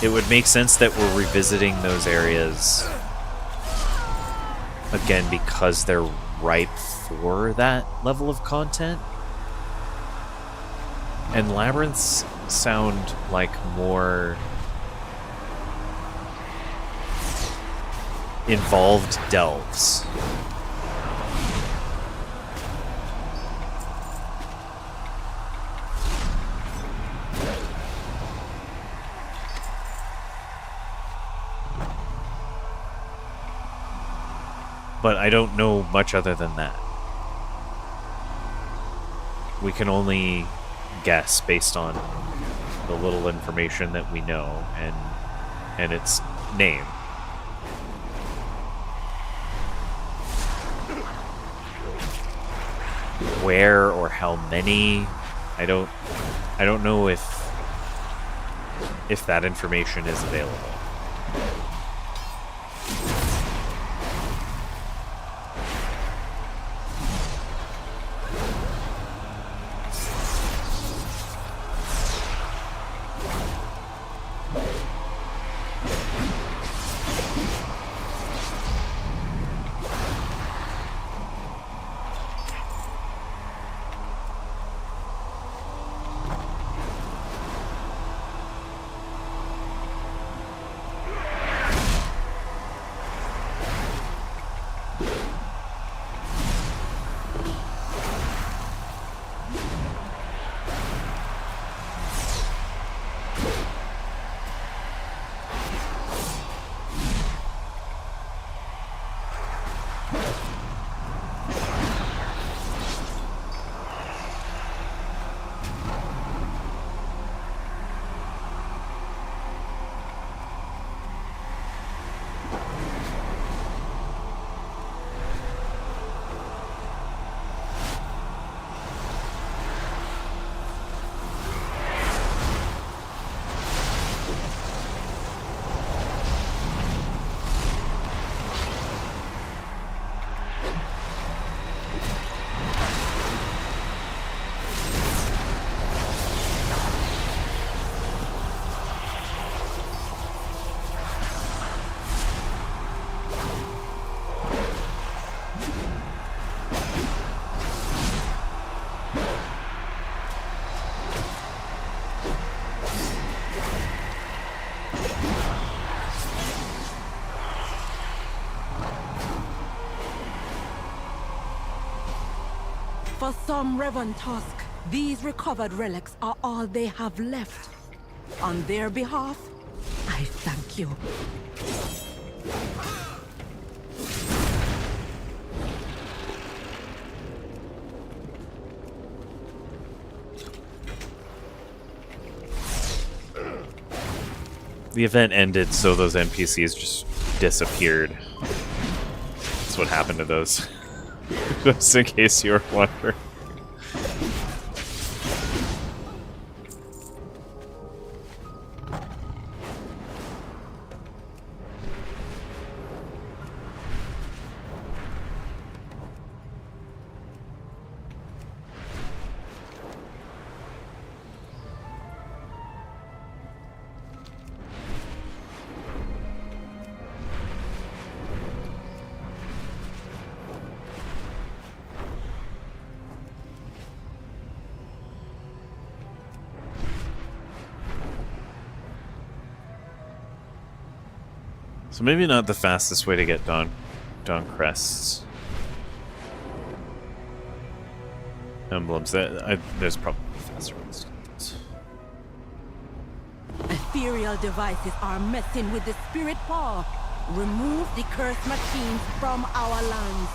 it would make sense that we're revisiting those areas again because they're ripe for that level of content. And labyrinths sound like more involved delves. But I don't know much other than that. We can only guess based on the little information that we know and its name. Where or how many, I don't know if that information is available. For some Revan Tusk, these recovered relics are all they have left. On their behalf, I thank you. The event ended, so those NPCs just disappeared. That's what happened to those. Just in case you were wondering. So maybe not the fastest way to get Dawn Crest's emblems. There's probably faster ways to get those. Ethereal devices are messing with the spirit paw. Remove the cursed machines from our lands.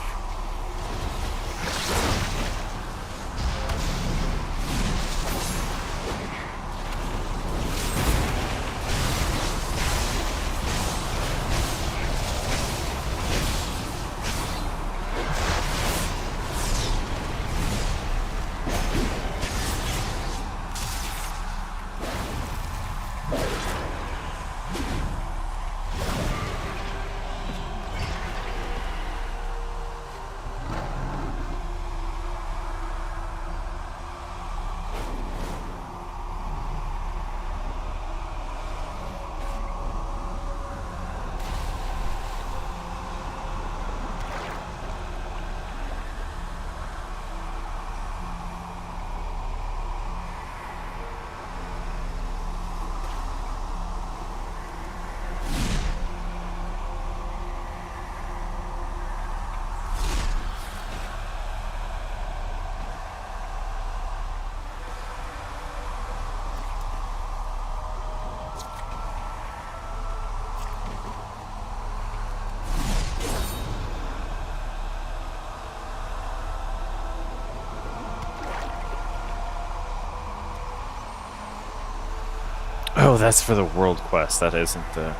Oh, that's for the world quest. That isn't the...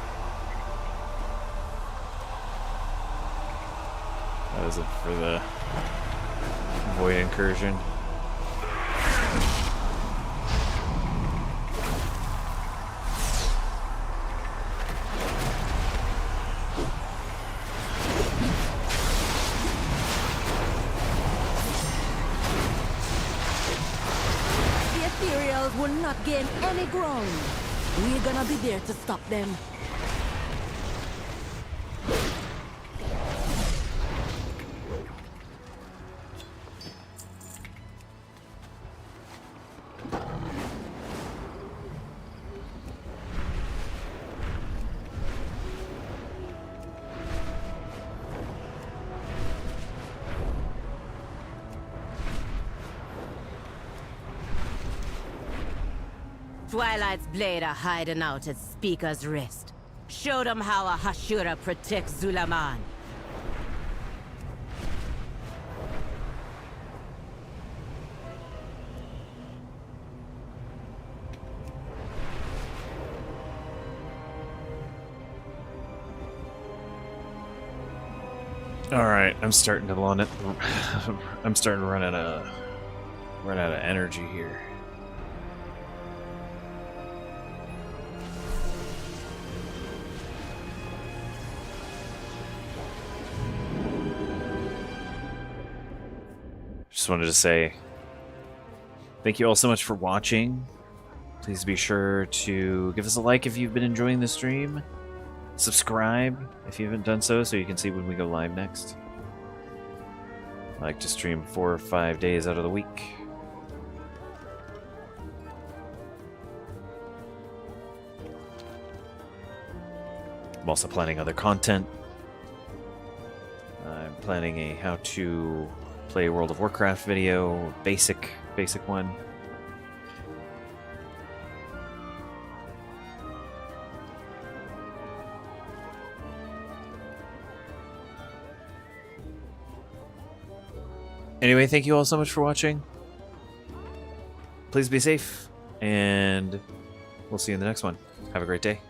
That isn't for the Void Incursion. The Ethereals will not gain any ground. We're gonna be there to stop them. Twilight's blade are hiding out at Speaker's Rest. Show them how a Hashira protects Zulaman. All right, I'm starting to run it. I'm starting to run out of energy here. Just wanted to say thank you all so much for watching. Please be sure to give us a like if you've been enjoying the stream. Subscribe if you haven't done so you can see when we go live next. I like to stream 4 or 5 days out of the week. I'm also planning other content. I'm planning a how to play World of Warcraft video, basic one. Anyway, thank you all so much for watching. Please be safe, and we'll see you in the next one. Have a great day.